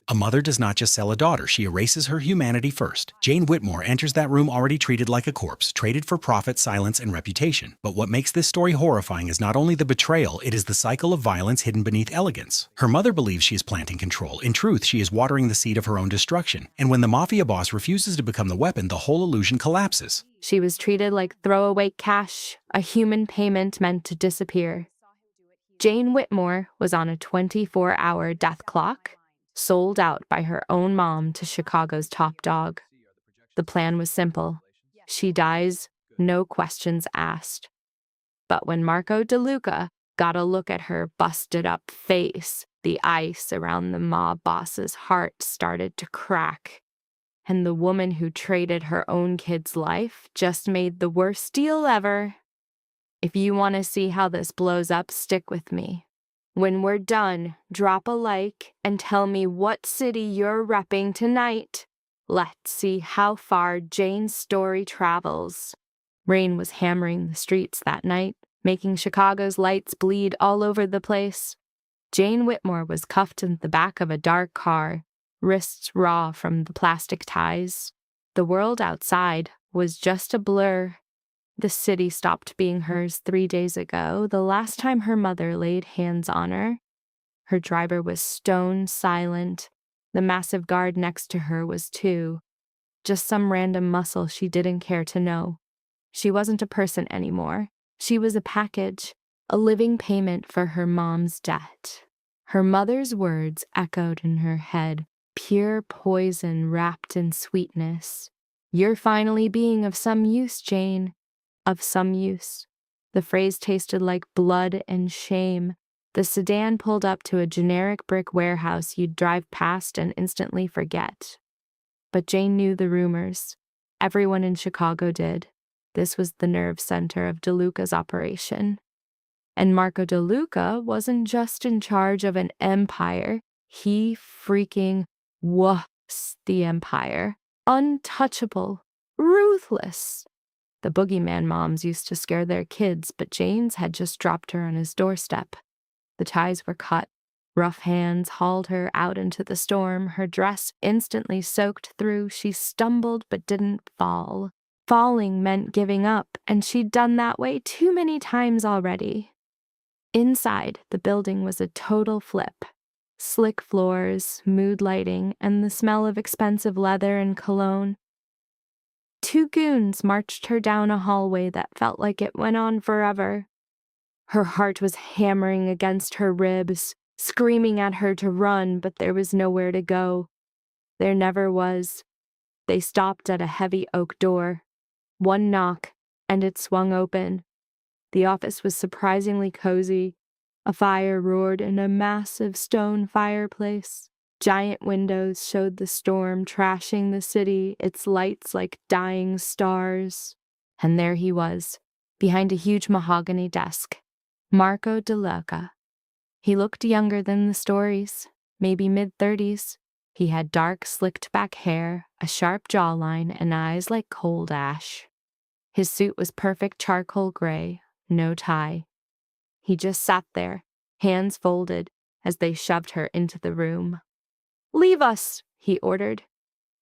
A mother does not just sell a daughter, she erases her humanity first. Jane Whitmore enters that room already treated like a corpse, traded for profit, silence, and reputation. But what makes this story horrifying is not only the betrayal, it is the cycle of violence hidden beneath elegance. Her mother believes she is planting control. In truth, she is watering the seed of her own destruction. And when the Mafia boss refuses to become the weapon, the whole illusion collapses. She was treated like throwaway cash, a human payment meant to disappear. Jane Whitmore was on a 24-hour death clock, sold out by her own mom to Chicago's top dog. The plan was simple. She dies, no questions asked. But when Marco DeLuca got a look at her busted-up face, the ice around the mob boss's heart started to crack. And the woman who traded her own kid's life just made the worst deal ever. If you want to see how this blows up, stick with me. When we're done, drop a like and tell me what city you're repping tonight. Let's see how far Jane's story travels. Rain was hammering the streets that night, making Chicago's lights bleed all over the place. Jane Whitmore was cuffed in the back of a dark car, wrists raw from the plastic ties. The world outside was just a blur. The city stopped being hers 3 days ago, the last time her mother laid hands on her. Her driver was stone silent. The massive guard next to her was too. Just some random muscle she didn't care to know. She wasn't a person anymore. She was a package, a living payment for her mom's debt. Her mother's words echoed in her head, pure poison wrapped in sweetness. "You're finally being of some use, Jane. Of some use." The phrase tasted like blood and shame. The sedan pulled up to a generic brick warehouse you'd drive past and instantly forget. But Jane knew the rumors. Everyone in Chicago did. This was the nerve center of DeLuca's operation. And Marco DeLuca wasn't just in charge of an empire. He freaking was the empire. Untouchable. Ruthless. The boogeyman moms used to scare their kids, but Jane's had just dropped her on his doorstep. The ties were cut. Rough hands hauled her out into the storm, her dress instantly soaked through. She stumbled but didn't fall. Falling meant giving up, and she'd done that way too many times already. Inside, the building was a total flip. Slick floors, mood lighting, and the smell of expensive leather and cologne. 2 goons marched her down a hallway that felt like it went on forever. Her heart was hammering against her ribs, screaming at her to run, but there was nowhere to go. There never was. They stopped at a heavy oak door. One knock, and it swung open. The office was surprisingly cozy. A fire roared in a massive stone fireplace. Giant windows showed the storm trashing the city, its lights like dying stars. And there he was, behind a huge mahogany desk. Marco DeLuca. He looked younger than the stories, maybe mid-30s. He had dark, slicked-back hair, a sharp jawline, and eyes like cold ash. His suit was perfect charcoal gray, no tie. He just sat there, hands folded, as they shoved her into the room. "Leave us," he ordered.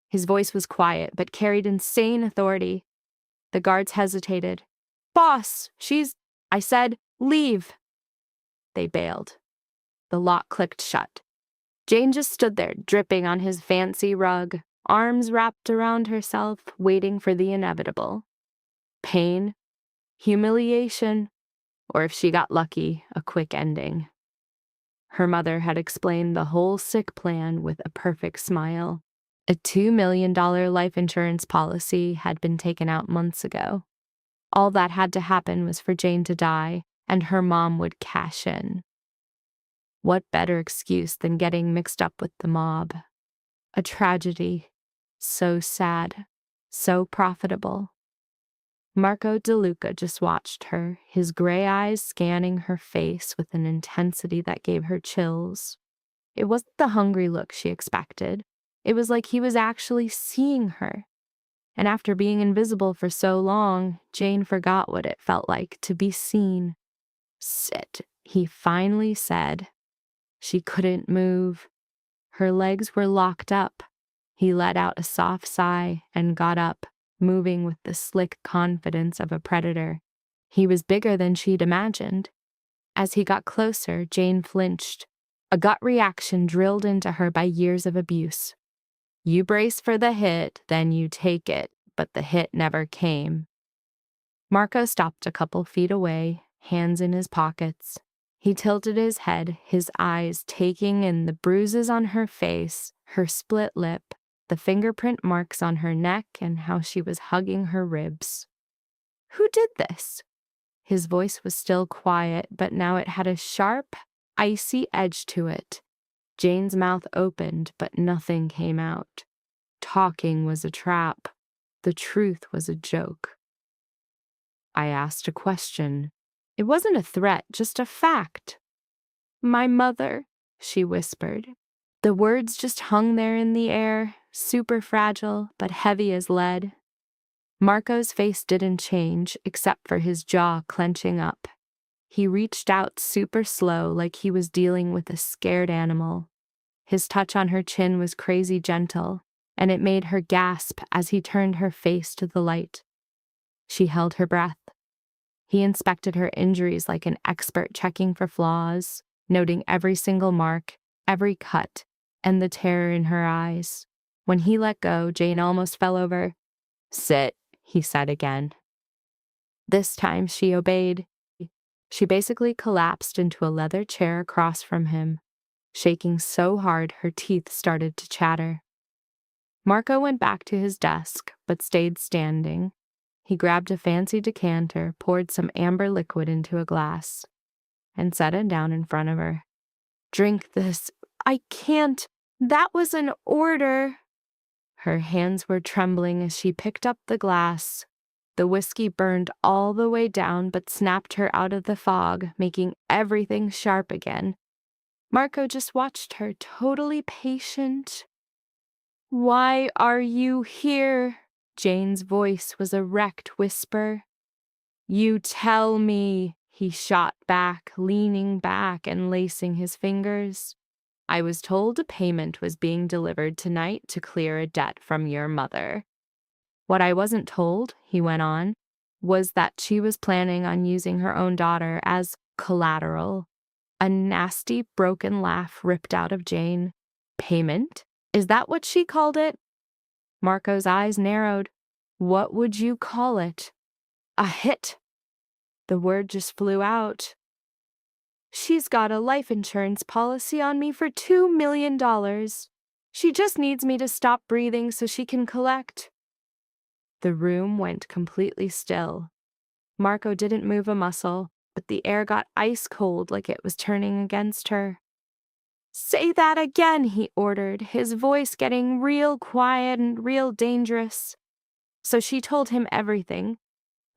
His voice was quiet, but carried insane authority. The guards hesitated. "Boss, I said, leave." They bailed. The lock clicked shut. Jane just stood there, dripping on his fancy rug, arms wrapped around herself, waiting for the inevitable. Pain, humiliation, or if she got lucky, a quick ending. Her mother had explained the whole sick plan with a perfect smile. A $2 million life insurance policy had been taken out months ago. All that had to happen was for Jane to die, and her mom would cash in. What better excuse than getting mixed up with the mob? A tragedy. So sad. So profitable. Marco DeLuca just watched her, his gray eyes scanning her face with an intensity that gave her chills. It wasn't the hungry look she expected. It was like he was actually seeing her. And after being invisible for so long, Jane forgot what it felt like to be seen. "Sit," he finally said. She couldn't move. Her legs were locked up. He let out a soft sigh and got up, moving with the slick confidence of a predator. He was bigger than she'd imagined. As he got closer, Jane flinched, a gut reaction drilled into her by years of abuse. You brace for the hit, then you take it, but the hit never came. Marco stopped a couple feet away, hands in his pockets. He tilted his head, his eyes taking in the bruises on her face, her split lip, the fingerprint marks on her neck, and how she was hugging her ribs. Who did this? His voice was still quiet, but now it had a sharp, icy edge to it. Jane's mouth opened, but nothing came out. Talking was a trap. The truth was a joke. I asked a question. It wasn't a threat, just a fact. My mother, she whispered. The words just hung there in the air, super fragile, but heavy as lead. Marco's face didn't change, except for his jaw clenching up. He reached out super slow, like he was dealing with a scared animal. His touch on her chin was crazy gentle, and it made her gasp as he turned her face to the light. She held her breath. He inspected her injuries like an expert checking for flaws, noting every single mark, every cut, and the terror in her eyes. When he let go, Jane almost fell over. Sit, he said again. This time she obeyed. She basically collapsed into a leather chair across from him, shaking so hard her teeth started to chatter. Marco went back to his desk, but stayed standing. He grabbed a fancy decanter, poured some amber liquid into a glass, and set it down in front of her. Drink this. I can't. That was an order. Her hands were trembling as she picked up the glass. The whiskey burned all the way down but snapped her out of the fog, making everything sharp again. Marco just watched her, totally patient. Why are you here? Jane's voice was a wrecked whisper. You tell me, he shot back, leaning back and lacing his fingers. I was told a payment was being delivered tonight to clear a debt from your mother. What I wasn't told, he went on, was that she was planning on using her own daughter as collateral. A nasty, broken laugh ripped out of Jane. Payment? Is that what she called it? Marco's eyes narrowed. What would you call it? A hit. The word just flew out. She's got a life insurance policy on me for $2 million. She just needs me to stop breathing so she can collect. The room went completely still. Marco didn't move a muscle, but the air got ice cold like it was turning against her. Say that again, he ordered, his voice getting real quiet and real dangerous. So she told him everything.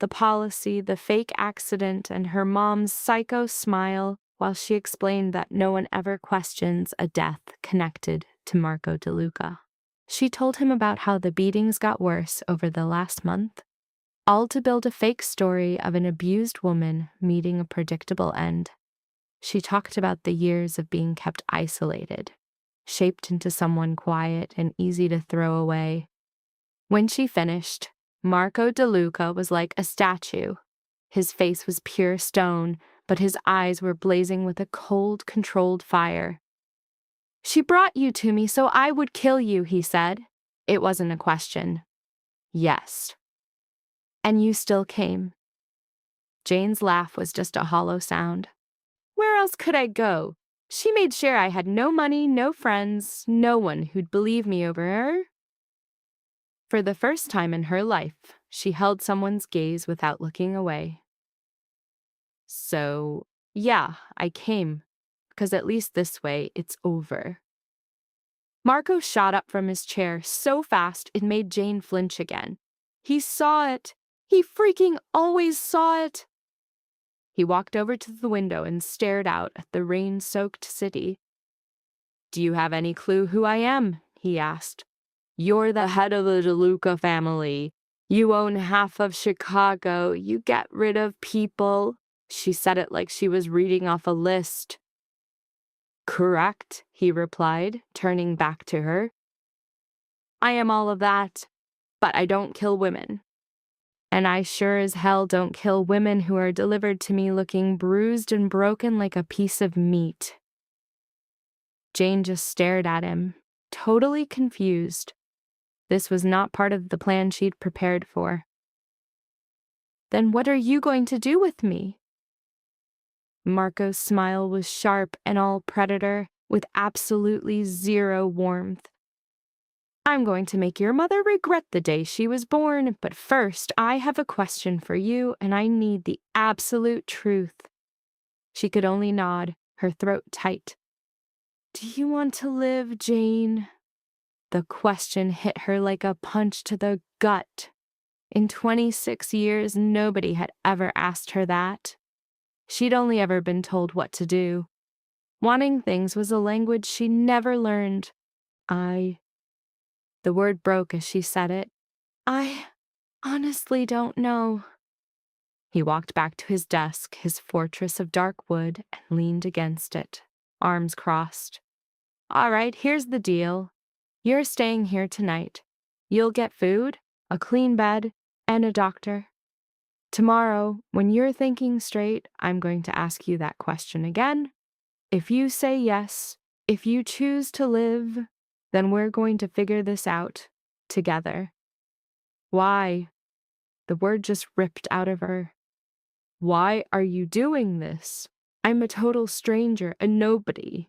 The policy, the fake accident, and her mom's psycho smile while she explained that no one ever questions a death connected to Marco DeLuca. She told him about how the beatings got worse over the last month, all to build a fake story of an abused woman meeting a predictable end. She talked about the years of being kept isolated, shaped into someone quiet and easy to throw away. When she finished, Marco DeLuca was like a statue. His face was pure stone, but his eyes were blazing with a cold, controlled fire. She brought you to me so I would kill you, he said. It wasn't a question. Yes. And you still came. Jane's laugh was just a hollow sound. Where else could I go? She made sure I had no money, no friends, no one who'd believe me over her. For the first time in her life, she held someone's gaze without looking away. So, yeah, I came, because at least this way it's over. Marco shot up from his chair so fast it made Jane flinch again. He saw it. He freaking always saw it. He walked over to the window and stared out at the rain-soaked city. Do you have any clue who I am? He asked. You're the head of the DeLuca family. You own half of Chicago. You get rid of people. She said it like she was reading off a list. Correct, he replied, turning back to her. I am all of that, but I don't kill women. And I sure as hell don't kill women who are delivered to me looking bruised and broken like a piece of meat. Jane just stared at him, totally confused. This was not part of the plan she'd prepared for. Then what are you going to do with me? Marco's smile was sharp and all predator, with absolutely zero warmth. I'm going to make your mother regret the day she was born, but first I have a question for you, and I need the absolute truth. She could only nod, her throat tight. Do you want to live, Jane? The question hit her like a punch to the gut. In 26 years, nobody had ever asked her that. She'd only ever been told what to do. Wanting things was a language she never learned. The word broke as she said it. I honestly don't know. He walked back to his desk, his fortress of dark wood, and leaned against it, arms crossed. All right, here's the deal. You're staying here tonight. You'll get food, a clean bed, and a doctor. Tomorrow, when you're thinking straight, I'm going to ask you that question again. If you say yes, if you choose to live, then we're going to figure this out together. Why? The word just ripped out of her. Why are you doing this? I'm a total stranger, a nobody.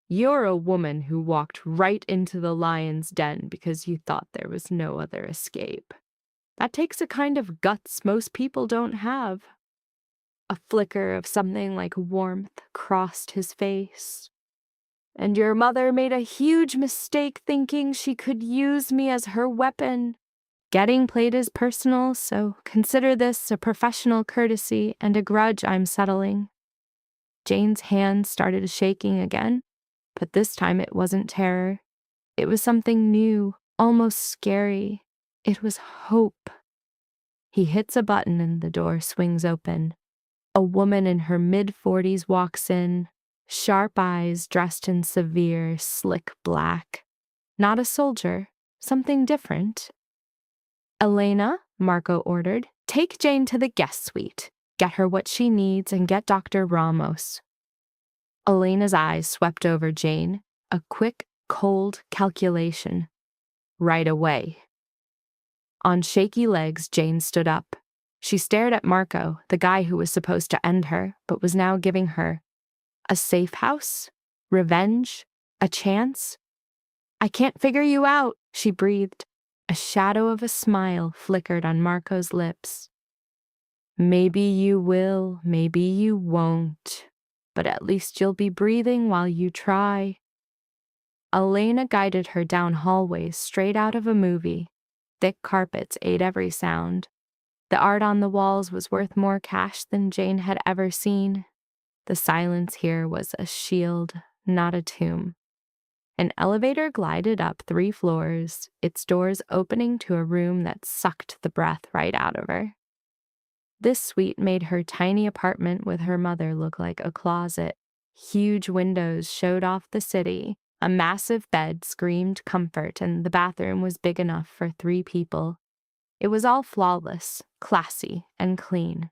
You're a woman who walked right into the lion's den because you thought there was no other escape. That takes a kind of guts most people don't have. A flicker of something like warmth crossed his face. And your mother made a huge mistake thinking she could use me as her weapon. Getting played is personal, so consider this a professional courtesy and a grudge I'm settling. Jane's hand started shaking again, but this time it wasn't terror. It was something new, almost scary. It was hope. He hits a button and the door swings open. A woman in her mid-40s walks in, sharp eyes dressed in severe, slick black. Not a soldier, something different. Elena, Marco ordered, take Jane to the guest suite. Get her what she needs and get Dr. Ramos. Elena's eyes swept over Jane, a quick, cold calculation. Right away. On shaky legs, Jane stood up. She stared at Marco, the guy who was supposed to end her, but was now giving her a safe house, revenge, a chance. I can't figure you out, she breathed. A shadow of a smile flickered on Marco's lips. Maybe you will, maybe you won't, but at least you'll be breathing while you try. Elena guided her down hallways straight out of a movie. Thick carpets ate every sound. The art on the walls was worth more cash than Jane had ever seen. The silence here was a shield, not a tomb. An elevator glided up 3 floors, its doors opening to a room that sucked the breath right out of her. This suite made her tiny apartment with her mother look like a closet. Huge windows showed off the city. A massive bed screamed comfort, and the bathroom was big enough for 3 people. It was all flawless, classy, and clean.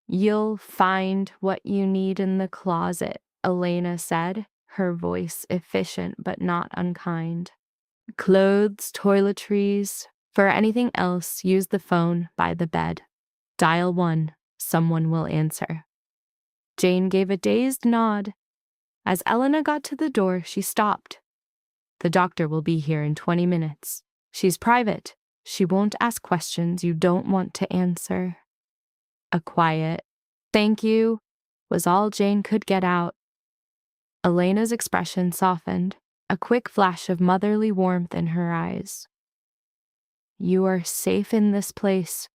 You'll find what you need in the closet, Elena said, her voice efficient but not unkind. Clothes, toiletries. For anything else, use the phone by the bed. Dial 1. Someone will answer. Jane gave a dazed nod. As Elena got to the door, she stopped. The doctor will be here in 20 minutes. She's private. She won't ask questions you don't want to answer. A quiet, thank you, was all Jane could get out. Elena's expression softened, a quick flash of motherly warmth in her eyes. You are safe in this place.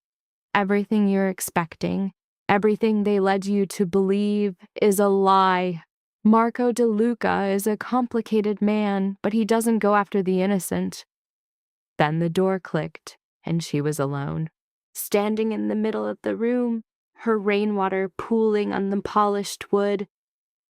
Everything you're expecting, everything they led you to believe, is a lie. Marco De Luca is a complicated man, but he doesn't go after the innocent. Then the door clicked, and she was alone. Standing in the middle of the room, her rainwater pooling on the polished wood.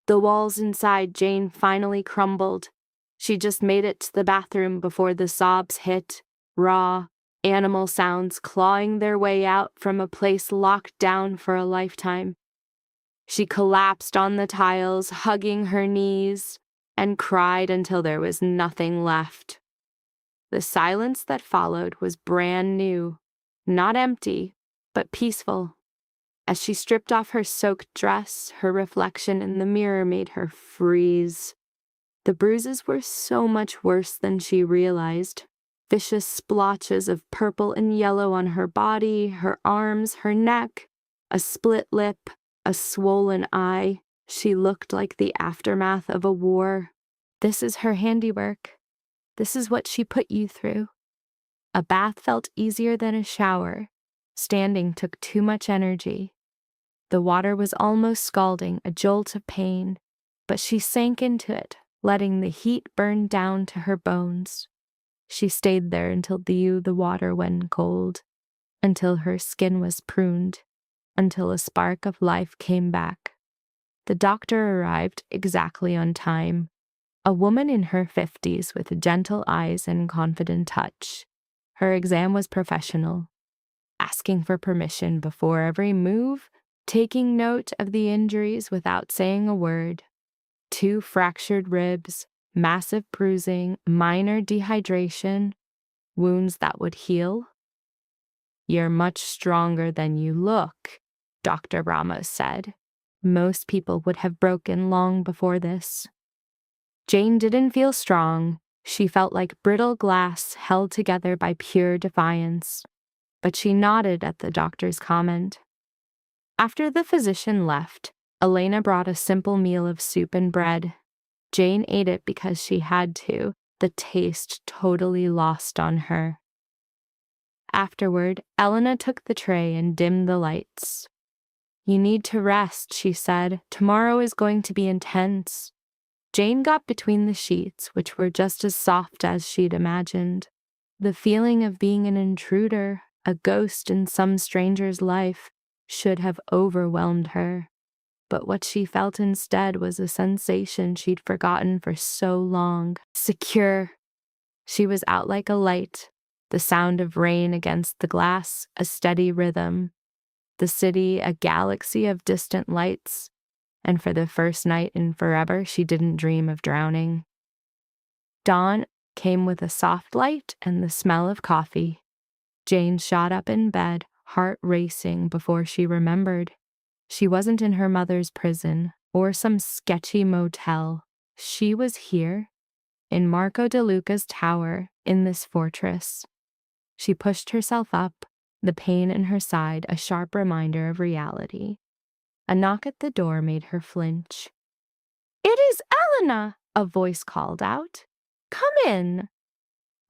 The walls inside Jane finally crumbled. She just made it to the bathroom before the sobs hit, raw, animal sounds clawing their way out from a place locked down for a lifetime. She collapsed on the tiles, hugging her knees, and cried until there was nothing left. The silence that followed was brand new, not empty, but peaceful. As she stripped off her soaked dress, her reflection in the mirror made her freeze. The bruises were so much worse than she realized. Vicious splotches of purple and yellow on her body, her arms, her neck, a split lip, a swollen eye. She looked like the aftermath of a war. This is her handiwork. This is what she put you through. A bath felt easier than a shower. Standing took too much energy. The water was almost scalding, a jolt of pain, but she sank into it, letting the heat burn down to her bones. She stayed there until the water went cold, until her skin was pruned, until a spark of life came back. The doctor arrived exactly on time, a woman in her 50s with gentle eyes and confident touch. Her exam was professional, asking for permission before every move, taking note of the injuries without saying a word. 2 fractured ribs, massive bruising, minor dehydration, wounds that would heal. "You're much stronger than you look," Dr. Ramos said. Most people would have broken long before this. Jane didn't feel strong. She felt like brittle glass held together by pure defiance. But she nodded at the doctor's comment. After the physician left, Elena brought a simple meal of soup and bread. Jane ate it because she had to, the taste totally lost on her. Afterward, Elena took the tray and dimmed the lights. "You need to rest," she said. "Tomorrow is going to be intense." Jane got between the sheets, which were just as soft as she'd imagined. The feeling of being an intruder, a ghost in some stranger's life, should have overwhelmed her. But what she felt instead was a sensation she'd forgotten for so long. Secure. She was out like a light, the sound of rain against the glass, a steady rhythm. The city, a galaxy of distant lights, and for the first night in forever, she didn't dream of drowning. Dawn came with a soft light and the smell of coffee. Jane shot up in bed, heart racing before she remembered. She wasn't in her mother's prison or some sketchy motel. She was here, in Marco De Luca's tower, in this fortress. She pushed herself up, the pain in her side a sharp reminder of reality. A knock at the door made her flinch. "It is Elena!" a voice called out. "Come in."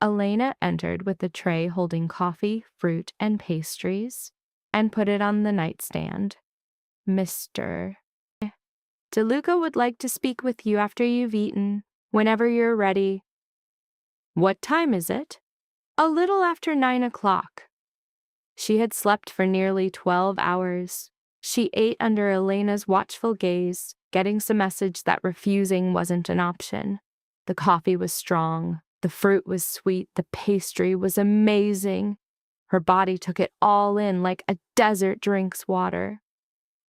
Elena entered with a tray holding coffee, fruit, and pastries, and put it on the nightstand. "Mr. De Luca would like to speak with you after you've eaten, whenever you're ready." "What time is it?" "A little after 9 o'clock." She had slept for nearly 12 hours. She ate under Elena's watchful gaze, getting some message that refusing wasn't an option. The coffee was strong, the fruit was sweet, the pastry was amazing. Her body took it all in like a desert drinks water.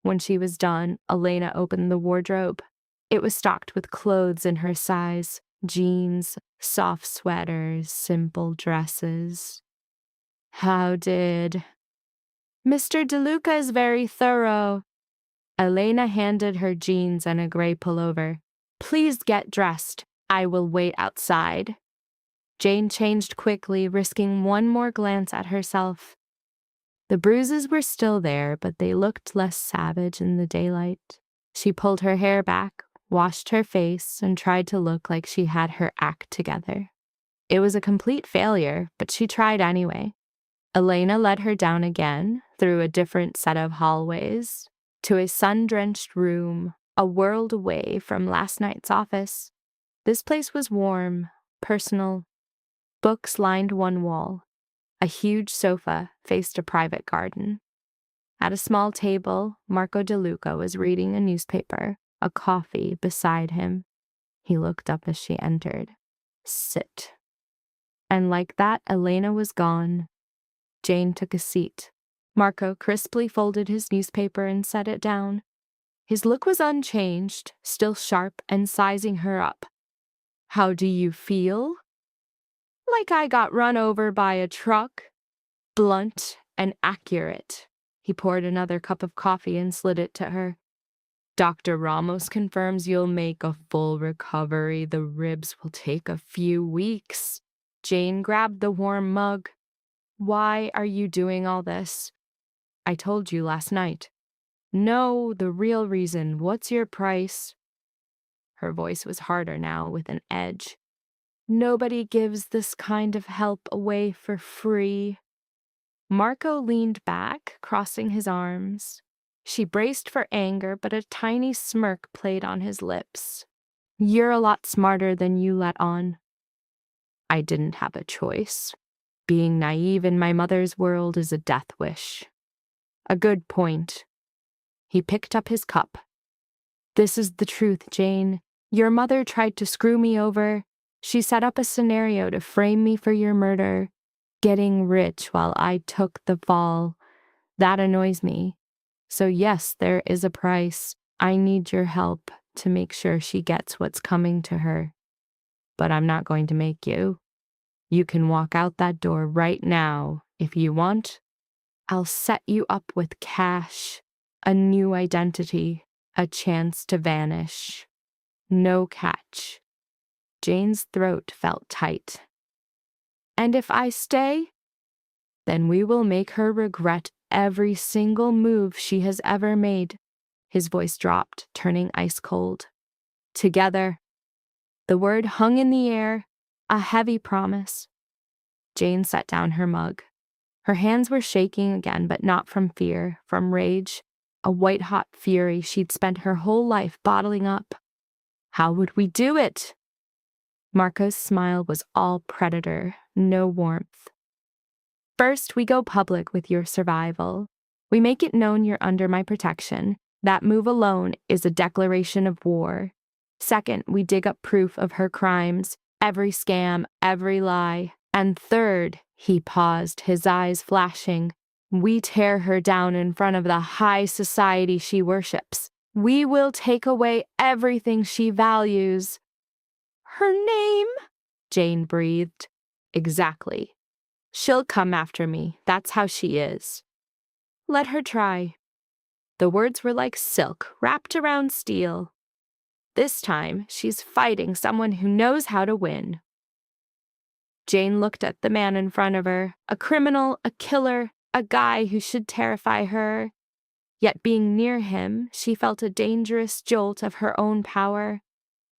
When she was done, Elena opened the wardrobe. It was stocked with clothes in her size, jeans, soft sweaters, simple dresses. "How did—" "Mr. De Luca is very thorough." Elena handed her jeans and a gray pullover. "Please get dressed. I will wait outside." Jane changed quickly, risking one more glance at herself. The bruises were still there, but they looked less savage in the daylight. She pulled her hair back, washed her face, and tried to look like she had her act together. It was a complete failure, but she tried anyway. Elena led her down again, through a different set of hallways, to a sun-drenched room, a world away from last night's office. This place was warm, personal. Books lined one wall. A huge sofa faced a private garden. At a small table, Marco De Luca was reading a newspaper. a coffee beside him. He looked up as she entered. "Sit." And like that, Elena was gone. Jane took a seat. Marco crisply folded his newspaper and set it down. His look was unchanged, still sharp and sizing her up. "How do you feel?" "Like I got run over by a truck." Blunt and accurate. He poured another cup of coffee and slid it to her. "Dr. Ramos confirms you'll make a full recovery. The ribs will take a few weeks." Jane grabbed the warm mug. "Why are you doing all this?" "I told you last night." "No, the real reason. What's your price?" Her voice was harder now, with an edge. "Nobody gives this kind of help away for free." Marco leaned back, crossing his arms. She braced for anger, but a tiny smirk played on his lips. "You're a lot smarter than you let on." "I didn't have a choice. Being naive in my mother's world is a death wish." "A good point." He picked up his cup. "This is the truth, Jane. Your mother tried to screw me over. She set up a scenario to frame me for your murder, getting rich while I took the fall. That annoys me. So yes, there is a price. I need your help to make sure she gets what's coming to her. But I'm not going to make you. You can walk out that door right now if you want. I'll set you up with cash, a new identity, a chance to vanish. No catch." Jane's throat felt tight. "And if I stay? Then we will make her regret every single move she has ever made." His voice dropped, turning ice cold. "Together." The word hung in the air, a heavy promise. Jane set down her mug. Her hands were shaking again, but not from fear, from rage, a white-hot fury she'd spent her whole life bottling up. "How would we do it?" Marco's smile was all predator, no warmth. "First, we go public with your survival. We make it known you're under my protection. That move alone is a declaration of war. Second, we dig up proof of her crimes, every scam, every lie. And third," he paused, his eyes flashing, "we tear her down in front of the high society she worships. We will take away everything she values." "Her name?" Jane breathed. "Exactly. She'll come after me. That's how she is." "Let her try." The words were like silk wrapped around steel. "This time, she's fighting someone who knows how to win." Jane looked at the man in front of her, a criminal, a killer, a guy who should terrify her. Yet being near him, she felt a dangerous jolt of her own power.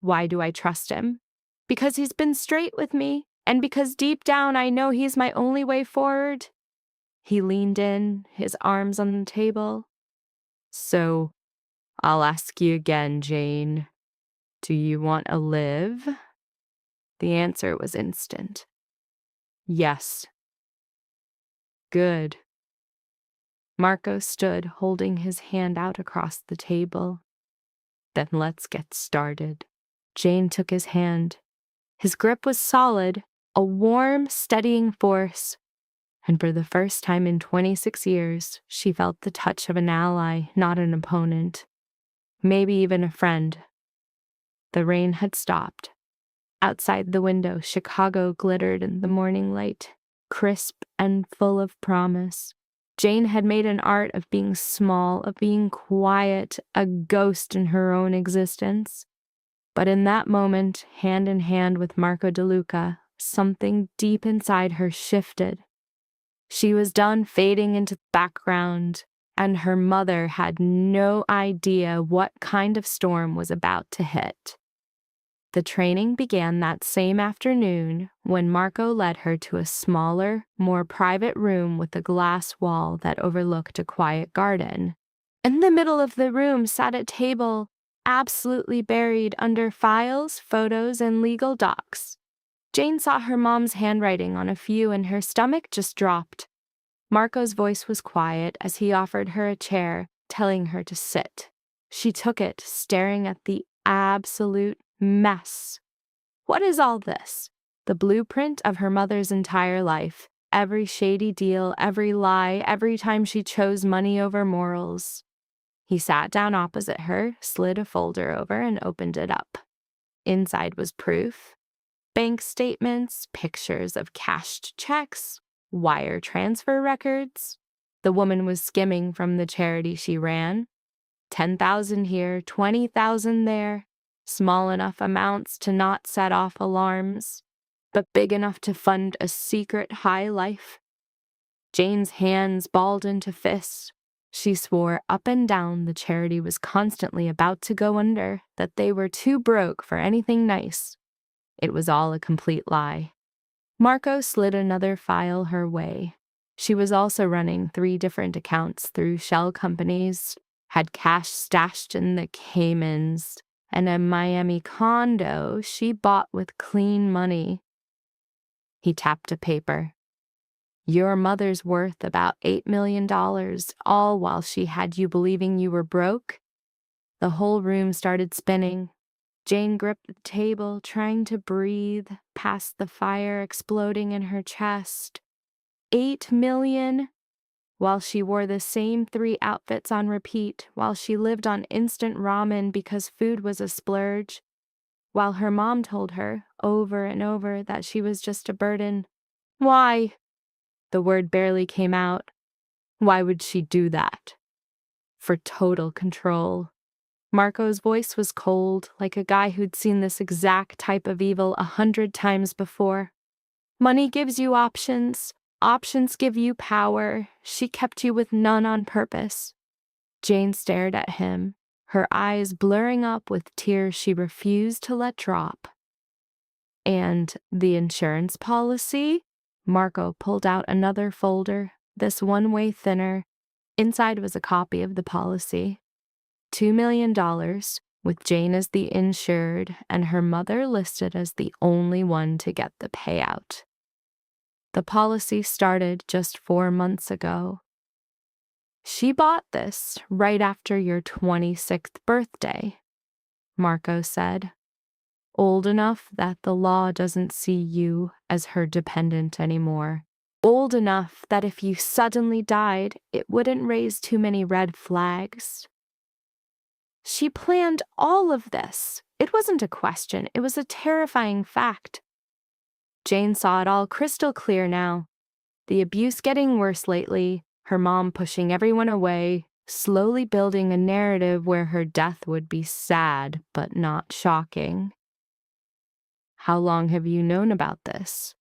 Why do I trust him? Because he's been straight with me, and because deep down I know he's my only way forward. He leaned in, his arms on the table. "So, I'll ask you again, Jane. Do you want to live?" The answer was instant. "Yes." "Good." Marco stood, holding his hand out across the table. "Then let's get started." Jane took his hand. His grip was solid, a warm, steadying force. And for the first time in 26 years, she felt the touch of an ally, not an opponent. Maybe even a friend. The rain had stopped. Outside the window, Chicago glittered in the morning light, crisp and full of promise. Jane had made an art of being small, of being quiet, a ghost in her own existence. But in that moment, hand in hand with Marco DeLuca, something deep inside her shifted. She was done fading into the background, and her mother had no idea what kind of storm was about to hit. The training began that same afternoon when Marco led her to a smaller, more private room with a glass wall that overlooked a quiet garden. In the middle of the room sat a table absolutely buried under files, photos, and legal docs. Jane saw her mom's handwriting on a few and her stomach just dropped. Marco's voice was quiet as he offered her a chair, telling her to sit. She took it, staring at the absolute mess. What is all this? The blueprint of her mother's entire life. Every shady deal, every lie, every time she chose money over morals. He sat down opposite her, slid a folder over, and opened it up. Inside was proof. Bank statements, pictures of cashed checks, wire transfer records. The woman was skimming from the charity she ran. 10,000 here, 20,000 there. Small enough amounts to not set off alarms, but big enough to fund a secret high life. Jane's hands balled into fists. She swore up and down the charity was constantly about to go under, that they were too broke for anything nice. It was all a complete lie. Marco slid another file her way. She was also running 3 different accounts through shell companies, had cash stashed in the Caymans, and a Miami condo she bought with clean money. He tapped a paper. Your mother's worth about $8 million, all while she had you believing you were broke. The whole room started spinning. Jane gripped the table, trying to breathe, past the fire exploding in her chest. 8 million? While she wore the same 3 outfits on repeat, while she lived on instant ramen because food was a splurge, while her mom told her, over and over, that she was just a burden. Why? The word barely came out. Why would she do that? For total control. Marco's voice was cold, like a guy who'd seen this exact type of evil 100 times before. Money gives you options. Options give you power. She kept you with none on purpose. Jane stared at him, her eyes blurring up with tears she refused to let drop. And the insurance policy? Marco pulled out another folder, this one way thinner. Inside was a copy of the policy. $2 million, with Jane as the insured and her mother listed as the only one to get the payout. The policy started just 4 months ago. She bought this right after your 26th birthday, Marco said. Old enough that the law doesn't see you as her dependent anymore. Old enough that if you suddenly died, it wouldn't raise too many red flags. She planned all of this. It wasn't a question, it was a terrifying fact. Jane saw it all crystal clear now. The abuse getting worse lately, her mom pushing everyone away, slowly building a narrative where her death would be sad but not shocking. How long have you known about this?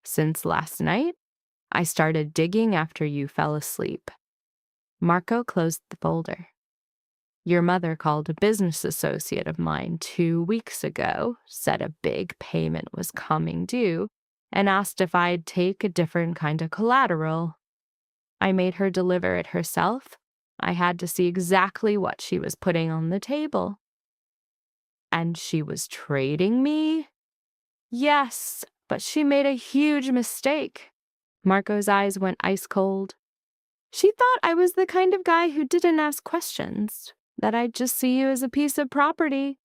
Since last night? I started digging after you fell asleep. Marco closed the folder. Your mother called a business associate of mine 2 weeks ago, said a big payment was coming due, and asked if I'd take a different kind of collateral. I made her deliver it herself. I had to see exactly what she was putting on the table. And she was trading me? Yes, but she made a huge mistake. Marco's eyes went ice cold. She thought I was the kind of guy who didn't ask questions, that I'd just see you as a piece of property.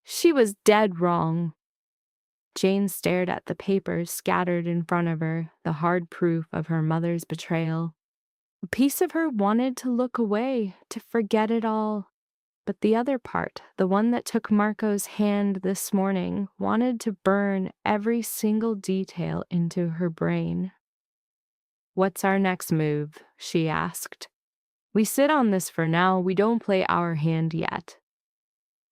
She was dead wrong. Jane stared at the papers scattered in front of her, the hard proof of her mother's betrayal. A piece of her wanted to look away, to forget it all. But the other part, the one that took Marco's hand this morning, wanted to burn every single detail into her brain. What's our next move? She asked. We sit on this for now, we don't play our hand yet.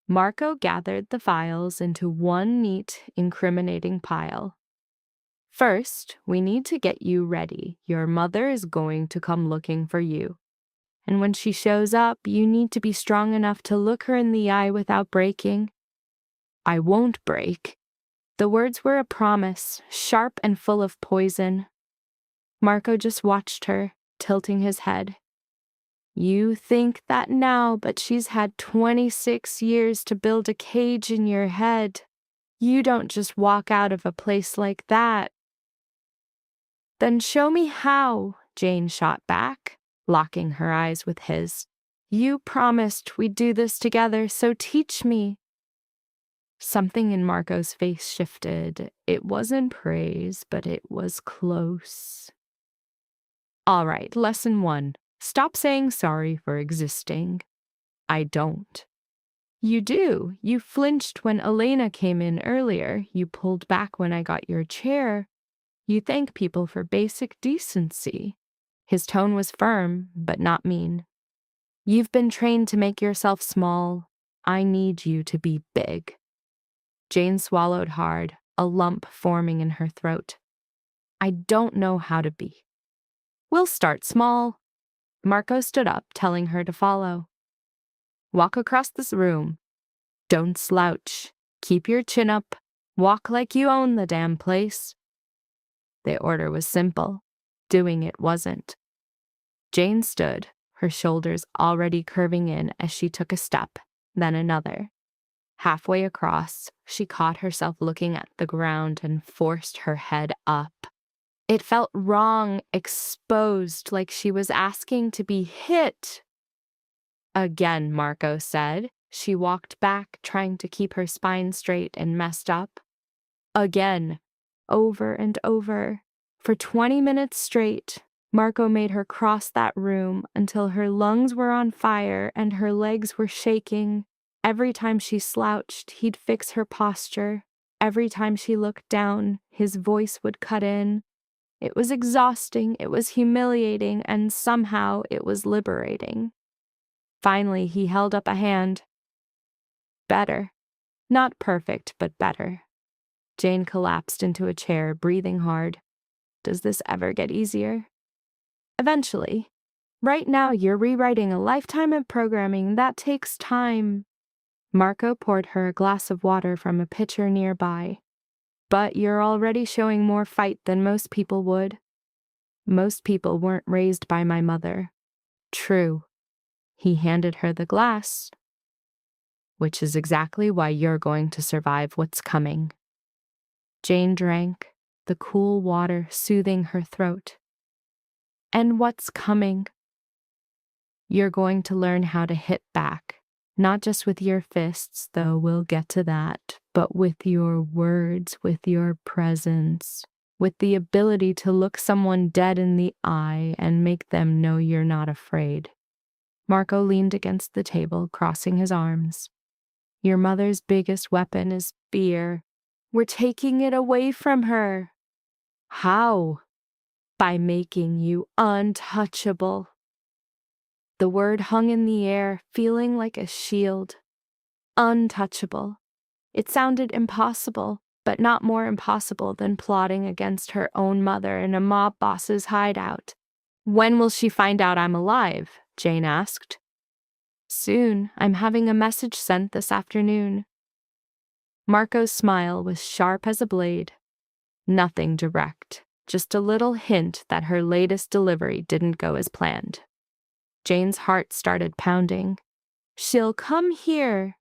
Marco gathered the files into one neat, incriminating pile. First, we need to get you ready. Your mother is going to come looking for you. And when she shows up, you need to be strong enough to look her in the eye without breaking. I won't break. The words were a promise, sharp and full of poison. Marco just watched her, tilting his head. You think that now, but she's had 26 years to build a cage in your head. You don't just walk out of a place like that. Then show me how, Jane shot back, locking her eyes with his. You promised we'd do this together, so teach me. Something in Marco's face shifted. It wasn't praise, but it was close. All right, lesson 1. Stop saying sorry for existing. I don't. You do. You flinched when Elena came in earlier. You pulled back when I got your chair. You thank people for basic decency. His tone was firm, but not mean. You've been trained to make yourself small. I need you to be big. Jane swallowed hard, a lump forming in her throat. I don't know how to be. We'll start small. Marco stood up, telling her to follow. Walk across this room. Don't slouch. Keep your chin up. Walk like you own the damn place. The order was simple. Doing it wasn't. Jane stood, her shoulders already curving in as she took a step, then another. Halfway across, she caught herself looking at the ground and forced her head up. It felt wrong, exposed, like she was asking to be hit. Again, Marco said. She walked back, trying to keep her spine straight and messed up. Again, over and over. For 20 minutes straight, Marco made her cross that room until her lungs were on fire and her legs were shaking. Every time she slouched, he'd fix her posture. Every time she looked down, his voice would cut in. It was exhausting, it was humiliating, and somehow it was liberating. Finally, he held up a hand. Better. Not perfect, but better. Jane collapsed into a chair, breathing hard. Does this ever get easier? Eventually. Right now, you're rewriting a lifetime of programming. That takes time. Marco poured her a glass of water from a pitcher nearby. But you're already showing more fight than most people would. Most people weren't raised by my mother. True. He handed her the glass. Which is exactly why you're going to survive what's coming. Jane drank, the cool water soothing her throat. And what's coming? You're going to learn how to hit back, not just with your fists, though we'll get to that, but with your words, with your presence, with the ability to look someone dead in the eye and make them know you're not afraid. Marco leaned against the table, crossing his arms. Your mother's biggest weapon is fear. We're taking it away from her. How? By making you untouchable. The word hung in the air, feeling like a shield. Untouchable. It sounded impossible, but not more impossible than plotting against her own mother in a mob boss's hideout. When will she find out I'm alive? Jane asked. Soon. I'm having a message sent this afternoon. Marco's smile was sharp as a blade. Nothing direct, just a little hint that her latest delivery didn't go as planned. Jane's heart started pounding. She'll come here.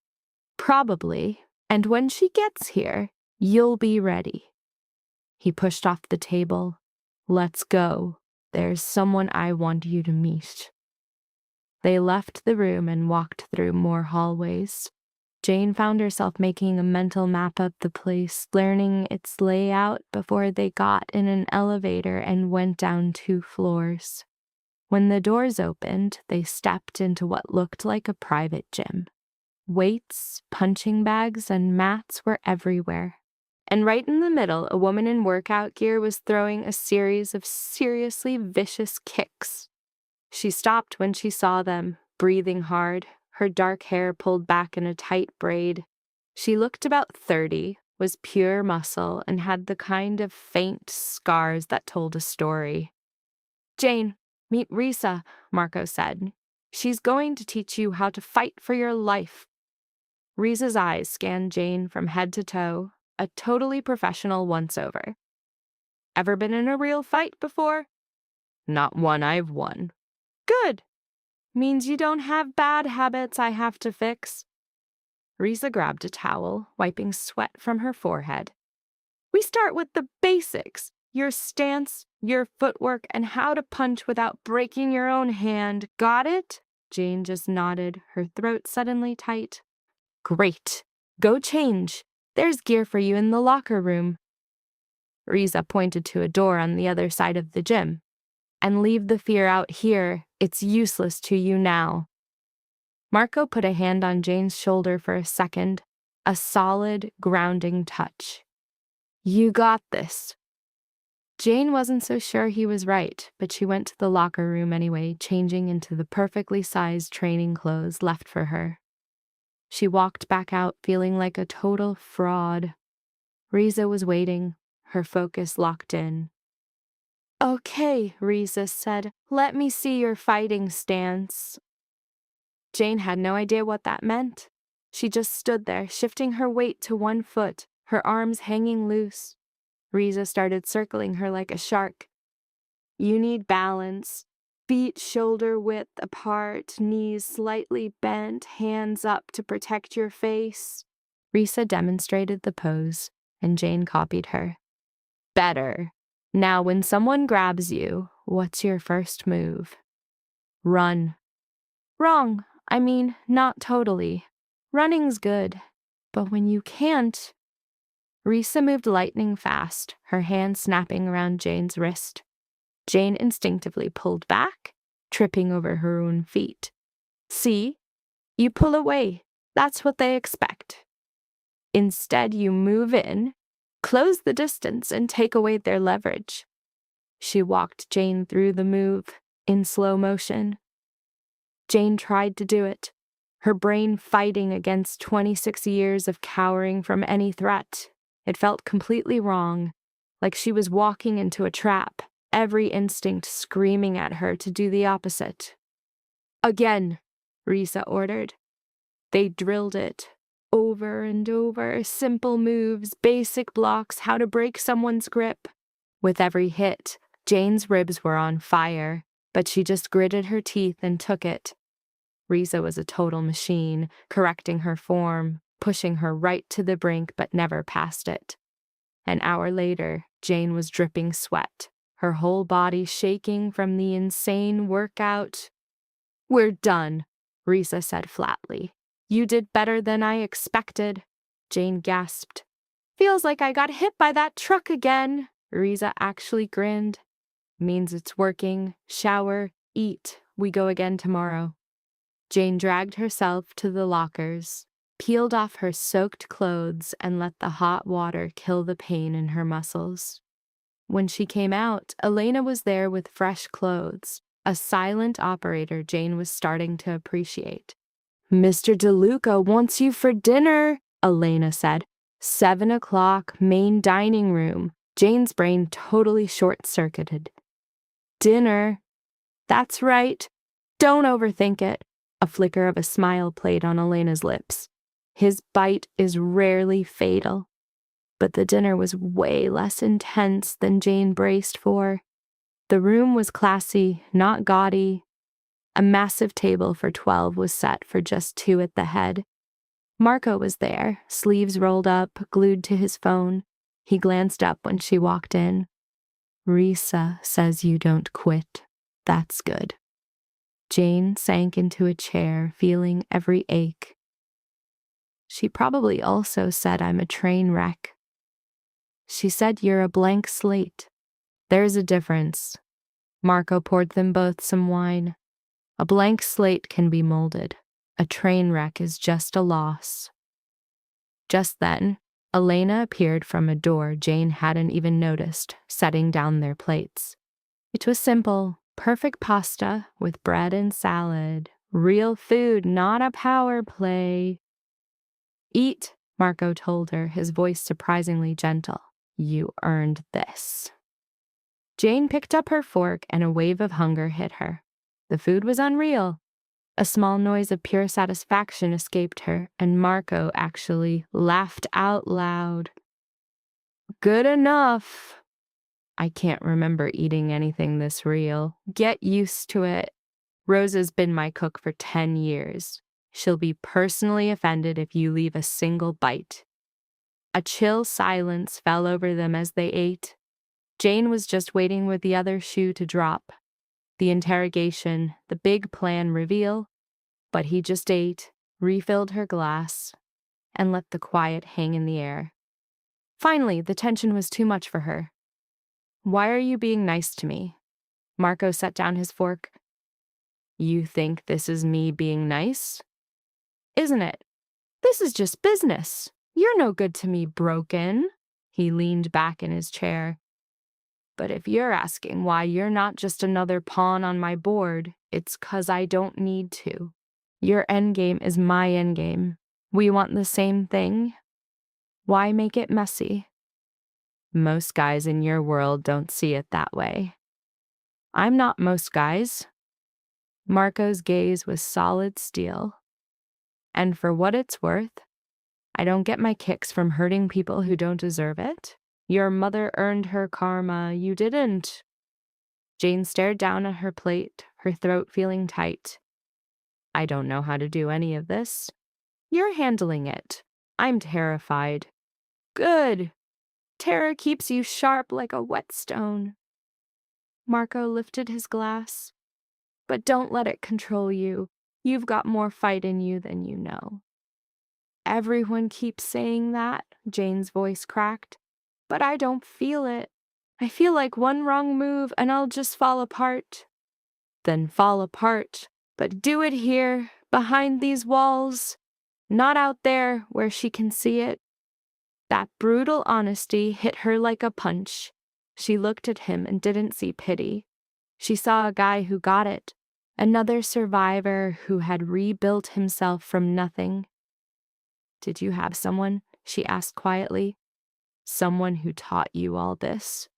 Probably. And when she gets here, you'll be ready. He pushed off the table. Let's go. There's someone I want you to meet. They left the room and walked through more hallways. Jane found herself making a mental map of the place, learning its layout before they got in an elevator and went down 2 floors. When the doors opened, they stepped into what looked like a private gym. Weights, punching bags, and mats were everywhere. And right in the middle, a woman in workout gear was throwing a series of seriously vicious kicks. She stopped when she saw them, breathing hard, her dark hair pulled back in a tight braid. She looked about 30, was pure muscle, and had the kind of faint scars that told a story. Jane, meet Risa, Marco said. She's going to teach you how to fight for your life. Risa's eyes scanned Jane from head to toe, a totally professional once-over. Ever been in a real fight before? Not one I've won. Good. Means you don't have bad habits I have to fix. Risa grabbed a towel, wiping sweat from her forehead. We start with the basics. Your stance, your footwork, and how to punch without breaking your own hand. Got it? Jane just nodded, her throat suddenly tight. Great. Go change. There's gear for you in the locker room. Riza pointed to a door on the other side of the gym. And leave the fear out here. It's useless to you now. Marco put a hand on Jane's shoulder for a second, a solid, grounding touch. You got this. Jane wasn't so sure he was right, but she went to the locker room anyway, changing into the perfectly sized training clothes left for her. She walked back out feeling like a total fraud. Riza was waiting, her focus locked in. Okay, Riza said, let me see your fighting stance. Jane had no idea what that meant. She just stood there, shifting her weight to one foot, her arms hanging loose. Riza started circling her like a shark. You need balance. Feet shoulder width apart, knees slightly bent, hands up to protect your face. Riza demonstrated the pose, and Jane copied her. Better. Now, when someone grabs you, what's your first move? Run. Wrong. I mean, not totally. Running's good. But when you can't... Riza moved lightning fast, her hand snapping around Jane's wrist. Jane instinctively pulled back, tripping over her own feet. See? You pull away. That's what they expect. Instead, you move in, close the distance, and take away their leverage. She walked Jane through the move, in slow motion. Jane tried to do it, her brain fighting against 26 years of cowering from any threat. It felt completely wrong, like she was walking into a trap, every instinct screaming at her to do the opposite. Again, Riza ordered. They drilled it, over and over, simple moves, basic blocks, how to break someone's grip. With every hit, Jane's ribs were on fire, but she just gritted her teeth and took it. Riza was a total machine, correcting her form, pushing her right to the brink but never past it. An hour later, Jane was dripping sweat, her whole body shaking from the insane workout. We're done, Riza said flatly. You did better than I expected. Jane gasped. Feels like I got hit by that truck again. Riza actually grinned. Means it's working. Shower, eat. We go again tomorrow. Jane dragged herself to the lockers, peeled off her soaked clothes, and let the hot water kill the pain in her muscles. When she came out, Elena was there with fresh clothes, a silent operator Jane was starting to appreciate. Mr. DeLuca wants you for dinner, Elena said. 7 o'clock, main dining room. Jane's brain totally short-circuited. Dinner. That's right. Don't overthink it. A flicker of a smile played on Elena's lips. His bite is rarely fatal. But the dinner was way less intense than Jane braced for. The room was classy, not gaudy. A massive table for 12 was set for just 2 at the head. Marco was there, sleeves rolled up, glued to his phone. He glanced up when she walked in. Riza says you don't quit. That's good. Jane sank into a chair, feeling every ache. She probably also said I'm a train wreck. She said you're a blank slate. There's a difference. Marco poured them both some wine. A blank slate can be molded. A train wreck is just a loss. Just then, Elena appeared from a door Jane hadn't even noticed, setting down their plates. It was simple, perfect pasta with bread and salad. Real food, not a power play. Eat, Marco told her, his voice surprisingly gentle. You earned this. Jane picked up her fork and a wave of hunger hit her. The food was unreal. A small noise of pure satisfaction escaped her, and Marco actually laughed out loud. Good enough. I can't remember eating anything this real. Get used to it. Rosa's been my cook for 10 years. She'll be personally offended if you leave a single bite. A chill silence fell over them as they ate. Jane was just waiting with the other shoe to drop. The interrogation, the big plan reveal, But he just ate, refilled her glass, and let the quiet hang in the air. Finally, the tension was too much for her. "Why are you being nice to me?" Marco set down his fork. "You think this is me being nice? Isn't it? This is just business. You're no good to me, broken." He leaned back in his chair. "But if you're asking why you're not just another pawn on my board, it's 'cause I don't need to. Your endgame is my endgame. We want the same thing. Why make it messy?" "Most guys in your world don't see it that way." "I'm not most guys." Marco's gaze was solid steel. "And for what it's worth, I don't get my kicks from hurting people who don't deserve it. Your mother earned her karma, you didn't." Jane stared down at her plate, her throat feeling tight. "I don't know how to do any of this. You're handling it. I'm terrified." "Good. Terror keeps you sharp like a whetstone." Marco lifted his glass. "But don't let it control you. You've got more fight in you than you know." "Everyone keeps saying that," Jane's voice cracked. "But I don't feel it. I feel like one wrong move and I'll just fall apart." "Then fall apart. But do it here, behind these walls. Not out there where she can see it." That brutal honesty hit her like a punch. She looked at him and didn't see pity. She saw a guy who got it, another survivor who had rebuilt himself from nothing. "Did you have someone?" she asked quietly. "Someone who taught you all this?"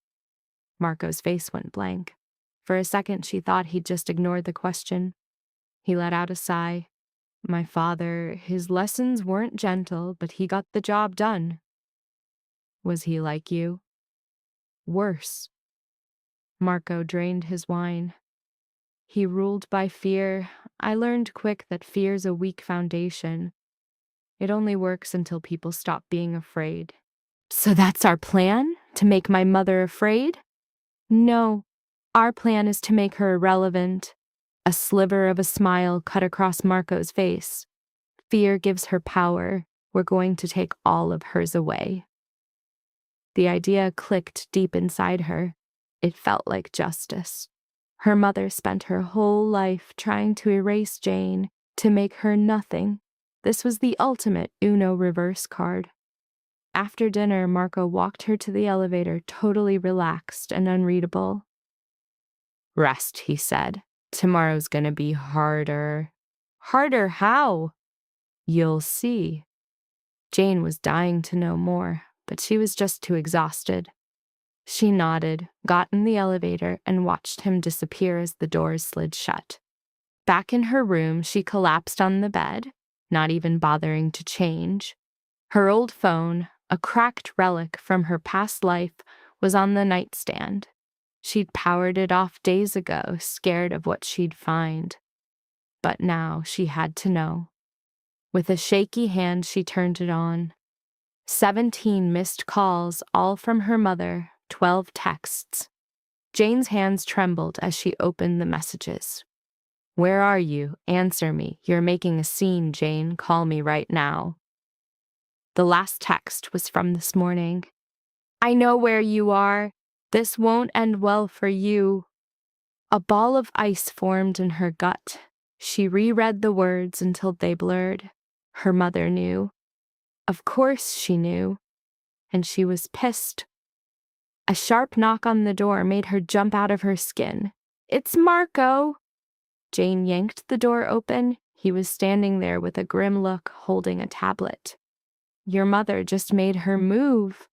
Marco's face went blank. For a second, she thought he'd just ignored the question. He let out a sigh. "My father, his lessons weren't gentle, but he got the job done." "Was he like you?" "Worse." Marco drained his wine. "He ruled by fear. I learned quick that fear's a weak foundation. It only works until people stop being afraid." "So that's our plan? To make my mother afraid?" "No. Our plan is to make her irrelevant." A sliver of a smile cut across Marco's face. "Fear gives her power. We're going to take all of hers away." The idea clicked deep inside her. It felt like justice. Her mother spent her whole life trying to erase Jane, to make her nothing. This was the ultimate Uno reverse card. After dinner, Marco walked her to the elevator, totally relaxed and unreadable. "Rest," he said. "Tomorrow's gonna be harder." "Harder how?" "You'll see." Jane was dying to know more, but she was just too exhausted. She nodded, got in the elevator, and watched him disappear as the doors slid shut. Back in her room, she collapsed on the bed, not even bothering to change. Her old phone, a cracked relic from her past life, was on the nightstand. She'd powered it off days ago, scared of what she'd find. But now she had to know. With a shaky hand, she turned it on. 17 missed calls, all from her mother, 12 texts. Jane's hands trembled as she opened the messages. "Where are you? Answer me. You're making a scene, Jane. Call me right now." The last text was from this morning. "I know where you are. This won't end well for you." A ball of ice formed in her gut. She reread the words until they blurred. Her mother knew. Of course she knew. And she was pissed. A sharp knock on the door made her jump out of her skin. "It's Marco!" Jane yanked the door open. He was standing there with a grim look, holding a tablet. "Your mother just made her move."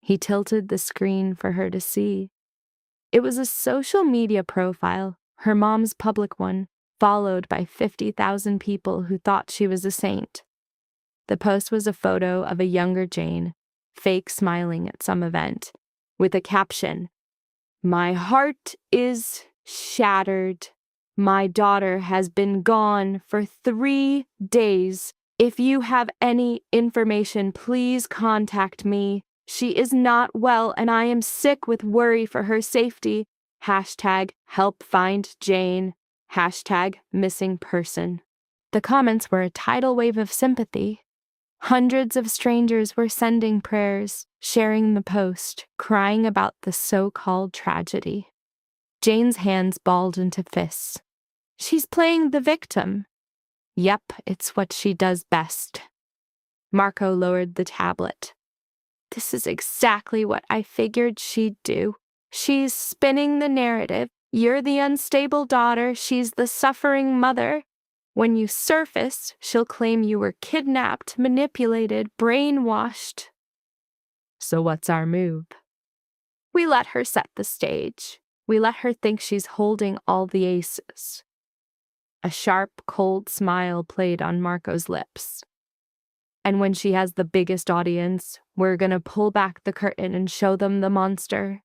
He tilted the screen for her to see. It was a social media profile, her mom's public one, followed by 50,000 people who thought she was a saint. The post was a photo of a younger Jane, fake smiling at some event, with a caption, "My heart is shattered. My daughter has been gone for 3 days. If you have any information, please contact me. She is not well and I am sick with worry for her safety. Hashtag help find Jane. Hashtag missing person." The comments were a tidal wave of sympathy. Hundreds of strangers were sending prayers, sharing the post, crying about the so-called tragedy. Jane's hands balled into fists. She's playing the victim. Yep, it's what she does best. Marco lowered the tablet. This is exactly what I figured she'd do. She's spinning the narrative. You're the unstable daughter, she's the suffering mother. When you surface, she'll claim you were kidnapped, manipulated, brainwashed. So what's our move? We let her set the stage. We let her think she's holding all the aces. A sharp, cold smile played on Marco's lips. And when she has the biggest audience, we're gonna pull back the curtain and show them the monster.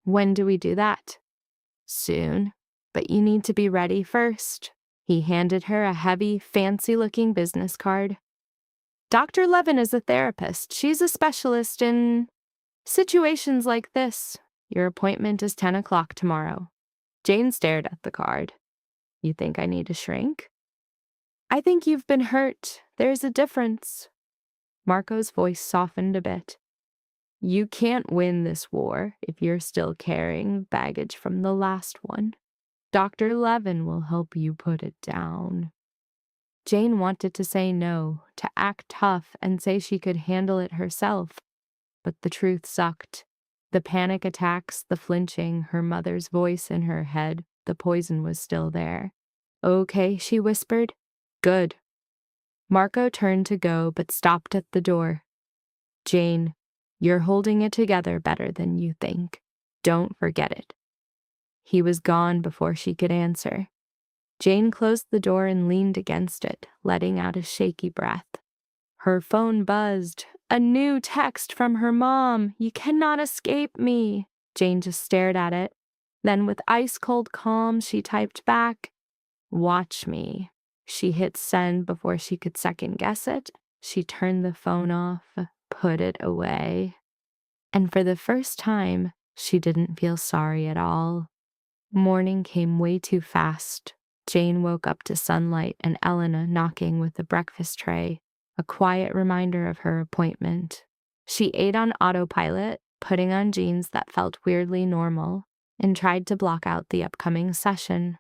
When do we do that? Soon, but you need to be ready first. He handed her a heavy, fancy-looking business card. Dr. Levin is a therapist. She's a specialist in situations like this. Your appointment is 10 o'clock tomorrow. Jane stared at the card. You think I need to shrink? I think you've been hurt. There's a difference. Marco's voice softened a bit. You can't win this war if you're still carrying baggage from the last one. Dr. Levin will help you put it down. Jane wanted to say no, to act tough and say she could handle it herself. But the truth sucked. The panic attacks, the flinching, her mother's voice in her head, the poison was still there. Okay, she whispered. Good. Marco turned to go, but stopped at the door. Jane, you're holding it together better than you think. Don't forget it. He was gone before she could answer. Jane closed the door and leaned against it, letting out a shaky breath. Her phone buzzed. A new text from her mom. You cannot escape me. Jane just stared at it. Then with ice-cold calm, she typed back, watch me. She hit send before she could second-guess it. She turned the phone off, put it away. And for the first time, she didn't feel sorry at all. Morning came way too fast. Jane woke up to sunlight and Elena knocking with the breakfast tray, a quiet reminder of her appointment. She ate on autopilot, putting on jeans that felt weirdly normal, and tried to block out the upcoming session.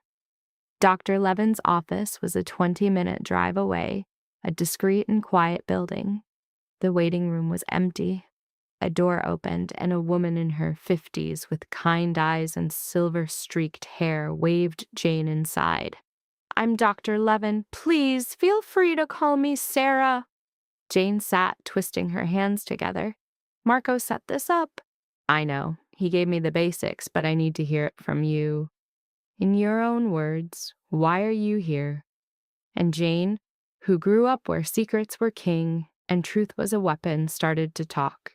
Dr. Levin's office was a 20-minute drive away, a discreet and quiet building. The waiting room was empty. A door opened, and a woman in her 50s with kind eyes and silver-streaked hair waved Jane inside. I'm Dr. Levin. Please, feel free to call me Sarah. Jane sat, twisting her hands together. Marco set this up. I know. He gave me the basics, but I need to hear it from you. In your own words, why are you here? And Jane, who grew up where secrets were king and truth was a weapon, started to talk.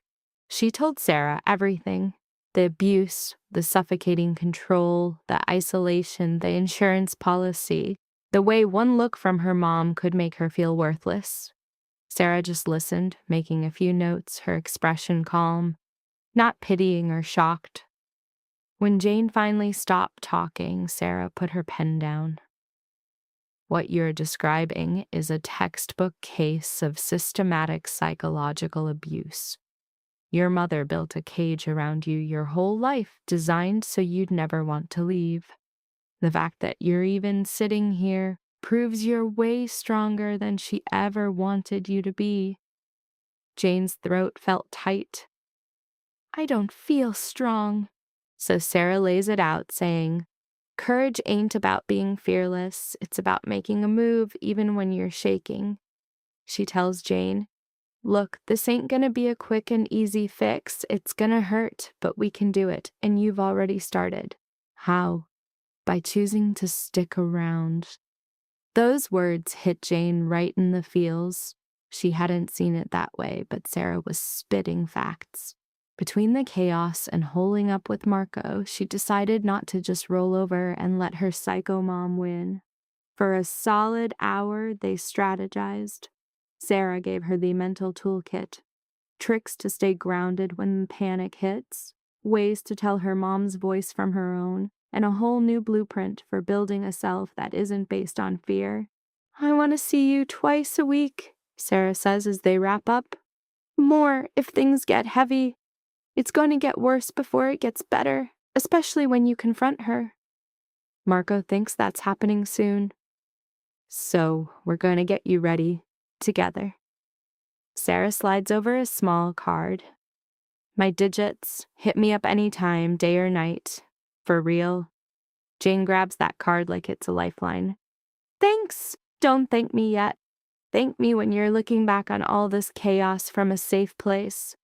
She told Sarah everything. The abuse, the suffocating control, the isolation, the insurance policy, the way one look from her mom could make her feel worthless. Sarah just listened, making a few notes, her expression calm, not pitying or shocked. When Jane finally stopped talking, Sarah put her pen down. What you're describing is a textbook case of systematic psychological abuse. Your mother built a cage around you your whole life, designed so you'd never want to leave. The fact that you're even sitting here proves you're way stronger than she ever wanted you to be. Jane's throat felt tight. I don't feel strong. So Sarah lays it out, saying, courage ain't about being fearless. It's about making a move even when you're shaking. She tells Jane, look, this ain't gonna be a quick and easy fix. It's gonna hurt, but we can do it, and you've already started. How? By choosing to stick around. Those words hit Jane right in the feels. She hadn't seen it that way, but Sarah was spitting facts. Between the chaos and holding up with Marco, she decided not to just roll over and let her psycho mom win. For a solid hour, they strategized. Sarah gave her the mental toolkit. Tricks to stay grounded when panic hits, ways to tell her mom's voice from her own, and a whole new blueprint for building a self that isn't based on fear. I want to see you twice a week, Sarah says as they wrap up. More if things get heavy. It's going to get worse before it gets better, especially when you confront her. Marco thinks that's happening soon. So we're going to get you ready together. Sarah slides over a small card. My digits, hit me up anytime, day or night. For real. Jane grabs that card like it's a lifeline. Thanks! Don't thank me yet. Thank me when you're looking back on all this chaos from a safe place.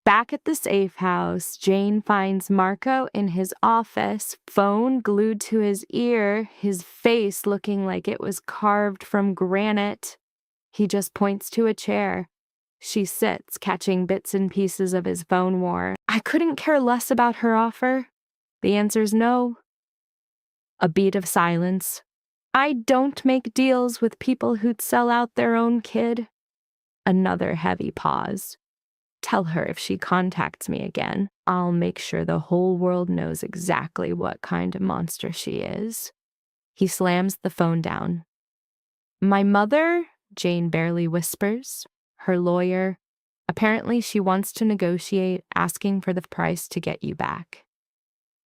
Back at the safe house, Jane finds Marco in his office, phone glued to his ear, his face looking like it was carved from granite. He just points to a chair. She sits, catching bits and pieces of his phone war. I couldn't care less about her offer. The answer's no. A beat of silence. I don't make deals with people who'd sell out their own kid. Another heavy pause. Tell her if she contacts me again, I'll make sure the whole world knows exactly what kind of monster she is. He slams the phone down. My mother, Jane barely whispers. Her lawyer. Apparently she wants to negotiate, asking for the price to get you back.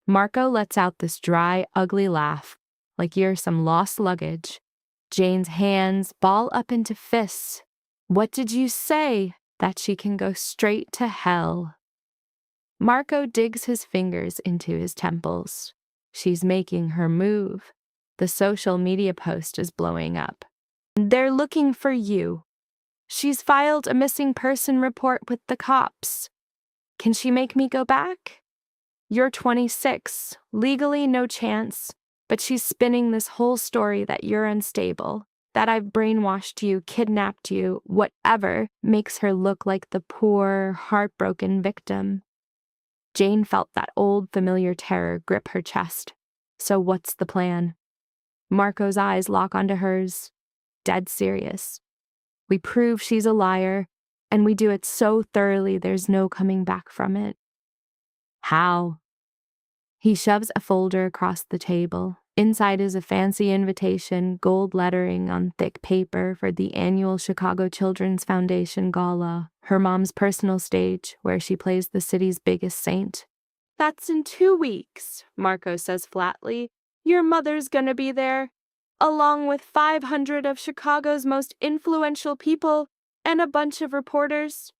Marco lets out this dry, ugly laugh, like you're some lost luggage. Jane's hands ball up into fists. What did you say? That she can go straight to hell. Marco digs his fingers into his temples. She's making her move. The social media post is blowing up. They're looking for you. She's filed a missing person report with the cops. Can she make me go back? You're 26. Legally, no chance. But she's spinning this whole story that you're unstable. That I've brainwashed you, kidnapped you, whatever makes her look like the poor, heartbroken victim. Jane felt that old, familiar terror grip her chest. So what's the plan? Marco's eyes lock onto hers, dead serious. We prove she's a liar, and we do it so thoroughly there's no coming back from it. How? He shoves a folder across the table. Inside is a fancy invitation, gold lettering on thick paper for the annual Chicago Children's Foundation Gala, her mom's personal stage, where she plays the city's biggest saint. That's in 2 weeks, Marco says flatly. Your mother's gonna be there, along with 500 of Chicago's most influential people and a bunch of reporters.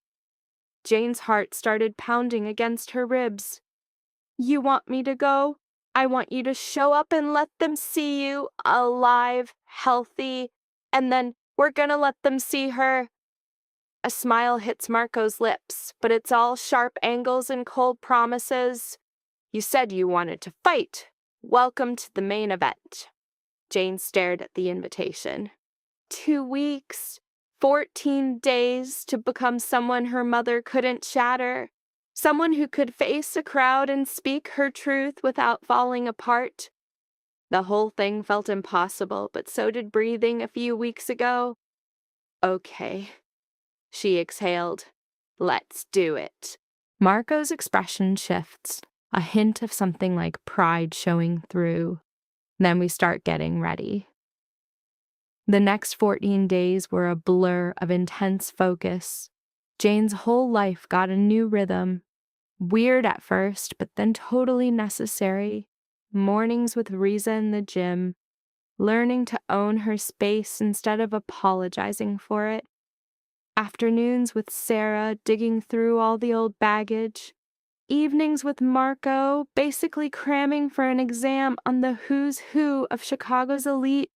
Jane's heart started pounding against her ribs. You want me to go? I want you to show up and let them see you alive, healthy, and then we're gonna let them see her. A smile hits Marco's lips, but it's all sharp angles and cold promises. You said you wanted to fight. Welcome to the main event. Jane stared at the invitation. 2 weeks, 14 days to become someone her mother couldn't shatter. Someone who could face a crowd and speak her truth without falling apart. The whole thing felt impossible, but so did breathing a few weeks ago. Okay, she exhaled. Let's do it. Marco's expression shifts, a hint of something like pride showing through. Then we start getting ready. The next 14 days were a blur of intense focus. Jane's whole life got a new rhythm. Weird at first, but then totally necessary. Mornings with Riza in the gym. Learning to own her space instead of apologizing for it. Afternoons with Sarah, digging through all the old baggage. Evenings with Marco, basically cramming for an exam on the who's who of Chicago's elite.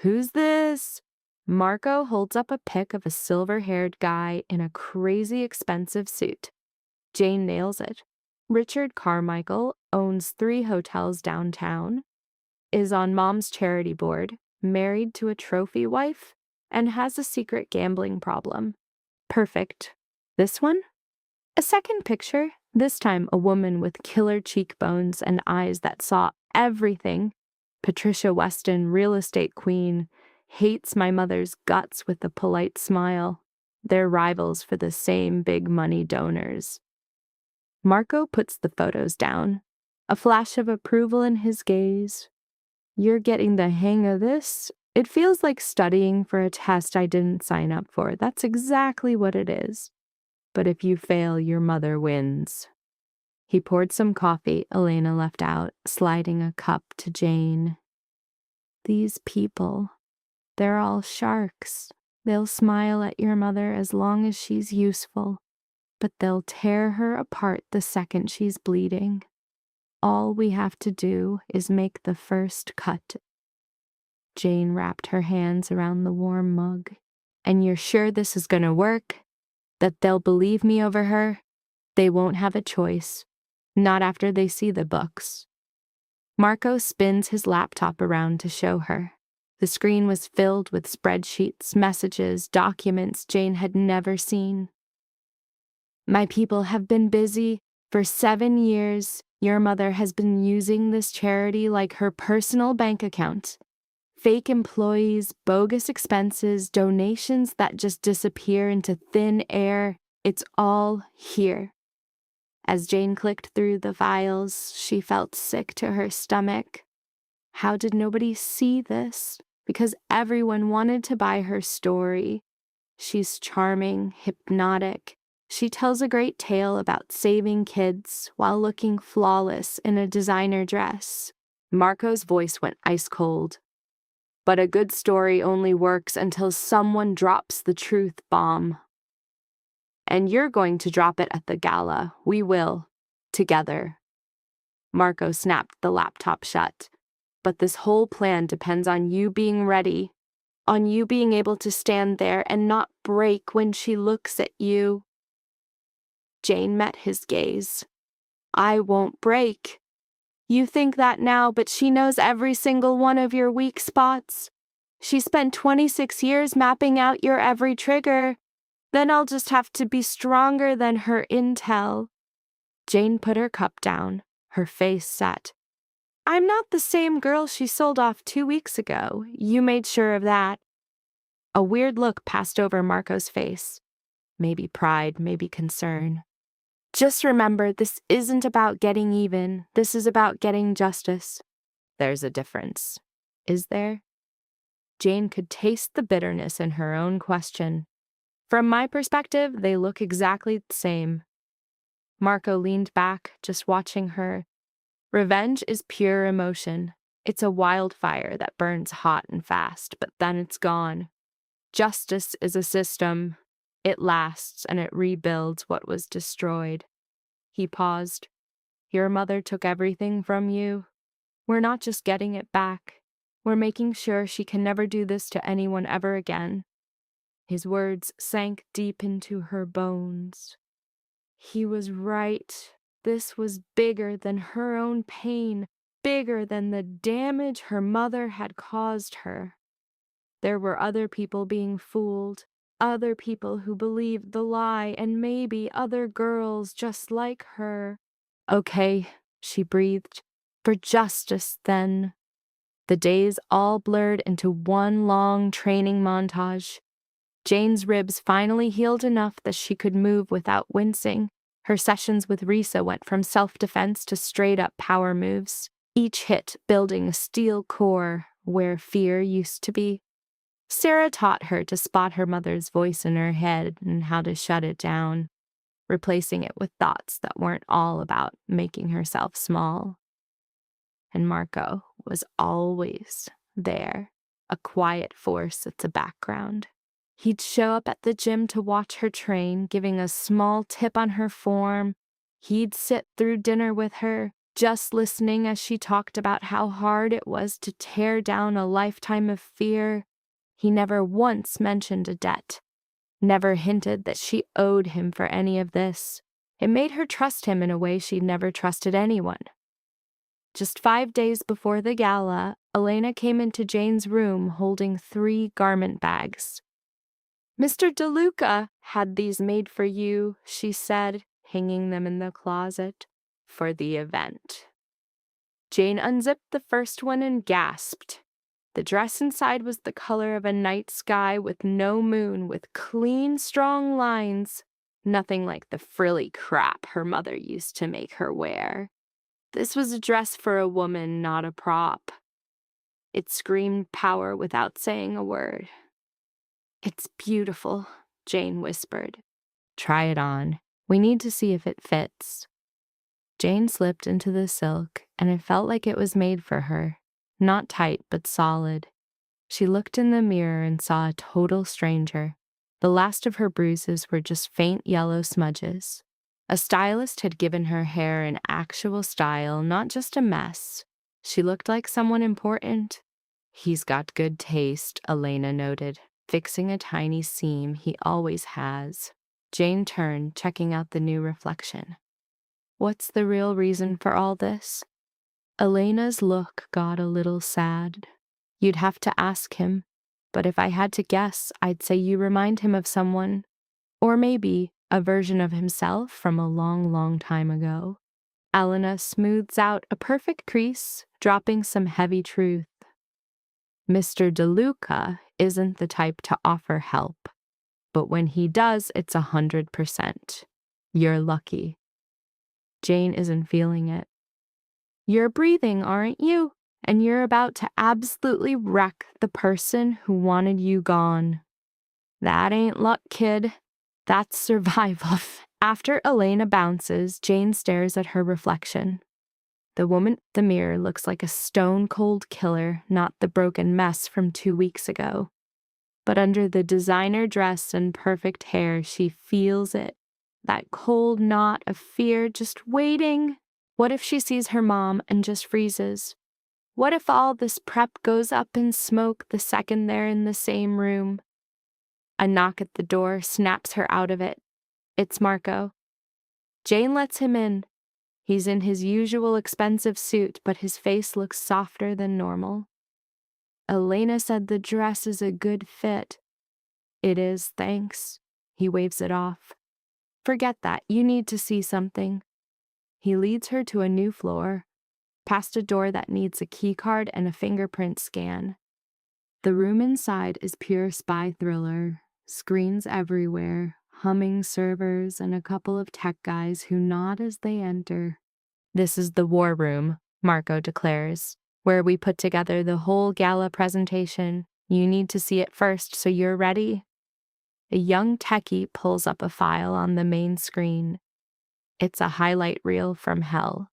Who's this? Marco holds up a pic of a silver-haired guy in a crazy expensive suit. Jane nails it. Richard Carmichael owns 3 hotels downtown, is on Mom's charity board, married to a trophy wife, and has a secret gambling problem. Perfect. This one? A second picture, this time a woman with killer cheekbones and eyes that saw everything. Patricia Weston, real estate queen, hates my mother's guts with a polite smile. They're rivals for the same big money donors. Marco puts the photos down, a flash of approval in his gaze. You're getting the hang of this. It feels like studying for a test I didn't sign up for. That's exactly what it is. But if you fail, your mother wins." He poured some coffee Elena left out, sliding a cup to Jane. "These people, they're all sharks. They'll smile at your mother as long as she's useful, but they'll tear her apart the second she's bleeding. All we have to do is make the first cut." Jane wrapped her hands around the warm mug. "And you're sure this is going to work? That they'll believe me over her? They won't have a choice. Not after they see the books." Marco spins his laptop around to show her. The screen was filled with spreadsheets, messages, documents Jane had never seen. "My people have been busy. For 7 years, your mother has been using this charity like her personal bank account. Fake employees, bogus expenses, donations that just disappear into thin air. It's all here." As Jane clicked through the files, she felt sick to her stomach. How did nobody see this? Because everyone wanted to buy her story. She's charming, hypnotic. She tells a great tale about saving kids while looking flawless in a designer dress. Marco's voice went ice cold. "But a good story only works until someone drops the truth bomb. And you're going to drop it at the gala. We will. Together." Marco snapped the laptop shut. "But this whole plan depends on you being ready. On you being able to stand there and not break when she looks at you." Jane met his gaze. "I won't break. You think that now, but she knows every single one of your weak spots. She spent 26 years mapping out your every trigger. Then I'll just have to be stronger than her intel." Jane put her cup down, her face set. "I'm not the same girl she sold off 2 weeks ago. You made sure of that." A weird look passed over Marco's face. Maybe pride, maybe concern. "Just remember, this isn't about getting even. This is about getting justice." "There's a difference." "Is there?" Jane could taste the bitterness in her own question. "From my perspective, they look exactly the same." Marco leaned back, just watching her. Revenge is pure emotion. It's a wildfire that burns hot and fast, but then it's gone. Justice is a system. It lasts and it rebuilds what was destroyed. He paused. "Your mother took everything from you. We're not just getting it back. We're making sure she can never do this to anyone ever again." His words sank deep into her bones. He was right. This was bigger than her own pain, bigger than the damage her mother had caused her. There were other people being fooled, other people who believed the lie, and maybe other girls just like her. "Okay," she breathed. "For justice, then." The days all blurred into one long training montage. Jane's ribs finally healed enough that she could move without wincing. Her sessions with Risa went from self-defense to straight-up power moves, each hit building a steel core where fear used to be. Sarah taught her to spot her mother's voice in her head and how to shut it down, replacing it with thoughts that weren't all about making herself small. And Marco was always there, a quiet force at the background. He'd show up at the gym to watch her train, giving a small tip on her form. He'd sit through dinner with her, just listening as she talked about how hard it was to tear down a lifetime of fear. He never once mentioned a debt, never hinted that she owed him for any of this. It made her trust him in a way she'd never trusted anyone. Just 5 days before the gala, Elena came into Jane's room holding 3 garment bags. "Mr. DeLuca had these made for you," she said, hanging them in the closet, "for the event." Jane unzipped the first one and gasped. The dress inside was the color of a night sky with no moon, with clean, strong lines. Nothing like the frilly crap her mother used to make her wear. This was a dress for a woman, not a prop. It screamed power without saying a word. "It's beautiful," Jane whispered. "Try it on. We need to see if it fits." Jane slipped into the silk, and it felt like it was made for her. Not tight, but solid. She looked in the mirror and saw a total stranger. The last of her bruises were just faint yellow smudges. A stylist had given her hair an actual style, not just a mess. She looked like someone important. "He's got good taste," Elena noted, fixing a tiny seam he always has. Jane turned, checking out the new reflection. "What's the real reason for all this?" Elena's look got a little sad. "You'd have to ask him, but if I had to guess, I'd say you remind him of someone, or maybe a version of himself from a long, long time ago." Elena smooths out a perfect crease, dropping some heavy truth. "Mr. DeLuca isn't the type to offer help, but when he does, it's 100%. You're lucky." Jane isn't feeling it. "You're breathing, aren't you? And you're about to absolutely wreck the person who wanted you gone." "That ain't luck, kid. That's survival." After Elena bounces, Jane stares at her reflection. The woman at the mirror looks like a stone-cold killer, not the broken mess from 2 weeks ago. But under the designer dress and perfect hair, she feels it. That cold knot of fear just waiting. What if she sees her mom and just freezes? What if all this prep goes up in smoke the second they're in the same room? A knock at the door snaps her out of it. It's Marco. Jane lets him in. He's in his usual expensive suit, but his face looks softer than normal. "Elena said the dress is a good fit." "It is, thanks." He waves it off. "Forget that. You need to see something." He leads her to a new floor, past a door that needs a keycard and a fingerprint scan. The room inside is pure spy thriller. Screens everywhere, humming servers, and a couple of tech guys who nod as they enter. "This is the war room," Marco declares, "where we put together the whole gala presentation. You need to see it first, so you're ready." A young techie pulls up a file on the main screen. It's a highlight reel from hell.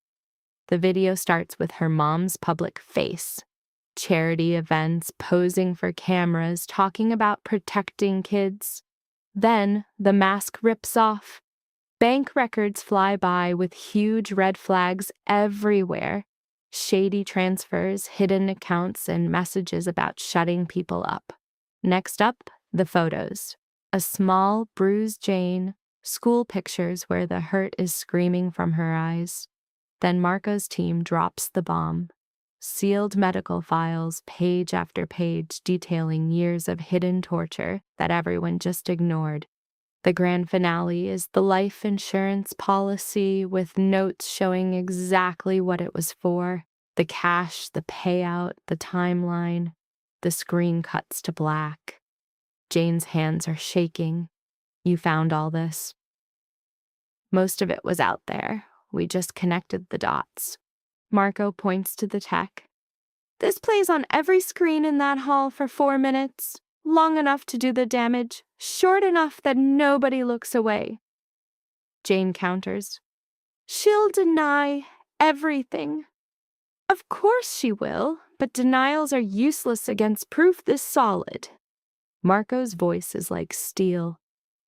The video starts with her mom's public face. Charity events, posing for cameras, talking about protecting kids. Then the mask rips off. Bank records fly by with huge red flags everywhere. Shady transfers, hidden accounts, and messages about shutting people up. Next up, the photos. A small, bruised Jane, school pictures where the hurt is screaming from her eyes. Then Marco's team drops the bomb. Sealed medical files, page after page, detailing years of hidden torture that everyone just ignored. The grand finale is the life insurance policy with notes showing exactly what it was for. The cash, the payout, the timeline. The screen cuts to black. Jane's hands are shaking. "You found all this?" "Most of it was out there. We just connected the dots." Marco points to the tech. "This plays on every screen in that hall for 4 minutes. Long enough to do the damage, short enough that nobody looks away." Jane counters. "She'll deny everything." "Of course she will, but denials are useless against proof this solid." Marco's voice is like steel.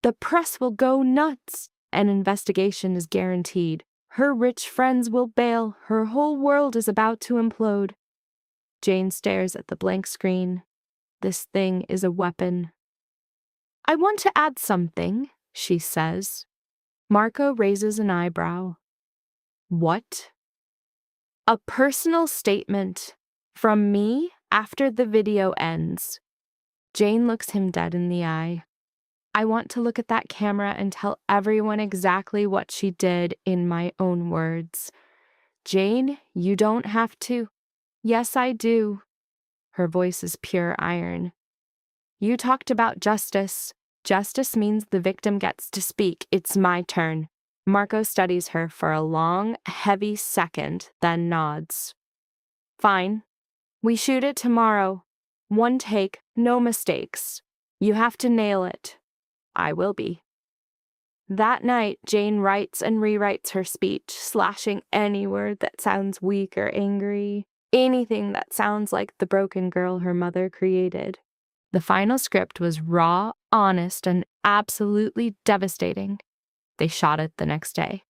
"The press will go nuts. An investigation is guaranteed. Her rich friends will bail. Her whole world is about to implode." Jane stares at the blank screen. This thing is a weapon. "I want to add something," she says. Marco raises an eyebrow. "What?" "A personal statement from me after the video ends." Jane looks him dead in the eye. "I want to look at that camera and tell everyone exactly what she did in my own words." "Jane, you don't have to." "Yes, I do." Her voice is pure iron. "You talked about justice. Justice means the victim gets to speak. It's my turn." Marco studies her for a long, heavy second, then nods. "Fine. We shoot it tomorrow. One take, no mistakes. You have to nail it. I will be. That night, Jane writes and rewrites her speech, slashing any word that sounds weak or angry, anything that sounds like the broken girl her mother created. The final script was raw, honest, and absolutely devastating. They shot it the next day.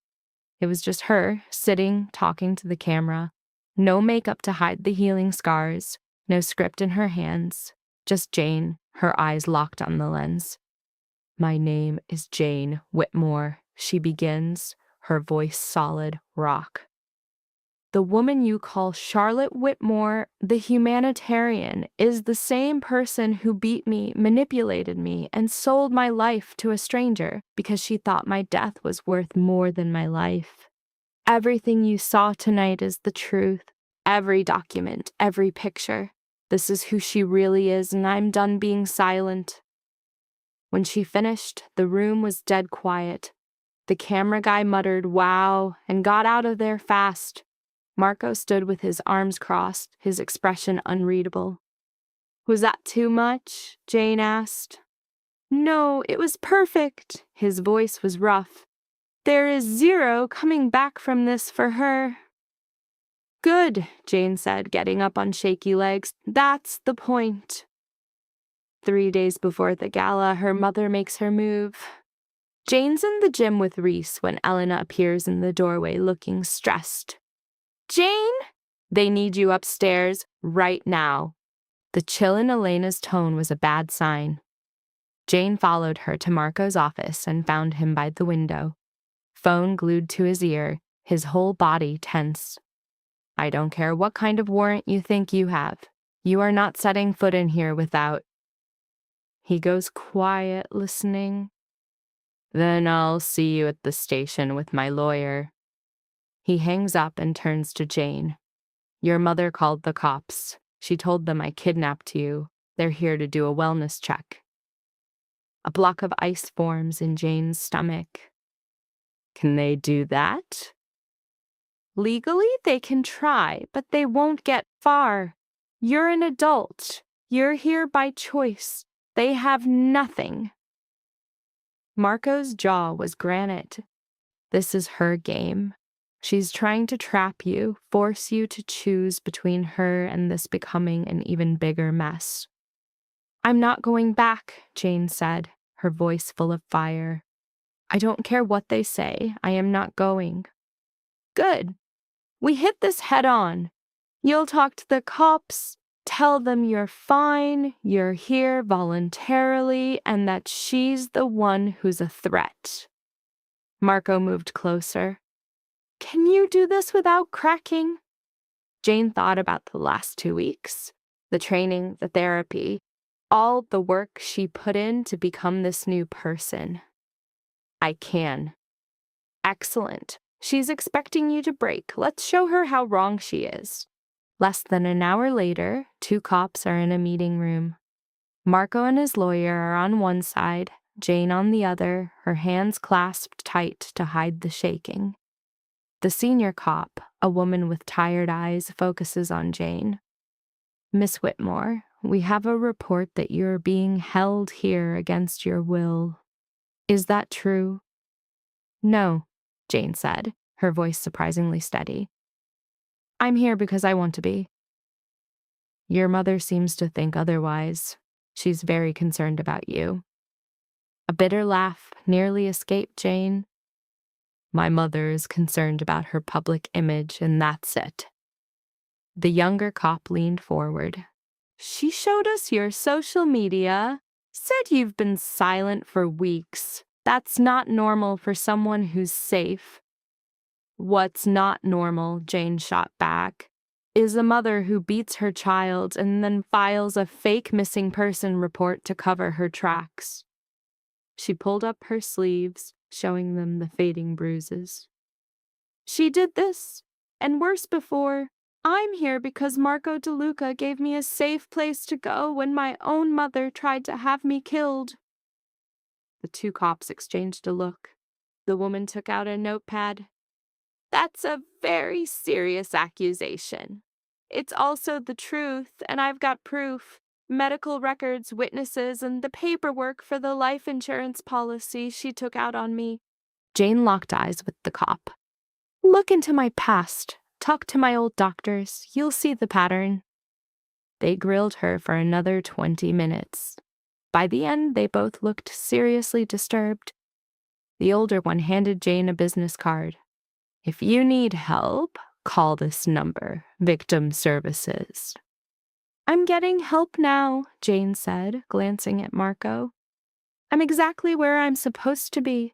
It was just her, sitting, talking to the camera. No makeup to hide the healing scars, no script in her hands. Just Jane, her eyes locked on the lens. My name is Jane Whitmore, she begins, her voice solid rock. The woman you call Charlotte Whitmore, the humanitarian, is the same person who beat me, manipulated me, and sold my life to a stranger because she thought my death was worth more than my life. Everything you saw tonight is the truth. Every document, every picture. This is who she really is, and I'm done being silent. When she finished, the room was dead quiet. The camera guy muttered, "Wow," and got out of there fast. Marco stood with his arms crossed, his expression unreadable. "Was that too much?" Jane asked. "No, it was perfect." His voice was rough. "There is zero coming back from this for her." "Good," Jane said, getting up on shaky legs. "That's the point." 3 days before the gala, her mother makes her move. Jane's in the gym with Reese when Elena appears in the doorway looking stressed. "Jane, they need you upstairs right now." The chill in Elena's tone was a bad sign. Jane followed her to Marco's office and found him by the window, phone glued to his ear, his whole body tense. "I don't care what kind of warrant you think you have. You are not setting foot in here without—" He goes quiet, listening. "Then I'll see you at the station with my lawyer." He hangs up and turns to Jane. "Your mother called the cops. She told them I kidnapped you. They're here to do a wellness check." A block of ice forms in Jane's stomach. "Can they do that?" "Legally, they can try, but they won't get far. You're an adult. You're here by choice. They have nothing." Marco's jaw was granite. This is her game. She's trying to trap you, force you to choose between her and this becoming an even bigger mess. "I'm not going back," Jane said, her voice full of fire. "I don't care what they say. I am not going." "Good. We hit this head on. You'll talk to the cops, tell them you're fine, you're here voluntarily, and that she's the one who's a threat." Marco moved closer. "Can you do this without cracking?" Jane thought about the last 2 weeks, the training, the therapy, all the work she put in to become this new person. "I can." "Excellent. She's expecting you to break. Let's show her how wrong she is." Less than an hour later, 2 cops are in a meeting room. Marco and his lawyer are on one side, Jane on the other, her hands clasped tight to hide the shaking. The senior cop, a woman with tired eyes, focuses on Jane. "Miss Whitmore, we have a report that you're being held here against your will. Is that true?" "No," Jane said, her voice surprisingly steady. "I'm here because I want to be." "Your mother seems to think otherwise. She's very concerned about you." A bitter laugh nearly escaped Jane. "My mother is concerned about her public image, and that's it." The younger cop leaned forward. "She showed us your social media, said you've been silent for weeks. That's not normal for someone who's safe." "What's not normal," Jane shot back, "is a mother who beats her child and then files a fake missing person report to cover her tracks." She pulled up her sleeves, showing them the fading bruises. "She did this, and worse before. I'm here because Marco DeLuca gave me a safe place to go when my own mother tried to have me killed." The 2 cops exchanged a look. The woman took out a notepad. "That's a very serious accusation." It's also the truth, and I've got proof. Medical records, witnesses, and the paperwork for the life insurance policy she took out on me. Jane locked eyes with the cop. Look into my past. Talk to my old doctors. You'll see the pattern. They grilled her for another 20 minutes. By the end, they both looked seriously disturbed. The older one handed Jane a business card. If you need help, call this number, Victim Services. I'm getting help now, Jane said, glancing at Marco. I'm exactly where I'm supposed to be.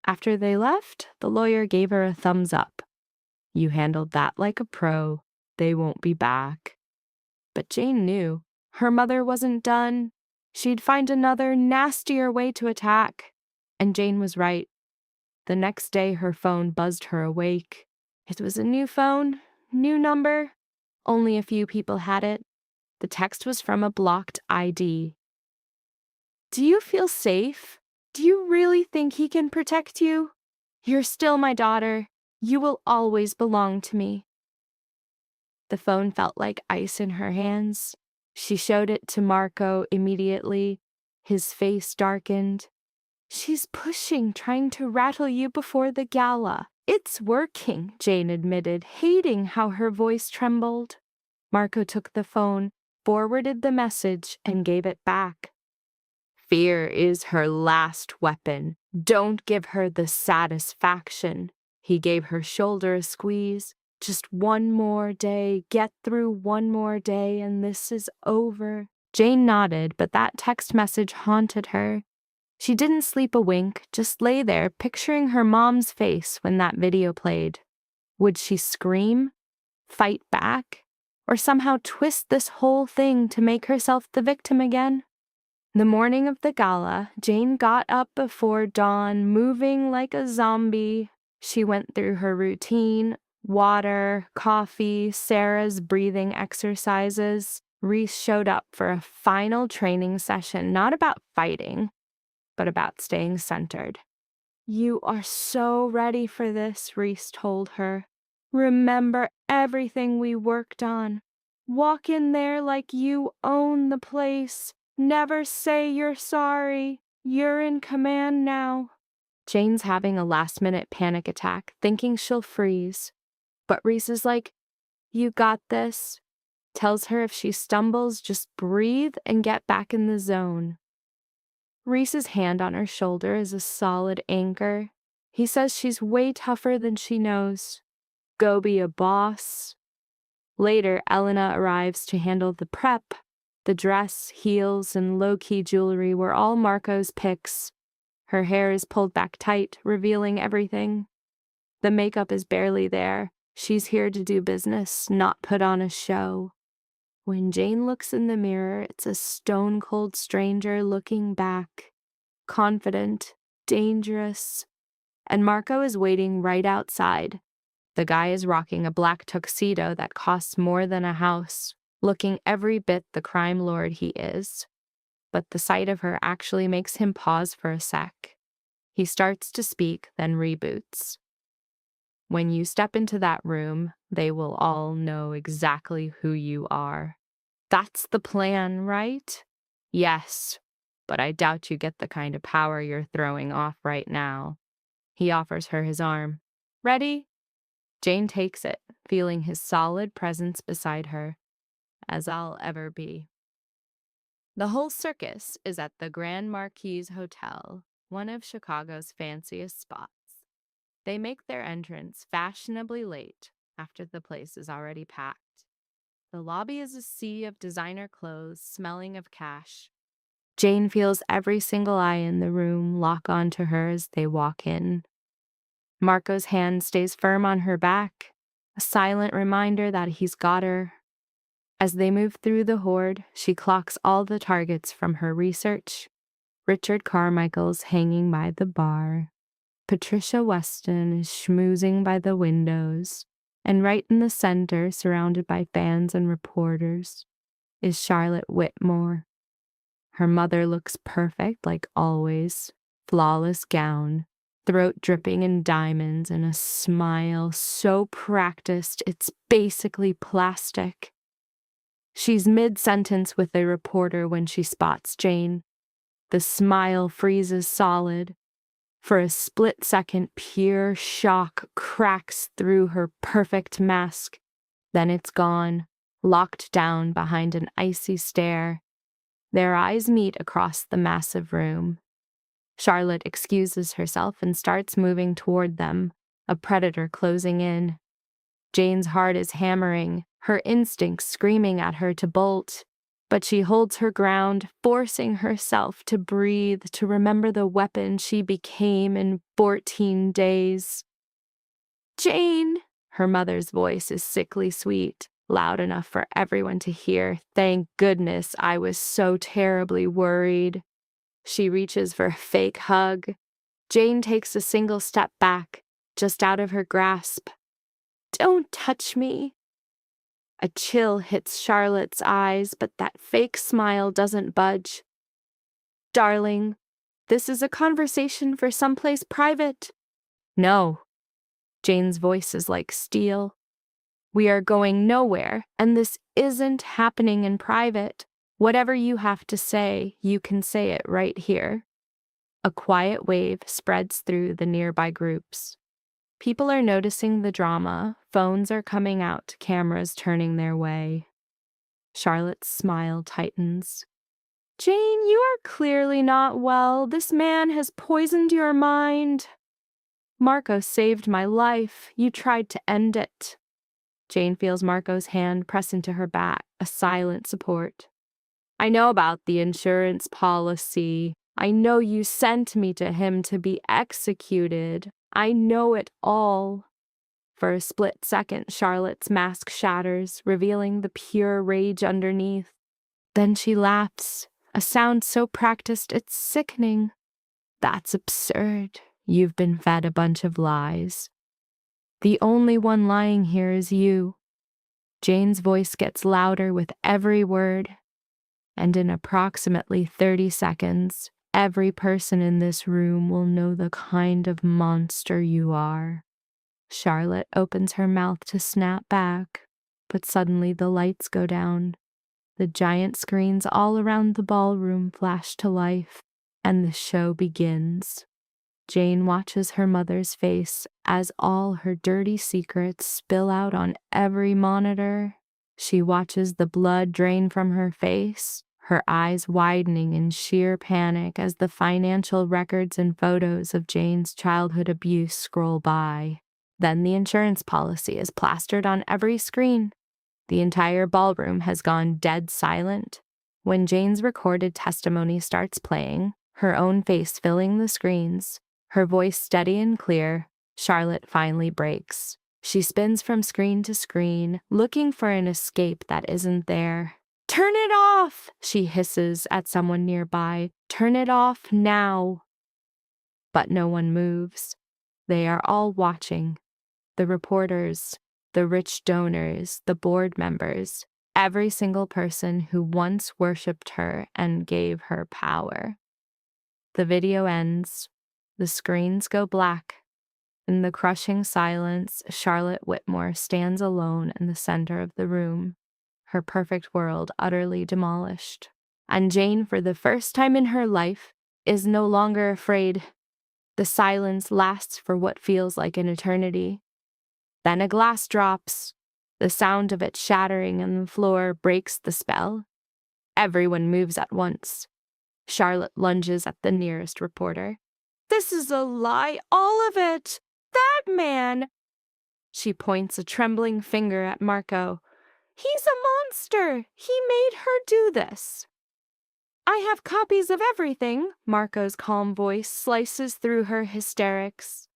After they left, the lawyer gave her a thumbs up. You handled that like a pro. They won't be back. But Jane knew her mother wasn't done. She'd find another, nastier way to attack. And Jane was right. The next day, her phone buzzed her awake. It was a new phone, new number. Only a few people had it. The text was from a blocked ID. Do you feel safe? Do you really think he can protect you? You're still my daughter. You will always belong to me. The phone felt like ice in her hands. She showed it to Marco immediately. His face darkened. She's pushing, trying to rattle you before the gala. It's working, Jane admitted, hating how her voice trembled. Marco took the phone, forwarded the message, and gave it back. Fear is her last weapon. Don't give her the satisfaction. He gave her shoulder a squeeze. Just one more day, get through one more day, and this is over. Jane nodded, but that text message haunted her. She didn't sleep a wink, just lay there, picturing her mom's face when that video played. Would she scream, fight back, or somehow twist this whole thing to make herself the victim again? The morning of the gala, Jane got up before dawn, moving like a zombie. She went through her routine: water, coffee, Sarah's breathing exercises. Reese showed up for a final training session, not about fighting, but about staying centered. You are so ready for this, Reese told her. Remember everything we worked on. Walk in there like you own the place. Never say you're sorry. You're in command now. Jane's having a last-minute panic attack, thinking she'll freeze. But Reese is like, you got this. Tells her if she stumbles, just breathe and get back in the zone. Reese's hand on her shoulder is a solid anchor. He says she's way tougher than she knows. Go be a boss. Later, Elena arrives to handle the prep. The dress, heels, and low-key jewelry were all Marco's picks. Her hair is pulled back tight, revealing everything. The makeup is barely there. She's here to do business, not put on a show. When Jane looks in the mirror, it's a stone-cold stranger looking back. Confident, dangerous. And Marco is waiting right outside. The guy is rocking a black tuxedo that costs more than a house, looking every bit the crime lord he is. But the sight of her actually makes him pause for a sec. He starts to speak, then reboots. When you step into that room, they will all know exactly who you are. That's the plan, right? Yes, but I doubt you get the kind of power you're throwing off right now. He offers her his arm. Ready? Jane takes it, feeling his solid presence beside her, as I'll ever be. The whole circus is at the Grand Marquis Hotel, one of Chicago's fanciest spots. They make their entrance fashionably late, after the place is already packed. The lobby is a sea of designer clothes, smelling of cash. Jane feels every single eye in the room lock onto her as they walk in. Marco's hand stays firm on her back, a silent reminder that he's got her. As they move through the horde, she clocks all the targets from her research. Richard Carmichael's hanging by the bar. Patricia Weston is schmoozing by the windows. And right in the center, surrounded by fans and reporters, is Charlotte Whitmore. Her mother looks perfect, like always. Flawless gown, throat dripping in diamonds and a smile so practiced it's basically plastic. She's mid-sentence with a reporter when she spots Jane. The smile freezes solid. For a split second, pure shock cracks through her perfect mask. Then it's gone, locked down behind an icy stare. Their eyes meet across the massive room. Charlotte excuses herself and starts moving toward them, a predator closing in. Jane's heart is hammering, her instincts screaming at her to bolt. But she holds her ground, forcing herself to breathe, to remember the weapon she became in 14 days. Jane! Her mother's voice is sickly sweet, loud enough for everyone to hear. Thank goodness I was so terribly worried. She reaches for a fake hug. Jane takes a single step back, just out of her grasp. Don't touch me. A chill hits Charlotte's eyes, but that fake smile doesn't budge. Darling, this is a conversation for someplace private. No. Jane's voice is like steel. We are going nowhere, and this isn't happening in private. Whatever you have to say, you can say it right here. A quiet wave spreads through the nearby groups. People are noticing the drama, phones are coming out, cameras turning their way. Charlotte's smile tightens. Jane, you are clearly not well. This man has poisoned your mind. Marco saved my life. You tried to end it. Jane feels Marco's hand press into her back, a silent support. I know about the insurance policy. I know you sent me to him to be executed. I know it all. For a split second, Charlotte's mask shatters, revealing the pure rage underneath. Then she laughs, a sound so practiced it's sickening. That's absurd. You've been fed a bunch of lies. The only one lying here is you. Jane's voice gets louder with every word, and in approximately 30 seconds, every person in this room will know the kind of monster you are. Charlotte opens her mouth to snap back, but suddenly the lights go down. The giant screens all around the ballroom flash to life, and the show begins. Jane watches her mother's face as all her dirty secrets spill out on every monitor. She watches the blood drain from her face, her eyes widening in sheer panic as the financial records and photos of Jane's childhood abuse scroll by. Then the insurance policy is plastered on every screen. The entire ballroom has gone dead silent. When Jane's recorded testimony starts playing, her own face filling the screens, her voice steady and clear, Charlotte finally breaks. She spins from screen to screen, looking for an escape that isn't there. Turn it off, she hisses at someone nearby. Turn it off now. But no one moves. They are all watching. The reporters, the rich donors, the board members, every single person who once worshipped her and gave her power. The video ends. The screens go black. In the crushing silence, Charlotte Whitmore stands alone in the center of the room, her perfect world utterly demolished. And Jane, for the first time in her life, is no longer afraid. The silence lasts for what feels like an eternity. Then a glass drops. The sound of it shattering on the floor breaks the spell. Everyone moves at once. Charlotte lunges at the nearest reporter. This is a lie, all of it! That man! She points a trembling finger at Marco. He's a monster! He made her do this! I have copies of everything, Marco's calm voice slices through her hysterics.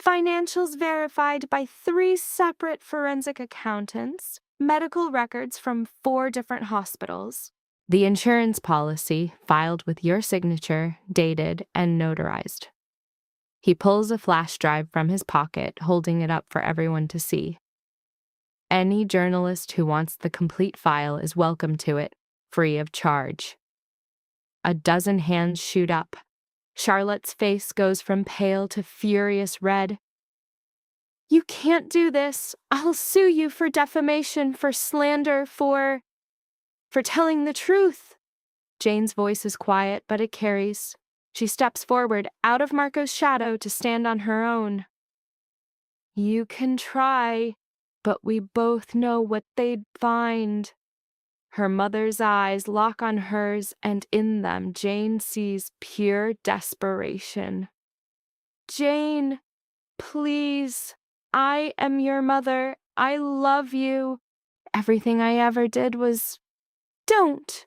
Financials verified by 3 separate forensic accountants, medical records from 4 different hospitals. The insurance policy filed with your signature, dated, and notarized. He pulls a flash drive from his pocket, holding it up for everyone to see. Any journalist who wants the complete file is welcome to it, free of charge. A dozen hands shoot up. Charlotte's face goes from pale to furious red. You can't do this. I'll sue you for defamation, for slander, for telling the truth. Jane's voice is quiet, but it carries. She steps forward, out of Marco's shadow, to stand on her own. You can try, but we both know what they'd find. Her mother's eyes lock on hers, and in them Jane sees pure desperation. Jane, please, I am your mother. I love you. Everything I ever did was... Don't.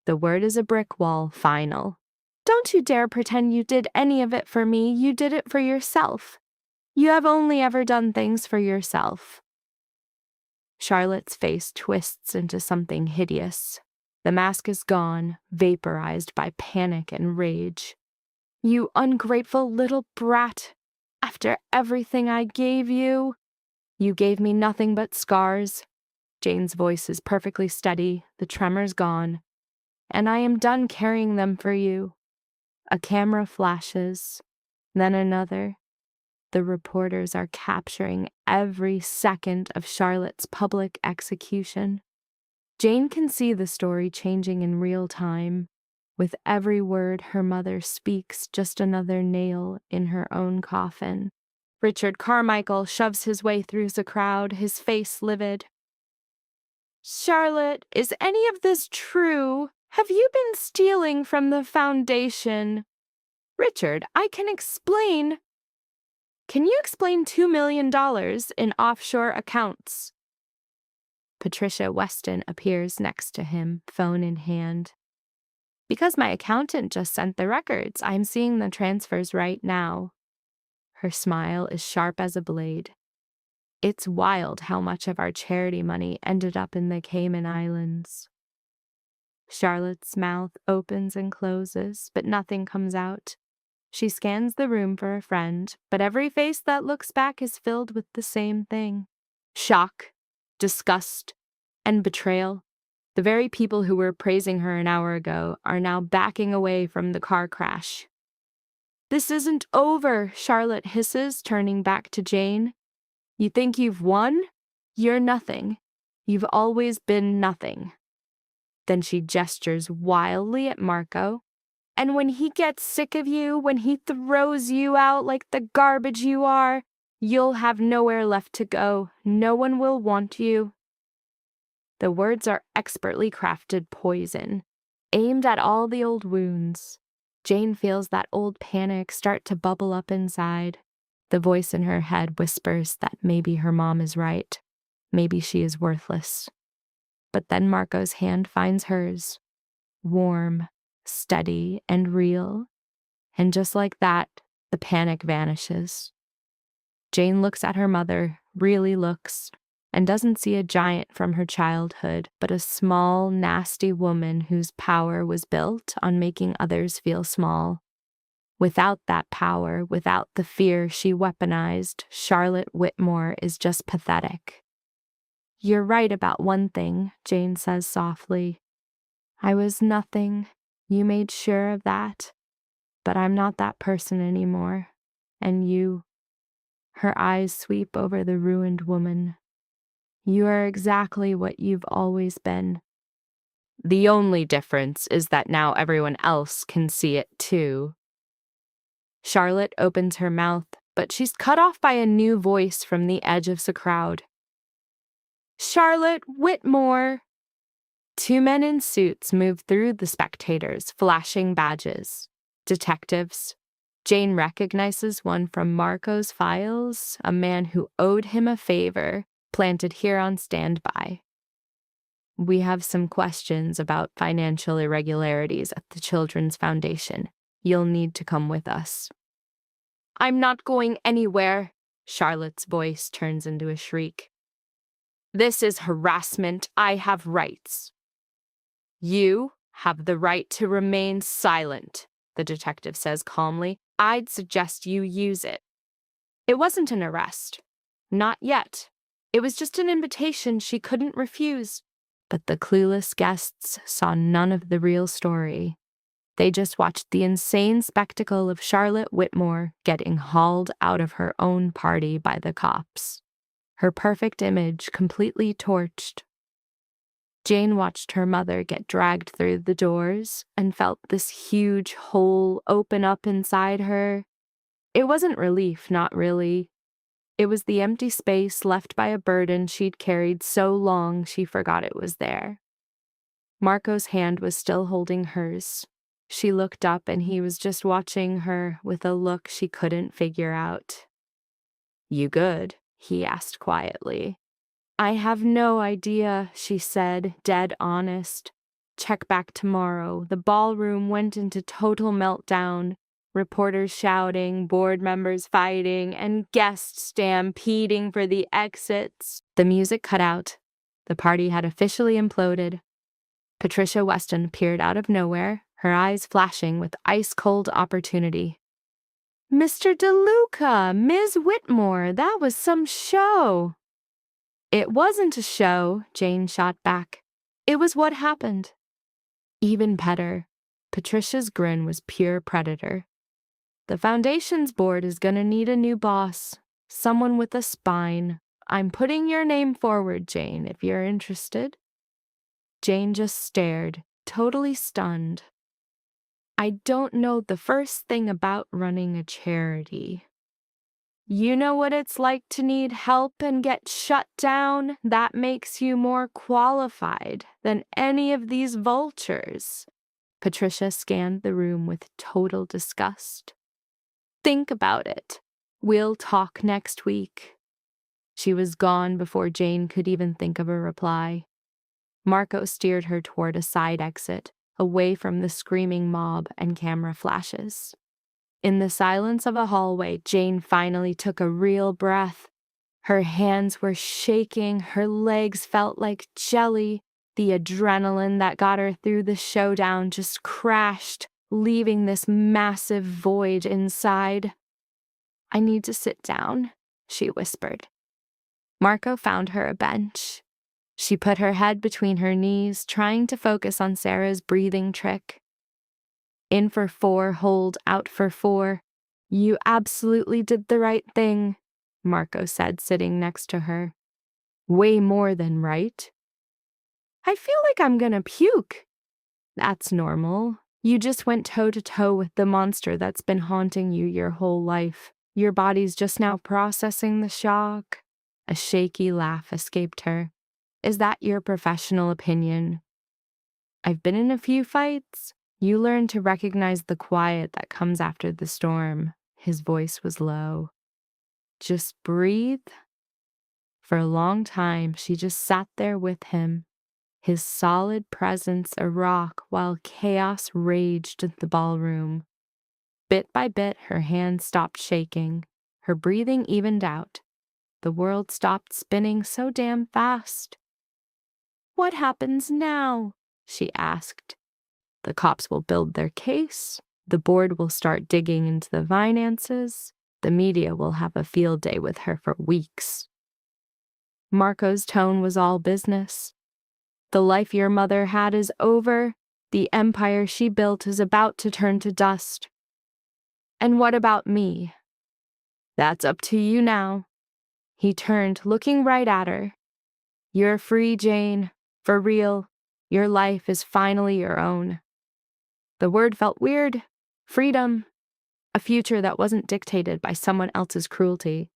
The word is a brick wall, final. Don't you dare pretend you did any of it for me. You did it for yourself. You have only ever done things for yourself. Charlotte's face twists into something hideous. The mask is gone, vaporized by panic and rage. You ungrateful little brat. After everything I gave you, you gave me nothing but scars. Jane's voice is perfectly steady, the tremor's gone. And I am done carrying them for you. A camera flashes, then another. The reporters are capturing every second of Charlotte's public execution. Jane can see the story changing in real time. With every word her mother speaks, just another nail in her own coffin. Richard Carmichael shoves his way through the crowd, his face livid. Charlotte, is any of this true? Have you been stealing from the foundation? Richard, I can explain. Can you explain $2 million in offshore accounts? Patricia Weston appears next to him, phone in hand. Because my accountant just sent the records, I'm seeing the transfers right now. Her smile is sharp as a blade. It's wild how much of our charity money ended up in the Cayman Islands. Charlotte's mouth opens and closes, but nothing comes out. She scans the room for a friend, but every face that looks back is filled with the same thing. Shock, disgust, and betrayal. The very people who were praising her an hour ago are now backing away from the car crash. This isn't over, Charlotte hisses, turning back to Jane. You think you've won? You're nothing. You've always been nothing. Then she gestures wildly at Marco. And when he gets sick of you, when he throws you out like the garbage you are, you'll have nowhere left to go. No one will want you. The words are expertly crafted poison, aimed at all the old wounds. Jane feels that old panic start to bubble up inside. The voice in her head whispers that maybe her mom is right. Maybe she is worthless. But then Marco's hand finds hers, warm, steady, and real. And just like that, the panic vanishes. Jane looks at her mother, really looks, and doesn't see a giant from her childhood, but a small, nasty woman whose power was built on making others feel small. Without that power, without the fear she weaponized, Charlotte Whitmore is just pathetic. You're right about one thing, Jane says softly. I was nothing. You made sure of that. But I'm not that person anymore. And you... Her eyes sweep over the ruined woman. You are exactly what you've always been. The only difference is that now everyone else can see it too. Charlotte opens her mouth, but she's cut off by a new voice from the edge of the crowd. Charlotte Whitmore! Two men in suits move through the spectators, flashing badges. Detectives. Jane recognizes one from Marco's files, a man who owed him a favor, planted here on standby. We have some questions about financial irregularities at the Children's Foundation. You'll need to come with us. I'm not going anywhere. Charlotte's voice turns into a shriek. This is harassment. I have rights. You have the right to remain silent, the detective says calmly. I'd suggest you use it. It wasn't an arrest. Not yet. It was just an invitation she couldn't refuse. But the clueless guests saw none of the real story. They just watched the insane spectacle of Charlotte Whitmore getting hauled out of her own party by the cops. Her perfect image completely torched. Jane watched her mother get dragged through the doors and felt this huge hole open up inside her. It wasn't relief, not really. It was the empty space left by a burden she'd carried so long she forgot it was there. Marco's hand was still holding hers. She looked up and he was just watching her with a look she couldn't figure out. "You good?" he asked quietly. "I have no idea," she said, dead honest. "Check back tomorrow." The ballroom went into total meltdown. Reporters shouting, board members fighting, and guests stampeding for the exits. The music cut out. The party had officially imploded. Patricia Weston appeared out of nowhere, her eyes flashing with ice-cold opportunity. "Mr. DeLuca, Ms. Whitmore, that was some show." "It wasn't a show," Jane shot back. "It was what happened." Even better, Patricia's grin was pure predator. "The Foundation's board is gonna need a new boss, someone with a spine. I'm putting your name forward, Jane, if you're interested." Jane just stared, totally stunned. "I don't know the first thing about running a charity." "You know what it's like to need help and get shut down? That makes you more qualified than any of these vultures." Patricia scanned the room with total disgust. "Think about it. We'll talk next week." She was gone before Jane could even think of a reply. Marco steered her toward a side exit, away from the screaming mob and camera flashes. In the silence of a hallway, Jane finally took a real breath. Her hands were shaking, her legs felt like jelly. The adrenaline that got her through the showdown just crashed, leaving this massive void inside. "I need to sit down," she whispered. Marco found her a bench. She put her head between her knees, trying to focus on Sarah's breathing trick. "In for 4, hold, out for 4. You absolutely did the right thing," Marco said, sitting next to her. "Way more than right." "I feel like I'm gonna puke." "That's normal. You just went toe-to-toe with the monster that's been haunting you your whole life. Your body's just now processing the shock." A shaky laugh escaped her. "Is that your professional opinion?" "I've been in a few fights. You learn to recognize the quiet that comes after the storm." His voice was low. "Just breathe." For a long time, she just sat there with him, his solid presence a rock while chaos raged in the ballroom. Bit by bit, her hands stopped shaking. Her breathing evened out. The world stopped spinning so damn fast. "What happens now?" she asked. "The cops will build their case. The board will start digging into the finances. The media will have a field day with her for weeks." Marco's tone was all business. "The life your mother had is over. The empire she built is about to turn to dust." "And what about me?" "That's up to you now." He turned, looking right at her. "You're free, Jane. For real. Your life is finally your own." The word felt weird. Freedom. A future that wasn't dictated by someone else's cruelty.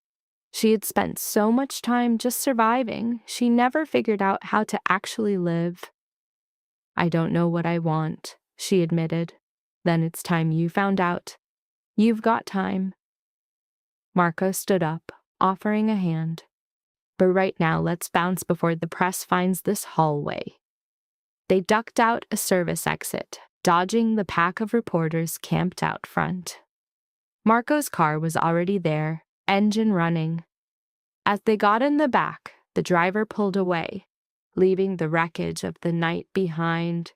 She had spent so much time just surviving, she never figured out how to actually live. "I don't know what I want," she admitted. "Then it's time you found out. You've got time." Marco stood up, offering a hand. "But right now, let's bounce before the press finds this hallway." They ducked out a service exit, dodging the pack of reporters camped out front. Marco's car was already there, engine running. As they got in the back, the driver pulled away, leaving the wreckage of the night behind.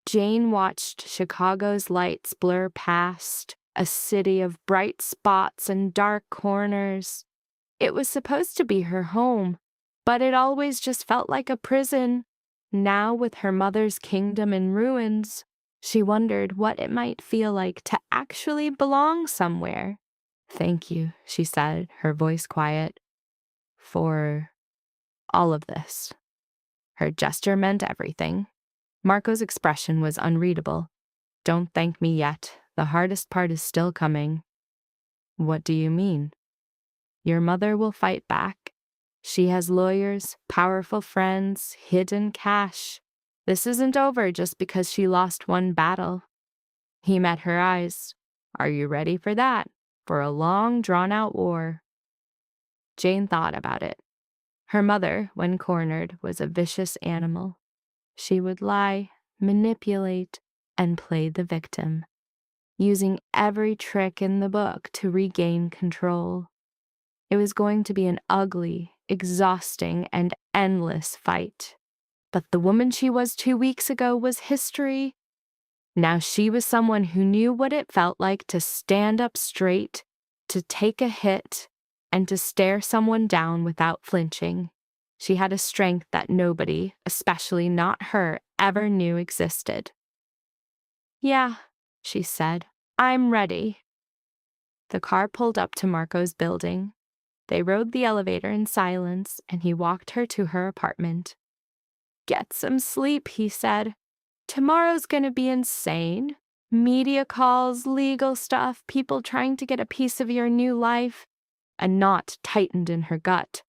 Jane watched Chicago's lights blur past, a city of bright spots and dark corners. It was supposed to be her home, but it always just felt like a prison. Now, with her mother's kingdom in ruins, She wondered what it might feel like to actually belong somewhere. "Thank you," she said, her voice quiet, "for all of this." Her gesture meant everything. Marco's expression was unreadable. "Don't thank me yet. The hardest part is still coming." "What do you mean?" "Your mother will fight back. She has lawyers, powerful friends, hidden cash. This isn't over just because she lost one battle." He met her eyes. "Are you ready for that? For a long, drawn-out war?" Jane thought about it. Her mother, when cornered, was a vicious animal. She would lie, manipulate, and play the victim, using every trick in the book to regain control. It was going to be an ugly, exhausting, and endless fight. But the woman she was 2 weeks ago was history. Now she was someone who knew what it felt like to stand up straight, to take a hit, and to stare someone down without flinching. She had a strength that nobody, especially not her, ever knew existed. "Yeah," she said, "I'm ready." The car pulled up to Marco's building. They rode the elevator in silence, and he walked her to her apartment. "Get some sleep," he said. "Tomorrow's gonna be insane. Media calls, legal stuff, people trying to get a piece of your new life." A knot tightened in her gut.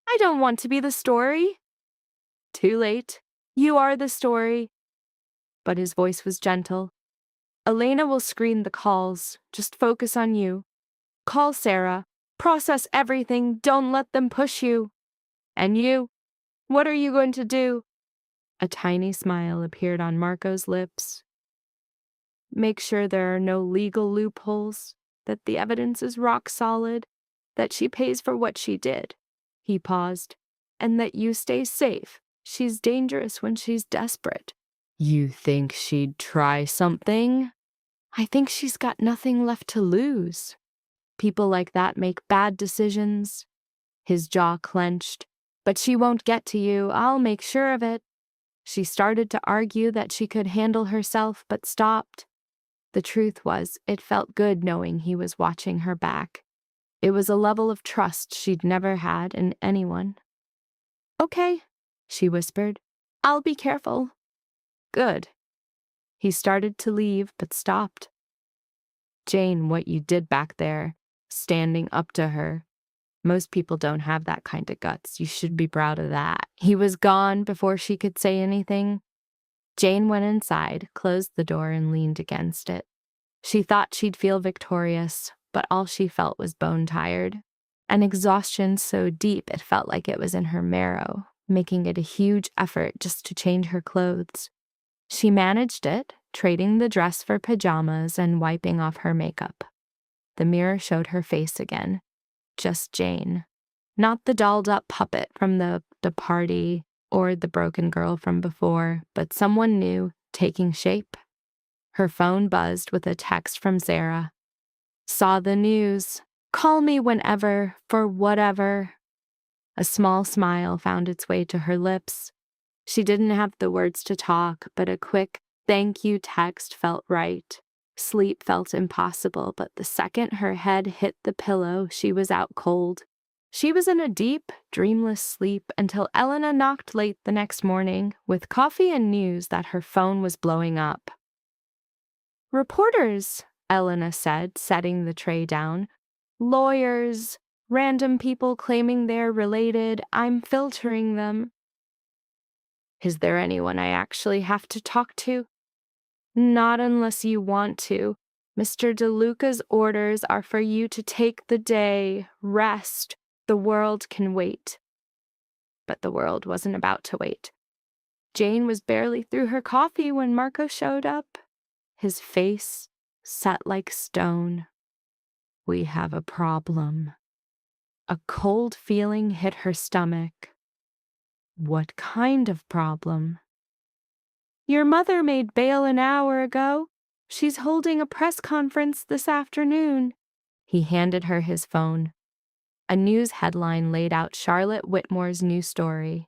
"I don't want to be the story." "Too late. You are the story." But his voice was gentle. "Elena will screen the calls. Just focus on you. Call Sarah. Process everything. Don't let them push you. And you, what are you going to do?" A tiny smile appeared on Marco's lips. "Make sure there are no legal loopholes, that the evidence is rock solid, that she pays for what she did." He paused. "And that you stay safe. She's dangerous when she's desperate." "You think she'd try something?" "I think she's got nothing left to lose. People like that make bad decisions." His jaw clenched. "But she won't get to you. I'll make sure of it." She started to argue that she could handle herself, but stopped. The truth was, it felt good knowing he was watching her back. It was a level of trust she'd never had in anyone. "Okay," she whispered. "I'll be careful." "Good." He started to leave, but stopped. "Jane, what you did back there, standing up to her. Most people don't have that kind of guts. You should be proud of that." He was gone before she could say anything. Jane went inside, closed the door, and leaned against it. She thought she'd feel victorious, but all she felt was bone-tired. An exhaustion so deep it felt like it was in her marrow, making it a huge effort just to change her clothes. She managed it, trading the dress for pajamas and wiping off her makeup. The mirror showed her face again. Just Jane. Not the dolled-up puppet from the party or the broken girl from before, but someone new, taking shape. Her phone buzzed with a text from Sarah. "Saw the news. Call me whenever, for whatever." A small smile found its way to her lips. She didn't have the words to talk, but a quick thank you text felt right. Sleep felt impossible, but the second her head hit the pillow, she was out cold. She was in a deep, dreamless sleep until Elena knocked late the next morning with coffee and news that her phone was blowing up. "Reporters," Elena said, setting the tray down. "Lawyers, random people claiming they're related. I'm filtering them." "Is there anyone I actually have to talk to?" "Not unless you want to. Mr. DeLuca's orders are for you to take the day, rest. The world can wait." But the world wasn't about to wait. Jane was barely through her coffee when Marco showed up. His face set like stone. "We have a problem." A cold feeling hit her stomach. "What kind of problem?" "Your mother made bail an hour ago. She's holding a press conference this afternoon." He handed her his phone. A news headline laid out Charlotte Whitmore's new story.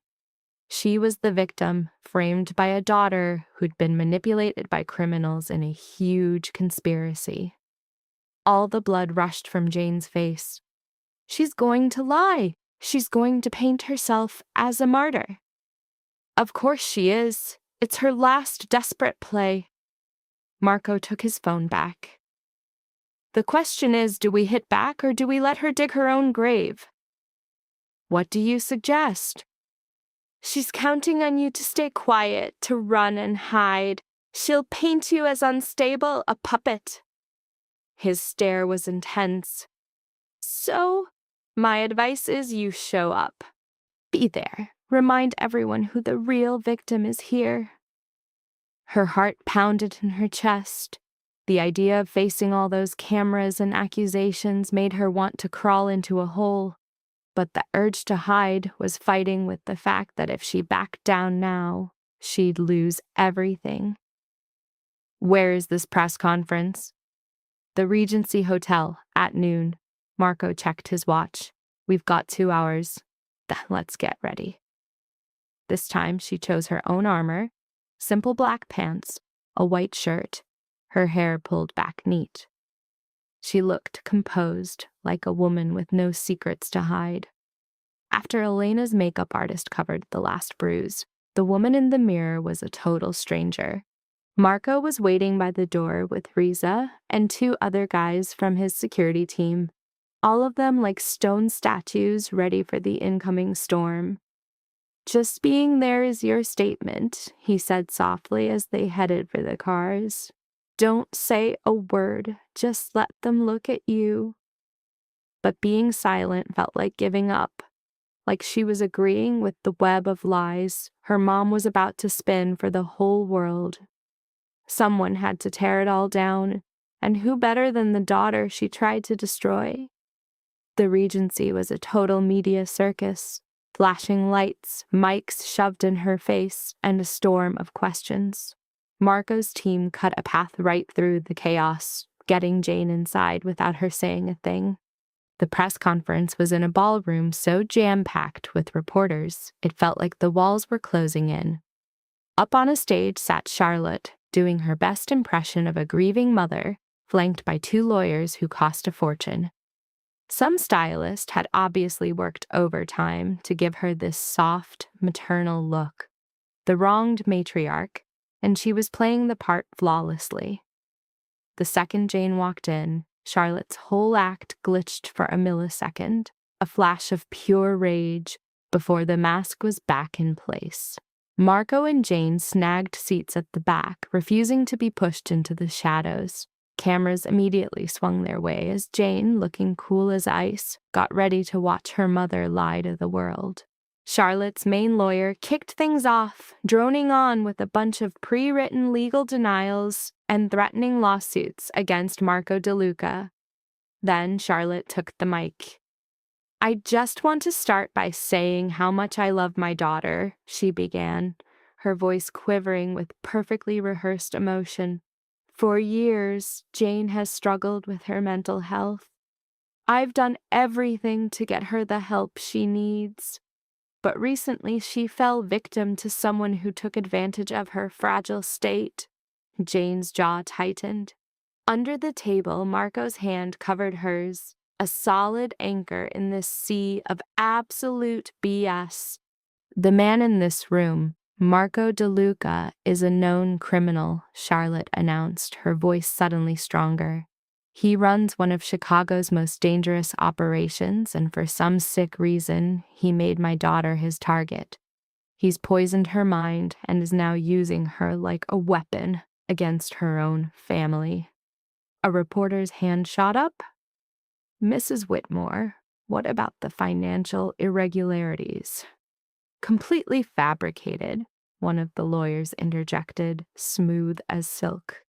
She was the victim, framed by a daughter who'd been manipulated by criminals in a huge conspiracy. All the blood rushed from Jane's face. She's going to lie. She's going to paint herself as a martyr. Of course she is. It's her last desperate play. Marco took his phone back. The question is, do we hit back or do we let her dig her own grave? What do you suggest? She's counting on you to stay quiet, to run and hide. She'll paint you as unstable, a puppet. His stare was intense. So, my advice is you show up. Be there. Remind everyone who the real victim is here. Her heart pounded in her chest. The idea of facing all those cameras and accusations made her want to crawl into a hole. But the urge to hide was fighting with the fact that if she backed down now, she'd lose everything. Where is this press conference? The Regency Hotel, at noon. Marco checked his watch. We've got 2 hours. Let's get ready. This time she chose her own armor, simple black pants, a white shirt, her hair pulled back neat. She looked composed, like a woman with no secrets to hide. After Elena's makeup artist covered the last bruise, the woman in the mirror was a total stranger. Marco was waiting by the door with Riza and 2 other guys from his security team, all of them like stone statues ready for the incoming storm. Just being there is your statement, he said softly as they headed for the cars. Don't say a word, just let them look at you. But being silent felt like giving up, like she was agreeing with the web of lies her mom was about to spin for the whole world. Someone had to tear it all down, and who better than the daughter she tried to destroy? The Regency was a total media circus, flashing lights, mics shoved in her face, and a storm of questions. Marco's team cut a path right through the chaos, getting Jane inside without her saying a thing. The press conference was in a ballroom so jam-packed with reporters, it felt like the walls were closing in. Up on a stage sat Charlotte, doing her best impression of a grieving mother, flanked by 2 lawyers who cost a fortune. Some stylist had obviously worked overtime to give her this soft, maternal look. The wronged matriarch, and she was playing the part flawlessly. The second Jane walked in, Charlotte's whole act glitched for a millisecond, a flash of pure rage, before the mask was back in place. Marco and Jane snagged seats at the back, refusing to be pushed into the shadows. Cameras immediately swung their way as Jane, looking cool as ice, got ready to watch her mother lie to the world. Charlotte's main lawyer kicked things off, droning on with a bunch of pre-written legal denials and threatening lawsuits against Marco DeLuca. Then Charlotte took the mic. I just want to start by saying how much I love my daughter, she began, her voice quivering with perfectly rehearsed emotion. For years, Jane has struggled with her mental health. I've done everything to get her the help she needs. But recently she fell victim to someone who took advantage of her fragile state. Jane's jaw tightened. Under the table, Marco's hand covered hers, a solid anchor in this sea of absolute BS. The man in this room, Marco DeLuca, is a known criminal, Charlotte announced, her voice suddenly stronger. He runs one of Chicago's most dangerous operations, and for some sick reason, he made my daughter his target. He's poisoned her mind and is now using her like a weapon against her own family. A reporter's hand shot up. Mrs. Whitmore, what about the financial irregularities? Completely fabricated, one of the lawyers interjected, smooth as silk.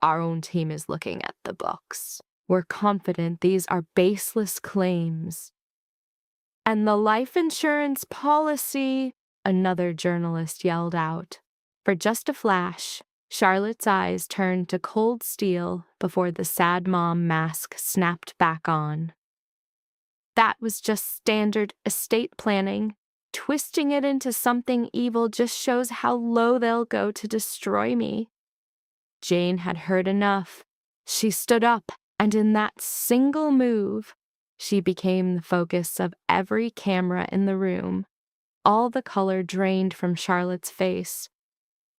Our own team is looking at the books. We're confident these are baseless claims. And the life insurance policy, another journalist yelled out. For just a flash, Charlotte's eyes turned to cold steel before the sad mom mask snapped back on. That was just standard estate planning. Twisting it into something evil just shows how low they'll go to destroy me. Jane had heard enough. She stood up, and in that single move, she became the focus of every camera in the room. All the color drained from Charlotte's face.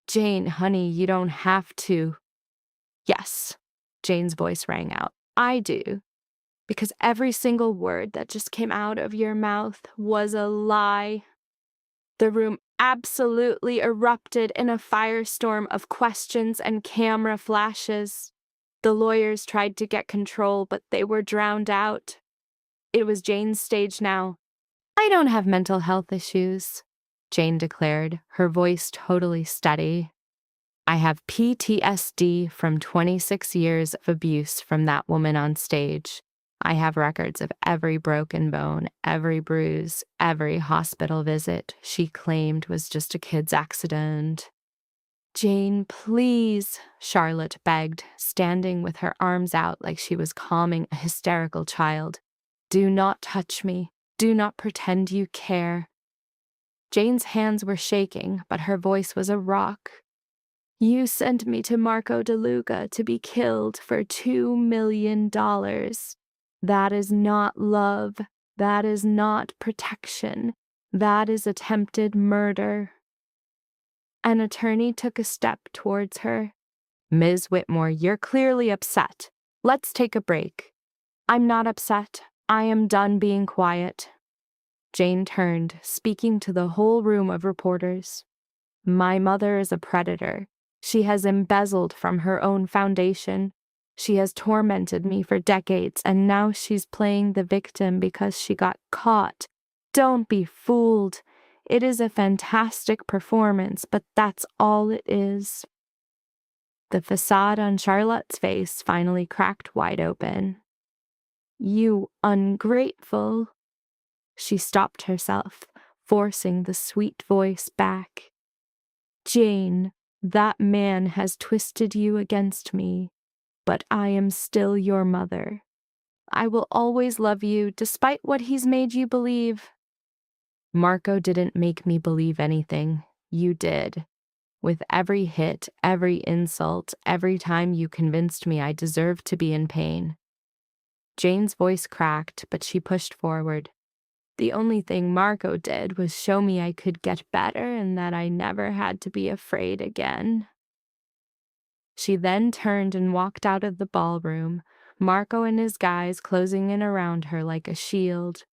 "Jane, honey, you don't have to." "Yes," Jane's voice rang out. "I do. Because every single word that just came out of your mouth was a lie." The room absolutely erupted in a firestorm of questions and camera flashes. The lawyers tried to get control, but they were drowned out. It was Jane's stage now. "I don't have mental health issues," Jane declared, her voice totally steady. "I have PTSD from 26 years of abuse from that woman on stage. I have records of every broken bone, every bruise, every hospital visit she claimed was just a kid's accident." "Jane, please," Charlotte begged, standing with her arms out like she was calming a hysterical child. "Do not touch me. Do not pretend you care." Jane's hands were shaking, but her voice was a rock. "You sent me to Marco DeLuca to be killed for $2 million. That is not love. That is not protection. That is attempted murder." An attorney took a step towards her. "Ms. Whitmore, you're clearly upset. Let's take a break." "I'm not upset. I am done being quiet." Jane turned, speaking to the whole room of reporters. "My mother is a predator. She has embezzled from her own foundation. She has tormented me for decades, and now she's playing the victim because she got caught. Don't be fooled. It is a fantastic performance, but that's all it is." The facade on Charlotte's face finally cracked wide open. "You ungrateful." She stopped herself, forcing the sweet voice back. "Jane, that man has twisted you against me, but I am still your mother. I will always love you despite what he's made you believe." "Marco didn't make me believe anything. You did. With every hit, every insult, every time you convinced me I deserved to be in pain." Jane's voice cracked, but she pushed forward. "The only thing Marco did was show me I could get better and that I never had to be afraid again." She then turned and walked out of the ballroom, Marco and his guys closing in around her like a shield.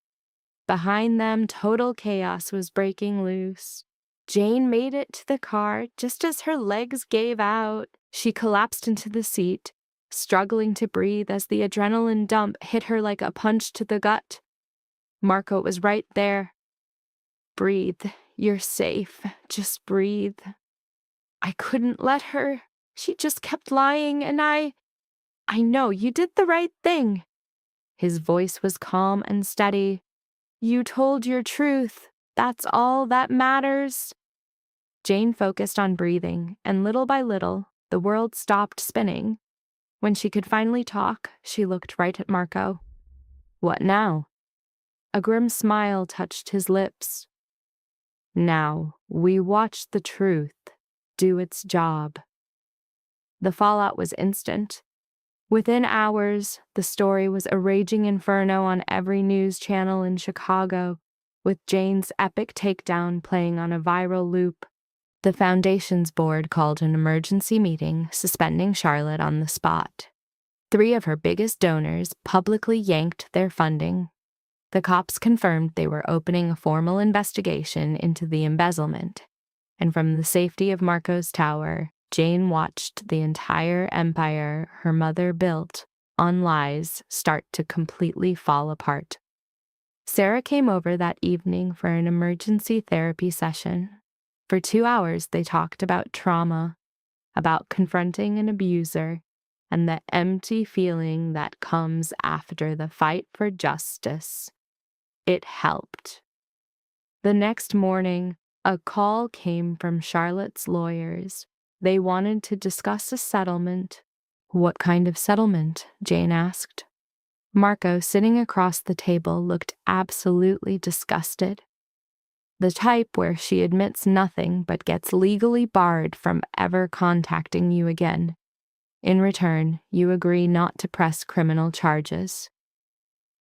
Behind them, total chaos was breaking loose. Jane made it to the car just as her legs gave out. She collapsed into the seat, struggling to breathe as the adrenaline dump hit her like a punch to the gut. Marco was right there. "Breathe. You're safe. Just breathe." "I couldn't let her. She just kept lying, and I know you did the right thing." His voice was calm and steady. "You told your truth. That's all that matters." Jane focused on breathing, and little by little, the world stopped spinning. When she could finally talk, she looked right at Marco. "What now?" A grim smile touched his lips. "Now, we watch the truth do its job." The fallout was instant. Within hours, the story was a raging inferno on every news channel in Chicago, with Jane's epic takedown playing on a viral loop. The Foundation's board called an emergency meeting, suspending Charlotte on the spot. 3 of her biggest donors publicly yanked their funding. The cops confirmed they were opening a formal investigation into the embezzlement, and from the safety of Marco's tower, Jane watched the entire empire her mother built on lies start to completely fall apart. Sarah came over that evening for an emergency therapy session. For 2 hours, they talked about trauma, about confronting an abuser, and the empty feeling that comes after the fight for justice. It helped. The next morning, a call came from Charlotte's lawyers. They wanted to discuss a settlement. "What kind of settlement?" Jane asked. Marco, sitting across the table, looked absolutely disgusted. The type where she admits nothing but gets legally barred from ever contacting you again. In return, you agree not to press criminal charges.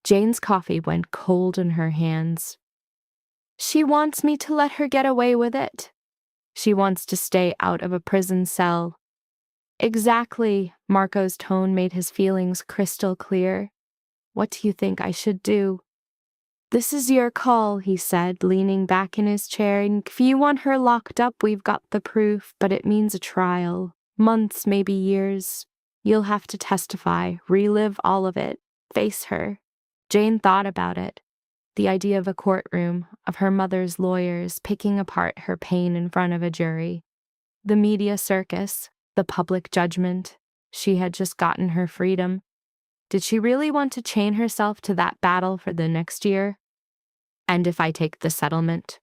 Jane's coffee went cold in her hands. She wants me to let her get away with it. She wants to stay out of a prison cell. Exactly, Marco's tone made his feelings crystal clear. What do you think I should do? This is your call, he said, leaning back in his chair. If you want her locked up, we've got the proof, but it means a trial. Months, maybe years. You'll have to testify, relive all of it, face her. Jane thought about it. The idea of a courtroom, of her mother's lawyers picking apart her pain in front of a jury. The media circus, the public judgment. She had just gotten her freedom. Did she really want to chain herself to that battle for the next year? And if I take the settlement?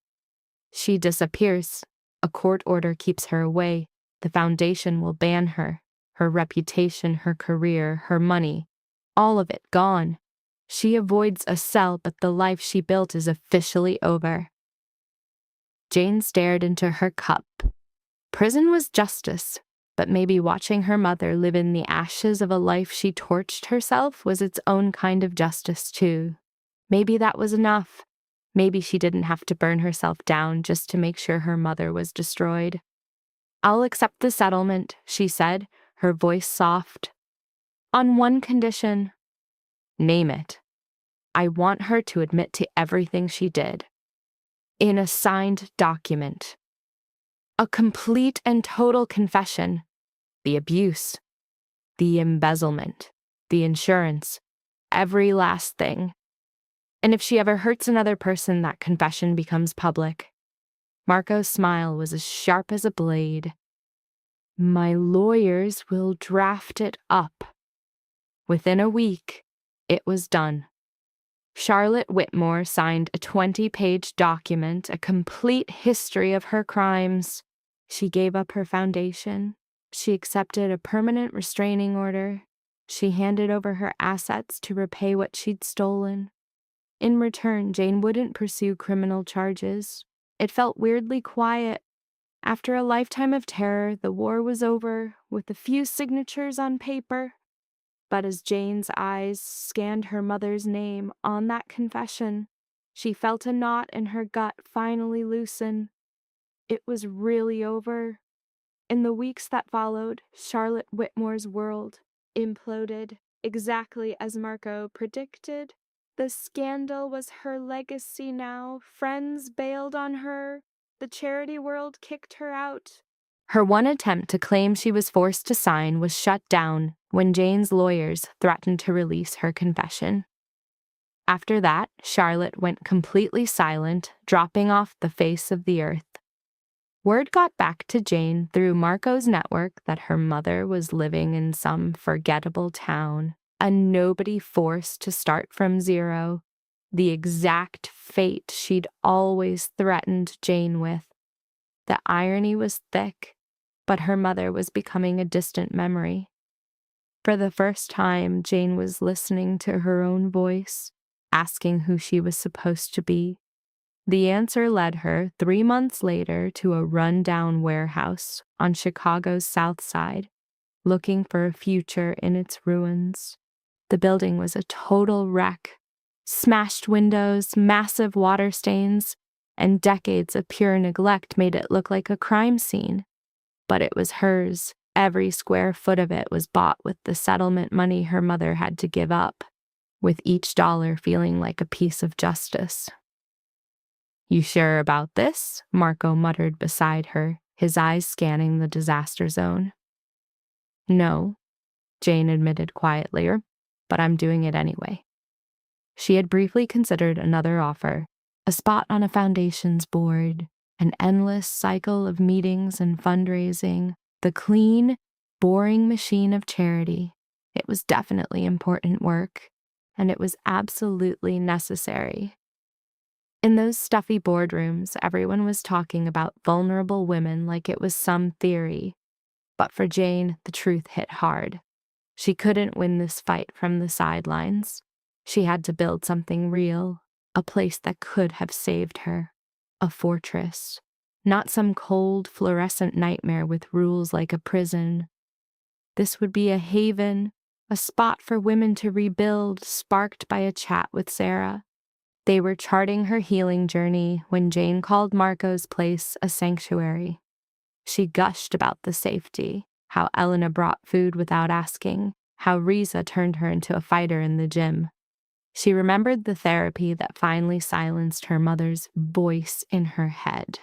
She disappears. A court order keeps her away. The foundation will ban her. Her reputation, her career, her money. All of it gone. She avoids a cell, but the life she built is officially over. Jane stared into her cup. Prison was justice, but maybe watching her mother live in the ashes of a life she torched herself was its own kind of justice too. Maybe that was enough. Maybe she didn't have to burn herself down just to make sure her mother was destroyed. I'll accept the settlement, she said, her voice soft. On one condition. Name it. I want her to admit to everything she did. In a signed document. A complete and total confession. The abuse. The embezzlement. The insurance. Every last thing. And if she ever hurts another person, that confession becomes public. Marco's smile was as sharp as a blade. My lawyers will draft it up. Within a week, it was done. Charlotte Whitmore signed a 20-page document, a complete history of her crimes. She gave up her foundation. She accepted a permanent restraining order. She handed over her assets to repay what she'd stolen. In return, Jane wouldn't pursue criminal charges. It felt weirdly quiet. After a lifetime of terror, the war was over, with a few signatures on paper. But as Jane's eyes scanned her mother's name on that confession, she felt a knot in her gut finally loosen. It was really over. In the weeks that followed, Charlotte Whitmore's world imploded, exactly as Marco predicted. The scandal was her legacy now. Friends bailed on her. The charity world kicked her out. Her one attempt to claim she was forced to sign was shut down when Jane's lawyers threatened to release her confession. After that, Charlotte went completely silent, dropping off the face of the earth. Word got back to Jane through Marco's network that her mother was living in some forgettable town, a nobody forced to start from zero, the exact fate she'd always threatened Jane with. The irony was thick, but her mother was becoming a distant memory. For the first time, Jane was listening to her own voice, asking who she was supposed to be. The answer led her 3 months later to a run-down warehouse on Chicago's South Side, looking for a future in its ruins. The building was a total wreck. Smashed windows, massive water stains, and decades of pure neglect made it look like a crime scene. But it was hers. Every square foot of it was bought with the settlement money her mother had to give up, with each dollar feeling like a piece of justice. You sure about this? Marco muttered beside her, his eyes scanning the disaster zone. No, Jane admitted quietly, but I'm doing it anyway. She had briefly considered another offer, a spot on a foundation's board, an endless cycle of meetings and fundraising, the clean, boring machine of charity. It was definitely important work, and it was absolutely necessary. In those stuffy boardrooms, everyone was talking about vulnerable women like it was some theory. But for Jane, the truth hit hard. She couldn't win this fight from the sidelines. She had to build something real, a place that could have saved her. a fortress, not some cold, fluorescent nightmare with rules like a prison. This would be a haven, a spot for women to rebuild, sparked by a chat with Sarah. They were charting her healing journey when Jane called Marco's place a sanctuary. She gushed about the safety, how Elena brought food without asking, how Riza turned her into a fighter in the gym. She remembered the therapy that finally silenced her mother's voice in her head.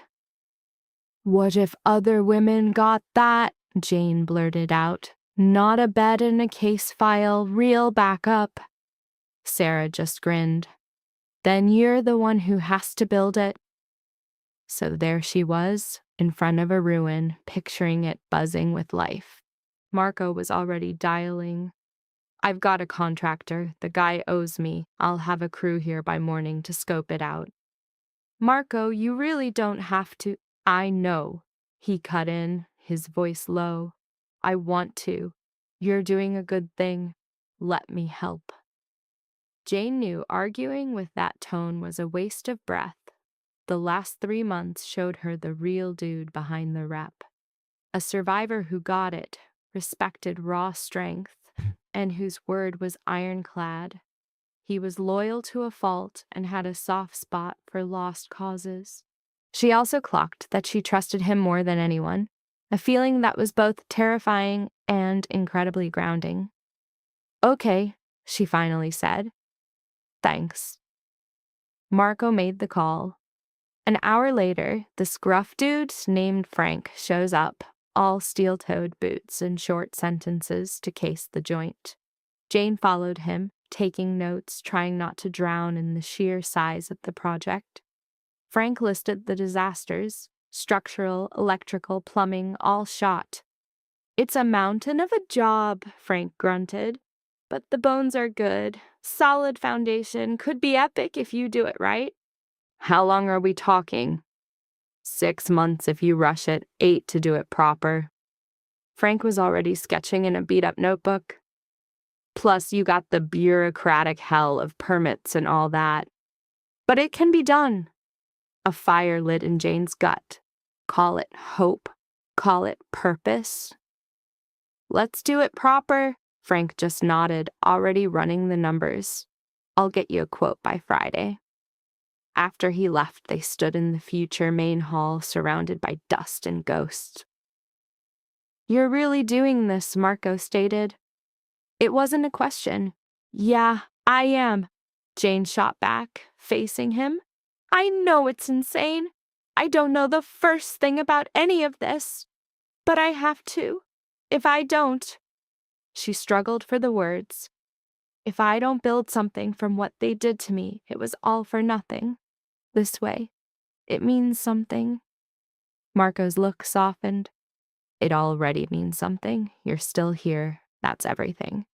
"What if other women got that?" Jane blurted out. "Not a bed and a case file, real backup." Sarah just grinned. "Then you're the one who has to build it." So there she was, in front of a ruin, picturing it buzzing with life. Marco was already dialing. "I've got a contractor. The guy owes me. I'll have a crew here by morning to scope it out." "Marco, you really don't have to." "I know," he cut in, his voice low. "I want to. You're doing a good thing. Let me help." Jane knew arguing with that tone was a waste of breath. The last 3 months showed her the real dude behind the rep. A survivor who got it, respected raw strength, and whose word was ironclad. He was loyal to a fault and had a soft spot for lost causes. She also clocked that she trusted him more than anyone, a feeling that was both terrifying and incredibly grounding. "Okay," she finally said. "Thanks." Marco made the call. An hour later, the scruff dude named Frank shows up, all steel-toed boots and short sentences to case the joint. Jane followed him, taking notes, trying not to drown in the sheer size of the project. Frank listed the disasters: structural, electrical, plumbing, all shot. "It's a mountain of a job," Frank grunted. "But the bones are good. Solid foundation. Could be epic if you do it right." "How long are we talking?" "6 months if you rush it, 8 to do it proper." Frank was already sketching in a beat-up notebook. "Plus, you got the bureaucratic hell of permits and all that. But it can be done." A fire lit in Jane's gut. Call it hope. Call it purpose. "Let's do it proper." Frank just nodded, already running the numbers. "I'll get you a quote by Friday." After he left, they stood in the future main hall, surrounded by dust and ghosts. "You're really doing this," Marco stated. It wasn't a question. "Yeah, I am," Jane shot back, facing him. "I know it's insane. I don't know the first thing about any of this. But I have to. If I don't—" She struggled for the words. "If I don't build something from what they did to me, it was all for nothing. This way, it means something." Marco's look softened. "It already means something. You're still here. That's everything."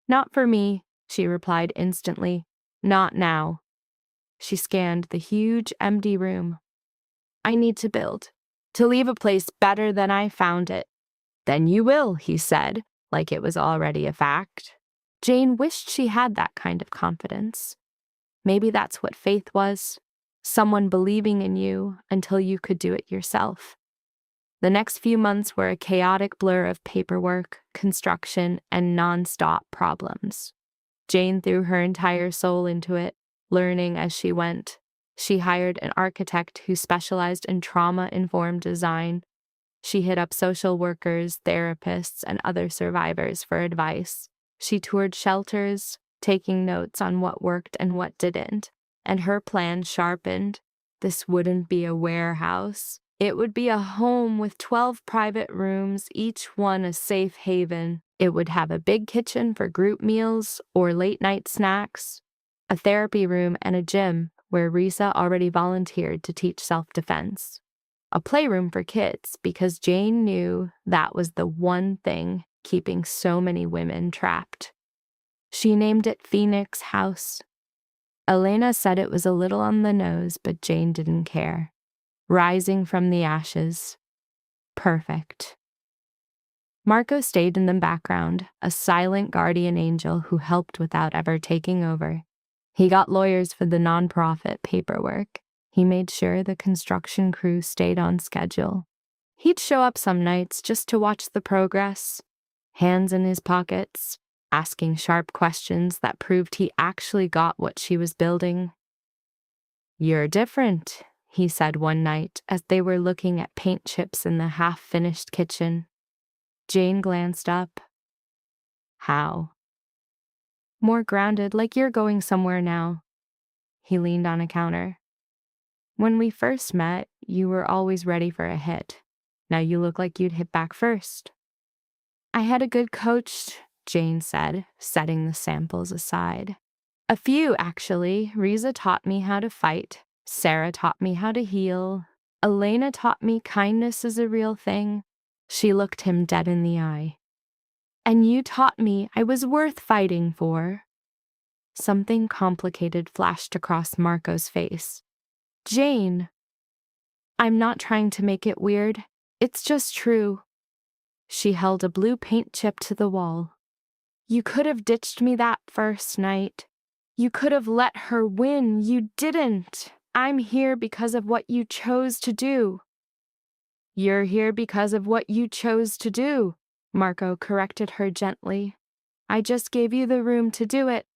"Not for me," she replied instantly. "Not now." She scanned the huge, empty room. "I need to build. To leave a place better than I found it." "Then you will," he said, like it was already a fact. Jane wished she had that kind of confidence. Maybe that's what faith was. Someone believing in you until you could do it yourself. The next few months were a chaotic blur of paperwork, construction, and non-stop problems. Jane threw her entire soul into it, learning as she went. She hired an architect who specialized in trauma-informed design. She hit up social workers, therapists, and other survivors for advice. She toured shelters, taking notes on what worked and what didn't, and her plan sharpened. This wouldn't be a warehouse. It would be a home with 12 private rooms, each one a safe haven. It would have a big kitchen for group meals or late-night snacks, a therapy room, and a gym where Risa already volunteered to teach self-defense. A playroom for kids, because Jane knew that was the one thing keeping so many women trapped. She named it Phoenix House. Elena said it was a little on the nose, but Jane didn't care. Rising from the ashes. Perfect. Marco stayed in the background, a silent guardian angel who helped without ever taking over. He got lawyers for the nonprofit paperwork. He made sure the construction crew stayed on schedule. He'd show up some nights just to watch the progress, hands in his pockets, asking sharp questions that proved he actually got what she was building. "You're different," he said one night as they were looking at paint chips in the half-finished kitchen. Jane glanced up. "How?" "More grounded, like you're going somewhere now." He leaned on a counter. "When we first met, you were always ready for a hit. Now you look like you'd hit back first." "I had a good coach," Jane said, setting the samples aside. "A few, actually. Riza taught me how to fight. Sarah taught me how to heal. Elena taught me kindness is a real thing." She looked him dead in the eye. "And you taught me I was worth fighting for." Something complicated flashed across Marco's face. "Jane." "I'm not trying to make it weird. It's just true." She held a blue paint chip to the wall. "You could have ditched me that first night. You could have let her win. You didn't. I'm here because of what you chose to do." "You're here because of what you chose to do," Marco corrected her gently. "I just gave you the room to do it."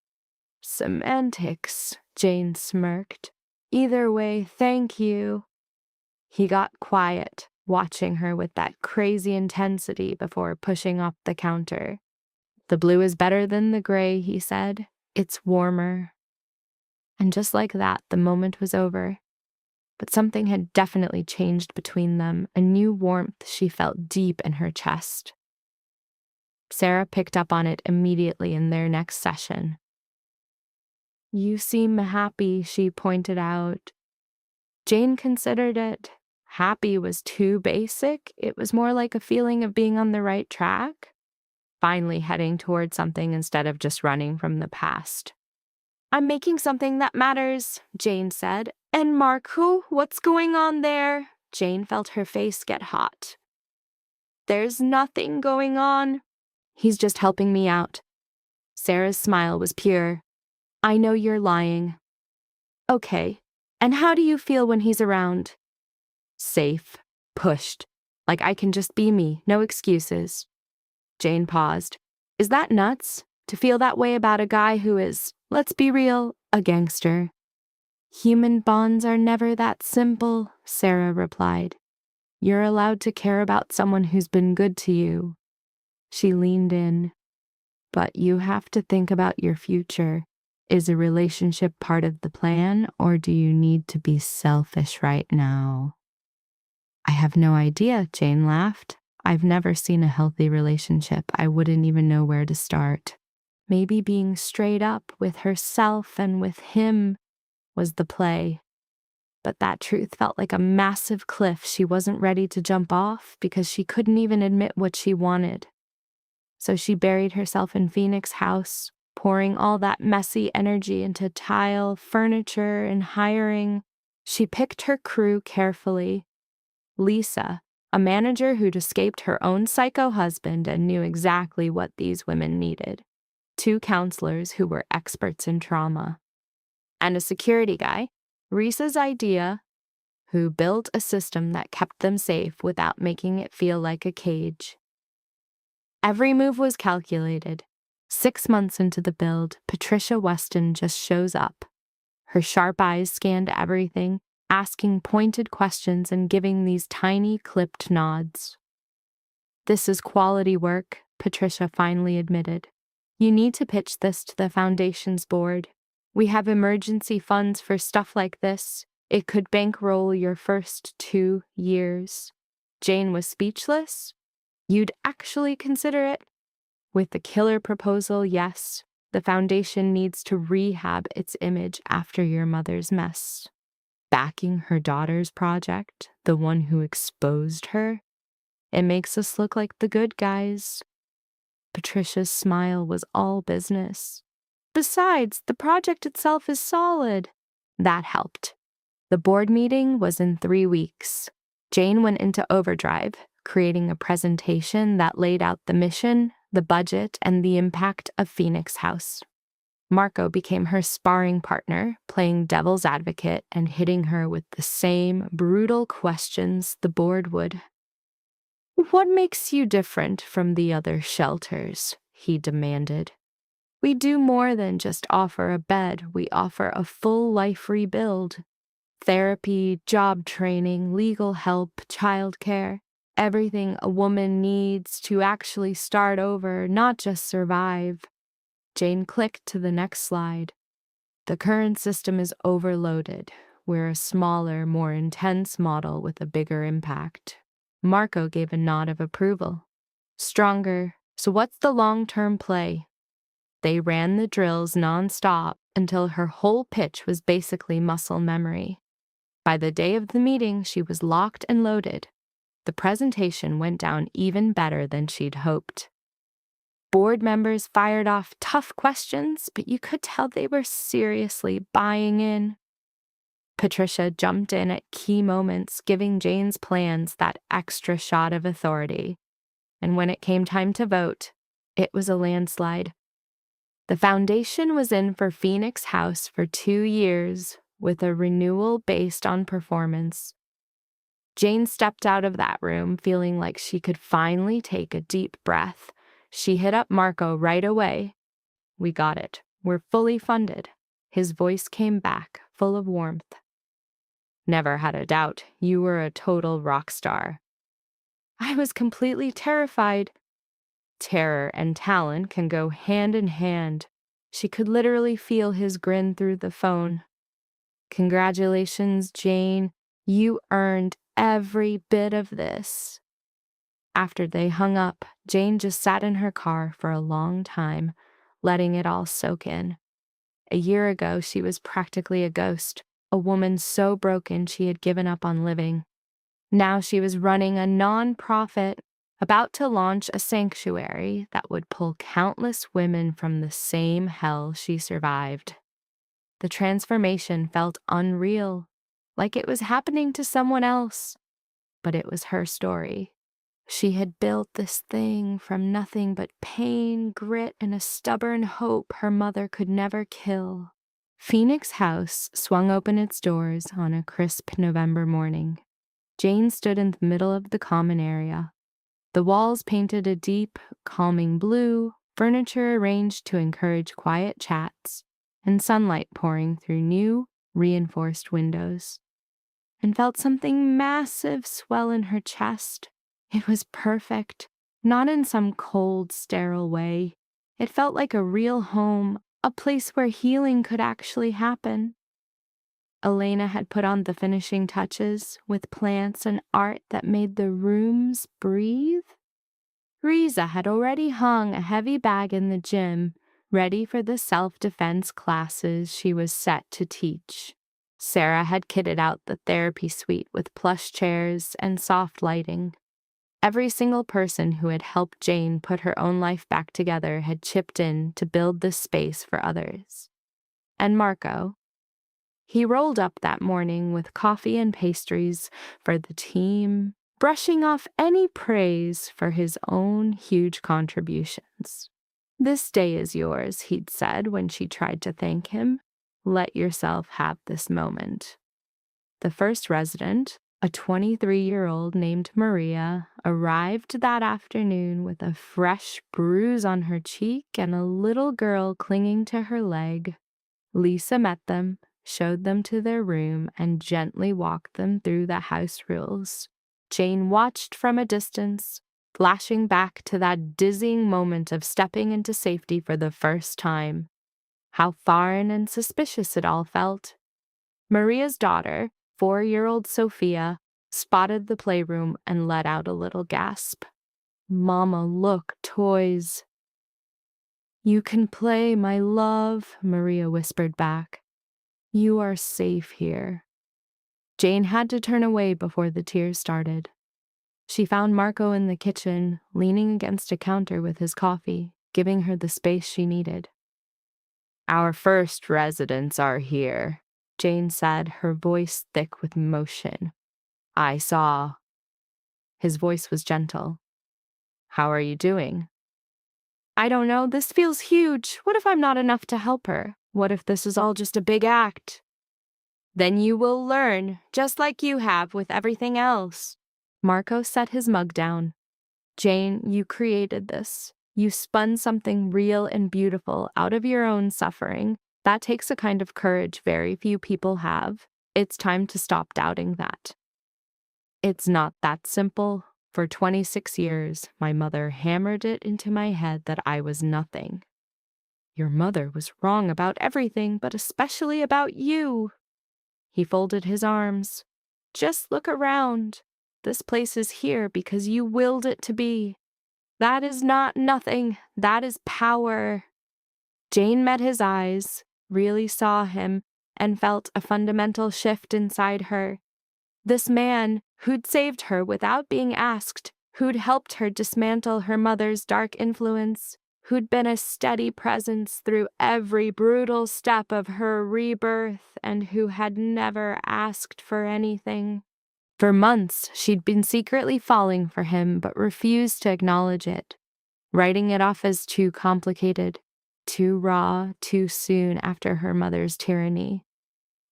"Semantics," Jane smirked. "Either way, thank you." He got quiet, watching her with that crazy intensity before pushing up the counter. "The blue is better than the gray," he said. "It's warmer." And just like that, the moment was over. But something had definitely changed between them, a new warmth she felt deep in her chest. Sarah picked up on it immediately in their next session. "You seem happy," she pointed out. Jane considered it. Happy was too basic. It was more like a feeling of being on the right track, finally heading toward something instead of just running from the past. "I'm making something that matters," Jane said. "And Marco, what's going on there?" Jane felt her face get hot. "There's nothing going on. He's just helping me out." Sarah's smile was pure. "I know you're lying." "Okay. And how do you feel when he's around?" "Safe. Pushed. Like I can just be me, no excuses." Jane paused. "Is that nuts? To feel that way about a guy who is, let's be real, a gangster?" "Human bonds are never that simple," Sarah replied. "You're allowed to care about someone who's been good to you." She leaned in. "But you have to think about your future. Is a relationship part of the plan, or do you need to be selfish right now?" "I have no idea," Jane laughed. "I've never seen a healthy relationship. I wouldn't even know where to start." Maybe being straight up with herself and with him was the play. But that truth felt like a massive cliff she wasn't ready to jump off because she couldn't even admit what she wanted. So she buried herself in Phoenix House, pouring all that messy energy into tile, furniture, and hiring. She picked her crew carefully. Lisa, a manager who'd escaped her own psycho husband and knew exactly what these women needed. 2 counselors who were experts in trauma. And a security guy, Risa's idea, who built a system that kept them safe without making it feel like a cage. Every move was calculated. 6 months into the build, Patricia Weston just shows up. Her sharp eyes scanned everything, asking pointed questions and giving these tiny clipped nods. "This is quality work," Patricia finally admitted. "You need to pitch this to the foundation's board. We have emergency funds for stuff like this. It could bankroll your first 2 years." Jane was speechless. "You'd actually consider it?" "With the killer proposal, yes. The foundation needs to rehab its image after your mother's mess." Backing her daughter's project, the one who exposed her? It makes us look like the good guys. Patricia's smile was all business. "Besides, the project itself is solid." That helped. The board meeting was in 3 weeks. Jane went into overdrive, creating a presentation that laid out the mission, the budget, and the impact of Phoenix House. Marco became her sparring partner, playing devil's advocate and hitting her with the same brutal questions the board would. "What makes you different from the other shelters?" he demanded. "We do more than just offer a bed. We offer a full life rebuild. Therapy, job training, legal help, childcare, everything a woman needs to actually start over, not just survive." Jane clicked to the next slide. "The current system is overloaded. We're a smaller, more intense model with a bigger impact." Marco gave a nod of approval. "Stronger. So what's the long-term play?" They ran the drills nonstop until her whole pitch was basically muscle memory. By the day of the meeting, she was locked and loaded. The presentation went down even better than she'd hoped. Board members fired off tough questions, but you could tell they were seriously buying in. Patricia jumped in at key moments, giving Jane's plans that extra shot of authority. And when it came time to vote, it was a landslide. The foundation was in for Phoenix House for 2 years, with a renewal based on performance. Jane stepped out of that room feeling like she could finally take a deep breath. She hit up Marco right away. "We got it. We're fully funded." His voice came back, full of warmth. "Never had a doubt. You were a total rock star." I was completely terrified. Terror and talent can go hand in hand. She could literally feel his grin through the phone. "Congratulations, Jane. You earned every bit of this." After they hung up, Jane just sat in her car for a long time, letting it all soak in. A year ago, she was practically a ghost, a woman so broken she had given up on living. Now she was running a non-profit, about to launch a sanctuary that would pull countless women from the same hell she survived. The transformation felt unreal, like it was happening to someone else, but it was her story. She had built this thing from nothing but pain, grit, and a stubborn hope her mother could never kill. Phoenix House swung open its doors on a crisp November morning. Jane stood in the middle of the common area. The walls painted a deep, calming blue, furniture arranged to encourage quiet chats, and sunlight pouring through new, reinforced windows. And felt something massive swell in her chest. It was perfect, not in some cold, sterile way. It felt like a real home, a place where healing could actually happen. Elena had put on the finishing touches with plants and art that made the rooms breathe. Riza had already hung a heavy bag in the gym, ready for the self-defense classes she was set to teach. Sarah had kitted out the therapy suite with plush chairs and soft lighting. Every single person who had helped Jane put her own life back together had chipped in to build this space for others. And Marco, he rolled up that morning with coffee and pastries for the team, brushing off any praise for his own huge contributions. "This day is yours," he'd said when she tried to thank him. "Let yourself have this moment." The first resident, a 23-year-old named Maria, arrived that afternoon with a fresh bruise on her cheek and a little girl clinging to her leg. Lisa met them, showed them to their room, and gently walked them through the house rules. Jane watched from a distance, flashing back to that dizzying moment of stepping into safety for the first time. How foreign and suspicious it all felt. Maria's daughter, 4-year-old Sophia, spotted the playroom and let out a little gasp. "Mama, look, toys." "You can play, my love," Maria whispered back. "You are safe here." Jane had to turn away before the tears started. She found Marco in the kitchen, leaning against a counter with his coffee, giving her the space she needed. "Our first residents are here," Jane said, her voice thick with emotion. "I saw." His voice was gentle. "How are you doing?" I don't know, this feels huge. What if I'm not enough to help her? What if this is all just a big act? Then you will learn, just like you have with everything else. Marco set his mug down. Jane, you created this. You spun something real and beautiful out of your own suffering. That takes a kind of courage very few people have. It's time to stop doubting that. It's not that simple. For 26 years, my mother hammered it into my head that I was nothing. Your mother was wrong about everything, but especially about you. He folded his arms. Just look around. This place is here because you willed it to be. That is not nothing. That is power. Jane met his eyes, really saw him, and felt a fundamental shift inside her. This man who'd saved her without being asked, who'd helped her dismantle her mother's dark influence, who'd been a steady presence through every brutal step of her rebirth, and who had never asked for anything. For months, she'd been secretly falling for him but refused to acknowledge it, writing it off as too complicated, too raw, too soon after her mother's tyranny.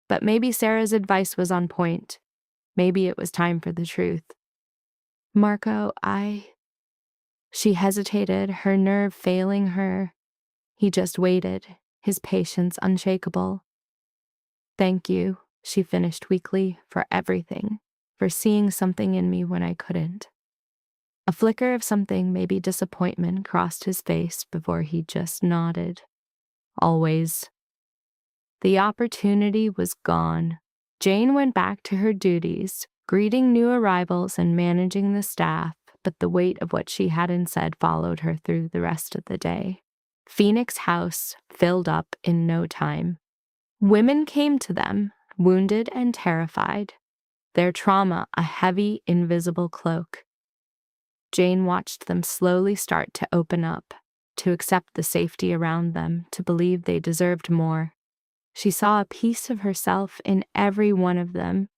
But maybe Sarah's advice was on point. Maybe it was time for the truth. Marco, She hesitated, her nerve failing her. He just waited, his patience unshakable. Thank you, she finished weakly, for everything, for seeing something in me when I couldn't. A flicker of something, maybe disappointment, crossed his face before he just nodded. Always. The opportunity was gone. Jane went back to her duties, greeting new arrivals and managing the staff, but the weight of what she hadn't said followed her through the rest of the day. Phoenix House filled up in no time. Women came to them, wounded and terrified, their trauma a heavy, invisible cloak. Jane watched them slowly start to open up, to accept the safety around them, to believe they deserved more. She saw a piece of herself in every one of them.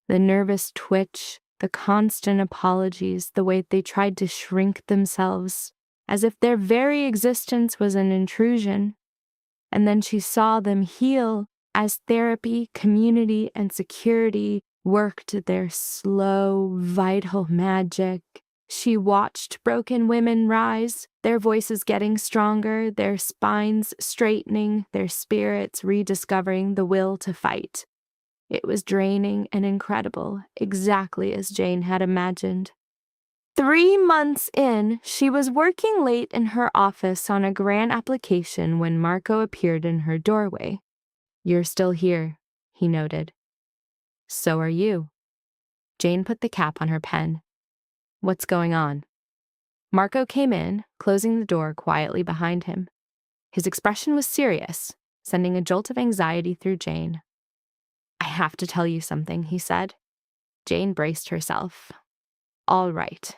The nervous twitch, the constant apologies, the way they tried to shrink themselves, as if their very existence was an intrusion. And then she saw them heal as therapy, community, and security worked their slow, vital magic. She watched broken women rise, their voices getting stronger, their spines straightening, their spirits rediscovering the will to fight. It was draining and incredible, exactly as Jane had imagined. 3 months in, she was working late in her office on a grant application when Marco appeared in her doorway. You're still here, he noted. So are you. Jane put the cap on her pen. What's going on? Marco came in, closing the door quietly behind him. His expression was serious, sending a jolt of anxiety through Jane. I have to tell you something, he said. Jane braced herself. All right.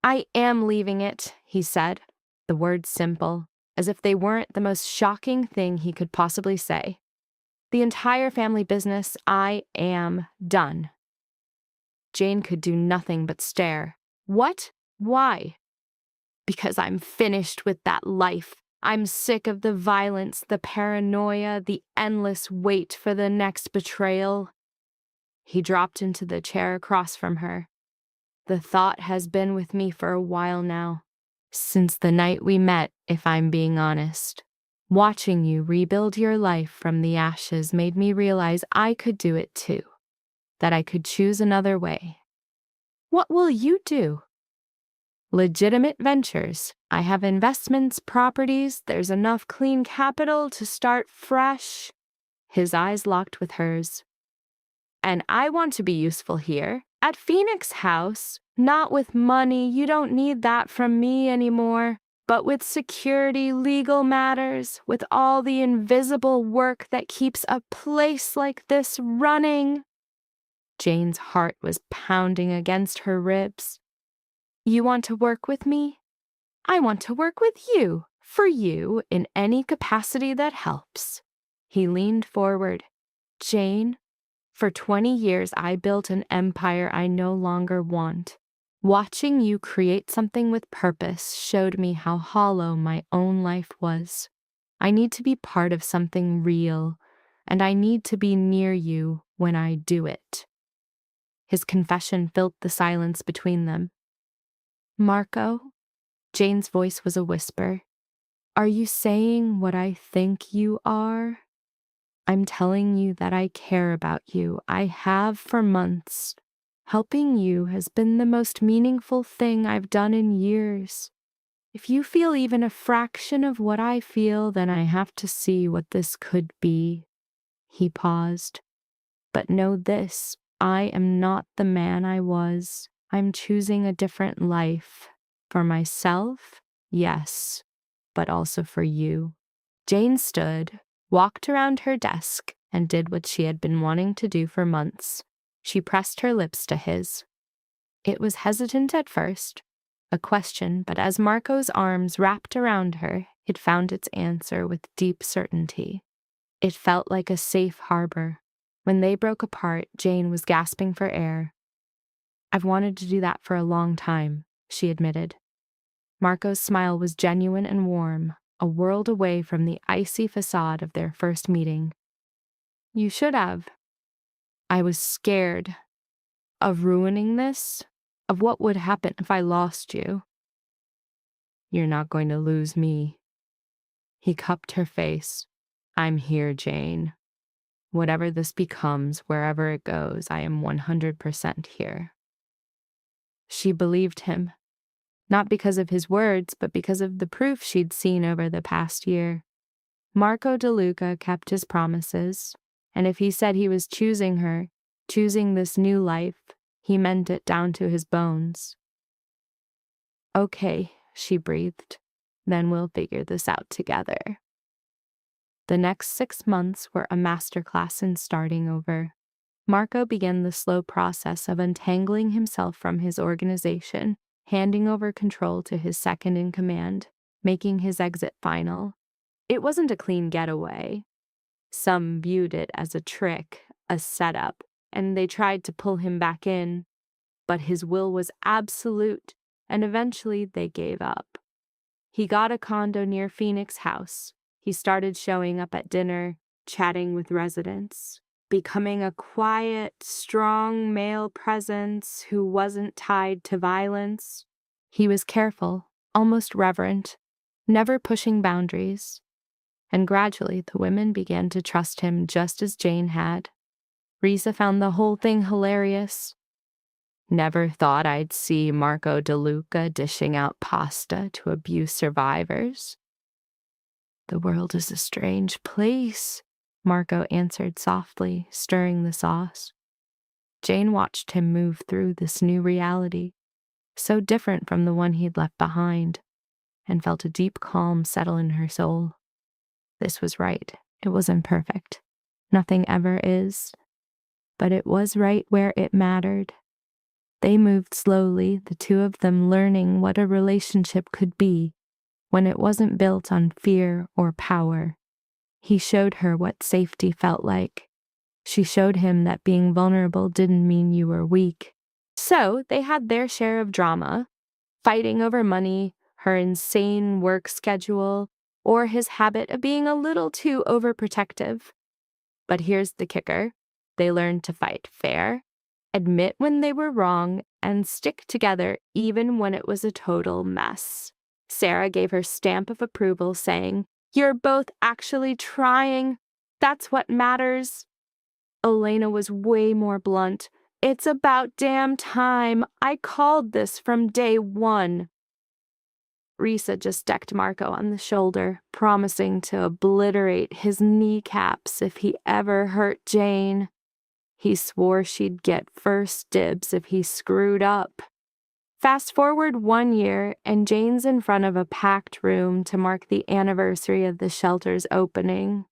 I am leaving it, he said, the words simple, as if they weren't the most shocking thing he could possibly say. The entire family business, I am done. Jane could do nothing but stare. What? Why? Because I'm finished with that life. I'm sick of the violence, the paranoia, the endless wait for the next betrayal. He dropped into the chair across from her. The thought has been with me for a while now. Since the night we met, if I'm being honest. Watching you rebuild your life from the ashes made me realize I could do it too. That I could choose another way. What will you do? Legitimate ventures. I have investments, properties, there's enough clean capital to start fresh. His eyes locked with hers. And I want to be useful here. At Phoenix House, not with money, you don't need that from me anymore, but with security, legal matters, with all the invisible work that keeps a place like this running. Jane's heart was pounding against her ribs. You want to work with me? I want to work with you, for you, in any capacity that helps. He leaned forward. Jane, for 20 years I built an empire I no longer want. Watching you create something with purpose showed me how hollow my own life was. I need to be part of something real, and I need to be near you when I do it." His confession filled the silence between them. "Marco," Jane's voice was a whisper, "are you saying what I think you are? I'm telling you that I care about you. I have for months. Helping you has been the most meaningful thing I've done in years. If you feel even a fraction of what I feel, then I have to see what this could be." He paused. "But know this, I am not the man I was. I'm choosing a different life. For myself, yes, but also for you." Jane stood, walked around her desk, and did what she had been wanting to do for months. She pressed her lips to his. It was hesitant at first, a question, but as Marco's arms wrapped around her, it found its answer with deep certainty. It felt like a safe harbor. When they broke apart, Jane was gasping for air. "I've wanted to do that for a long time," she admitted. Marco's smile was genuine and warm, a world away from the icy facade of their first meeting. "You should have. I was scared of ruining this, of what would happen if I lost you." "You're not going to lose me." He cupped her face. "I'm here, Jane. Whatever this becomes, wherever it goes, I am 100% here." She believed him, not because of his words, but because of the proof she'd seen over the past year. Marco DeLuca kept his promises, and if he said he was choosing her, choosing this new life, he meant it down to his bones. "Okay," she breathed, "then we'll figure this out together." The next 6 months were a masterclass in starting over. Marco began the slow process of untangling himself from his organization, handing over control to his second in command, making his exit final. It wasn't a clean getaway. Some viewed it as a trick, a setup, and they tried to pull him back in, but his will was absolute, and eventually they gave up. He got a condo near Phoenix House. He started showing up at dinner, chatting with residents, becoming a quiet, strong male presence who wasn't tied to violence. He was careful, almost reverent, never pushing boundaries. And gradually the women began to trust him just as Jane had. Risa found the whole thing hilarious. "Never thought I'd see Marco DeLuca dishing out pasta to abuse survivors." "The world is a strange place," Marco answered softly, stirring the sauce. Jane watched him move through this new reality, so different from the one he'd left behind, and felt a deep calm settle in her soul. This was right. It wasn't perfect. Nothing ever is. But it was right where it mattered. They moved slowly, the two of them learning what a relationship could be when it wasn't built on fear or power. He showed her what safety felt like. She showed him that being vulnerable didn't mean you were weak. So they had their share of drama, fighting over money, her insane work schedule, or his habit of being a little too overprotective. But here's the kicker. They learned to fight fair, admit when they were wrong, and stick together even when it was a total mess. Sarah gave her stamp of approval, saying, "You're both actually trying. That's what matters." Elena was way more blunt. "It's about damn time. I called this from day one." Risa just decked Marco on the shoulder, promising to obliterate his kneecaps if he ever hurt Jane. He swore she'd get first dibs if he screwed up. Fast forward 1 year, and Jane's in front of a packed room to mark the anniversary of the shelter's opening.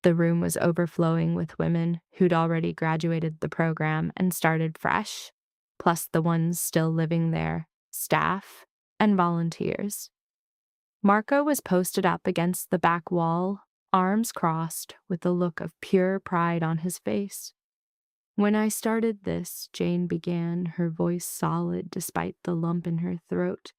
The room was overflowing with women who'd already graduated the program and started fresh, plus the ones still living there, staff, and volunteers. Marco was posted up against the back wall, arms crossed, with a look of pure pride on his face. When I started this, Jane began, her voice solid despite the lump in her throat,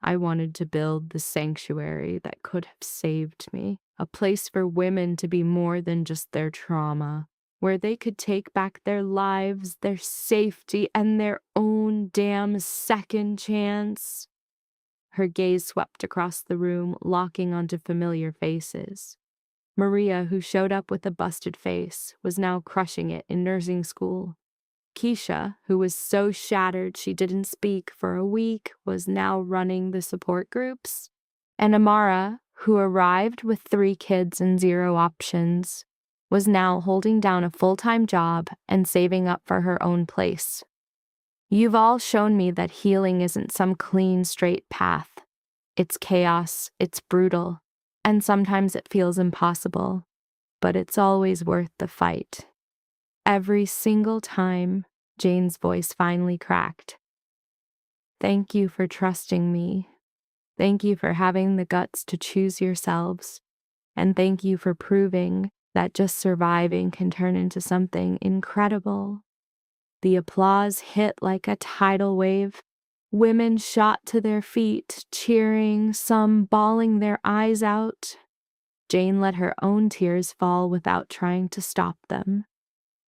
I wanted to build the sanctuary that could have saved me, a place for women to be more than just their trauma, where they could take back their lives, their safety, and their own damn second chance. Her gaze swept across the room, locking onto familiar faces. Maria, who showed up with a busted face, was now crushing it in nursing school. Keisha, who was so shattered she didn't speak for a week, was now running the support groups. And Amara, who arrived with 3 kids and 0 options, was now holding down a full-time job and saving up for her own place. You've all shown me that healing isn't some clean, straight path. It's chaos, it's brutal, and sometimes it feels impossible, but it's always worth the fight. Every single time, Jane's voice finally cracked. Thank you for trusting me. Thank you for having the guts to choose yourselves. And thank you for proving that just surviving can turn into something incredible. The applause hit like a tidal wave. Women shot to their feet, cheering, some bawling their eyes out. Jane let her own tears fall without trying to stop them.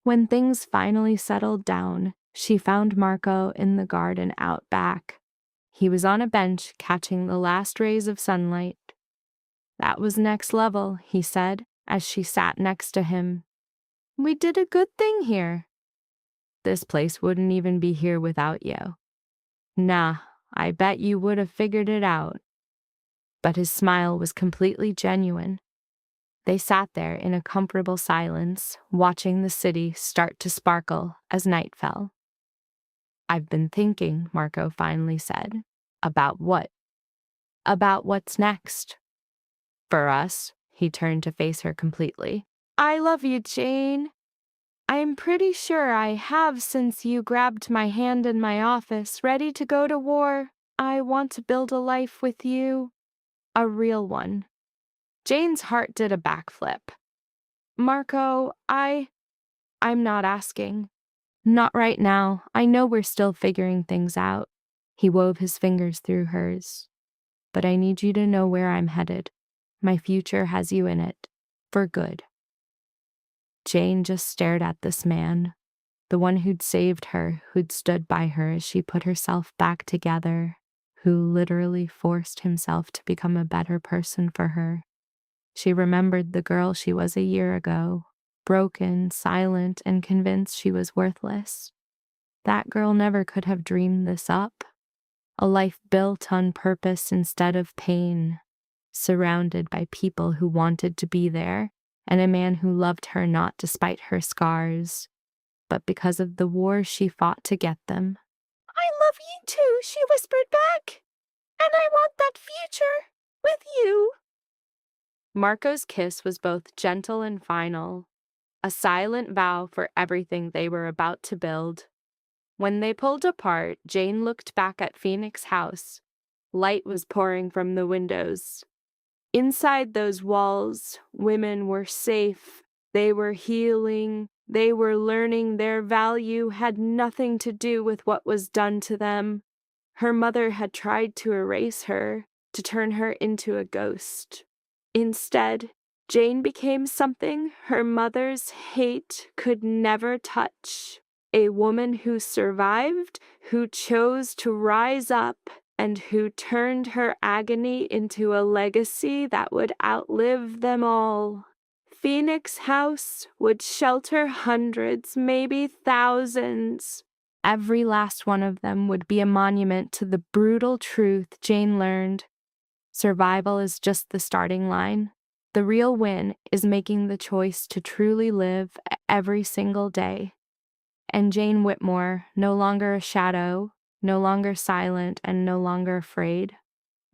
When things finally settled down, she found Marco in the garden out back. He was on a bench catching the last rays of sunlight. That was next level, he said, as she sat next to him. We did a good thing here. This place wouldn't even be here without you. Nah, I bet you would have figured it out. But his smile was completely genuine. They sat there in a comfortable silence, watching the city start to sparkle as night fell. I've been thinking, Marco finally said. About what? About what's next. For us, he turned to face her completely. I love you, Jane. I'm pretty sure I have since you grabbed my hand in my office, ready to go to war. I want to build a life with you. A real one. Jane's heart did a backflip. Marco, I'm not asking. Not right now. I know we're still figuring things out. He wove his fingers through hers. But I need you to know where I'm headed. My future has you in it. For good. Jane just stared at this man, the one who'd saved her, who'd stood by her as she put herself back together, who literally forced himself to become a better person for her. She remembered the girl she was a year ago, broken, silent, and convinced she was worthless. That girl never could have dreamed this up. A life built on purpose instead of pain, surrounded by people who wanted to be there, and a man who loved her not despite her scars, but because of the wars she fought to get them. I love you too, she whispered back. And I want that future with you. Marco's kiss was both gentle and final, a silent vow for everything they were about to build. When they pulled apart, Jane looked back at Phoenix House. Light was pouring from the windows. Inside those walls, women were safe. They were healing. They were learning their value had nothing to do with what was done to them. Her mother had tried to erase her, to turn her into a ghost. Instead, Jane became something her mother's hate could never touch. A woman who survived, who chose to rise up, and who turned her agony into a legacy that would outlive them all. Phoenix House would shelter hundreds, maybe thousands. Every last one of them would be a monument to the brutal truth Jane learned. Survival is just the starting line. The real win is making the choice to truly live every single day. And Jane Whitmore, no longer a shadow, no longer silent, and no longer afraid,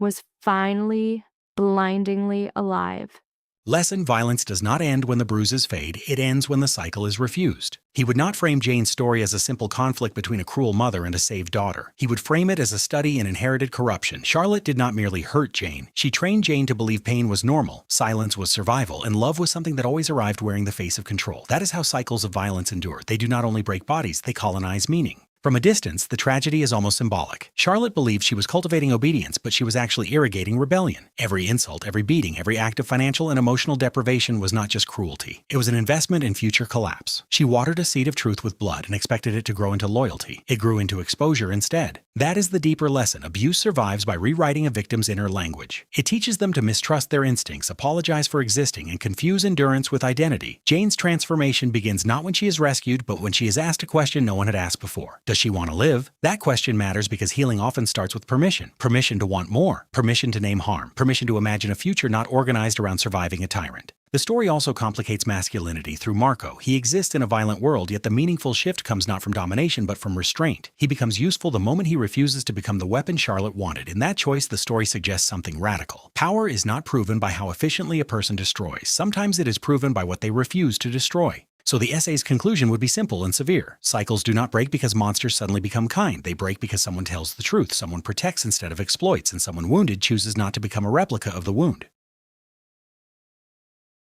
was finally blindingly alive. Lesson: violence does not end when the bruises fade, it ends when the cycle is refused. He would not frame Jane's story as a simple conflict between a cruel mother and a saved daughter. He would frame it as a study in inherited corruption. Charlotte did not merely hurt Jane. She trained Jane to believe pain was normal, silence was survival, and love was something that always arrived wearing the face of control. That is how cycles of violence endure. They do not only break bodies, they colonize meaning. From a distance, the tragedy is almost symbolic. Charlotte believed she was cultivating obedience, but she was actually irrigating rebellion. Every insult, every beating, every act of financial and emotional deprivation was not just cruelty. It was an investment in future collapse. She watered a seed of truth with blood and expected it to grow into loyalty. It grew into exposure instead. That is the deeper lesson. Abuse survives by rewriting a victim's inner language. It teaches them to mistrust their instincts, apologize for existing, and confuse endurance with identity. Jane's transformation begins not when she is rescued, but when she is asked a question no one had asked before. Does she want to live? That question matters because healing often starts with permission. Permission to want more. Permission to name harm. Permission to imagine a future not organized around surviving a tyrant. The story also complicates masculinity through Marco. He exists in a violent world, yet the meaningful shift comes not from domination but from restraint. He becomes useful the moment he refuses to become the weapon Charlotte wanted. In that choice, the story suggests something radical. Power is not proven by how efficiently a person destroys. Sometimes it is proven by what they refuse to destroy. So the essay's conclusion would be simple and severe. Cycles do not break because monsters suddenly become kind. They break because someone tells the truth, someone protects instead of exploits, and someone wounded chooses not to become a replica of the wound.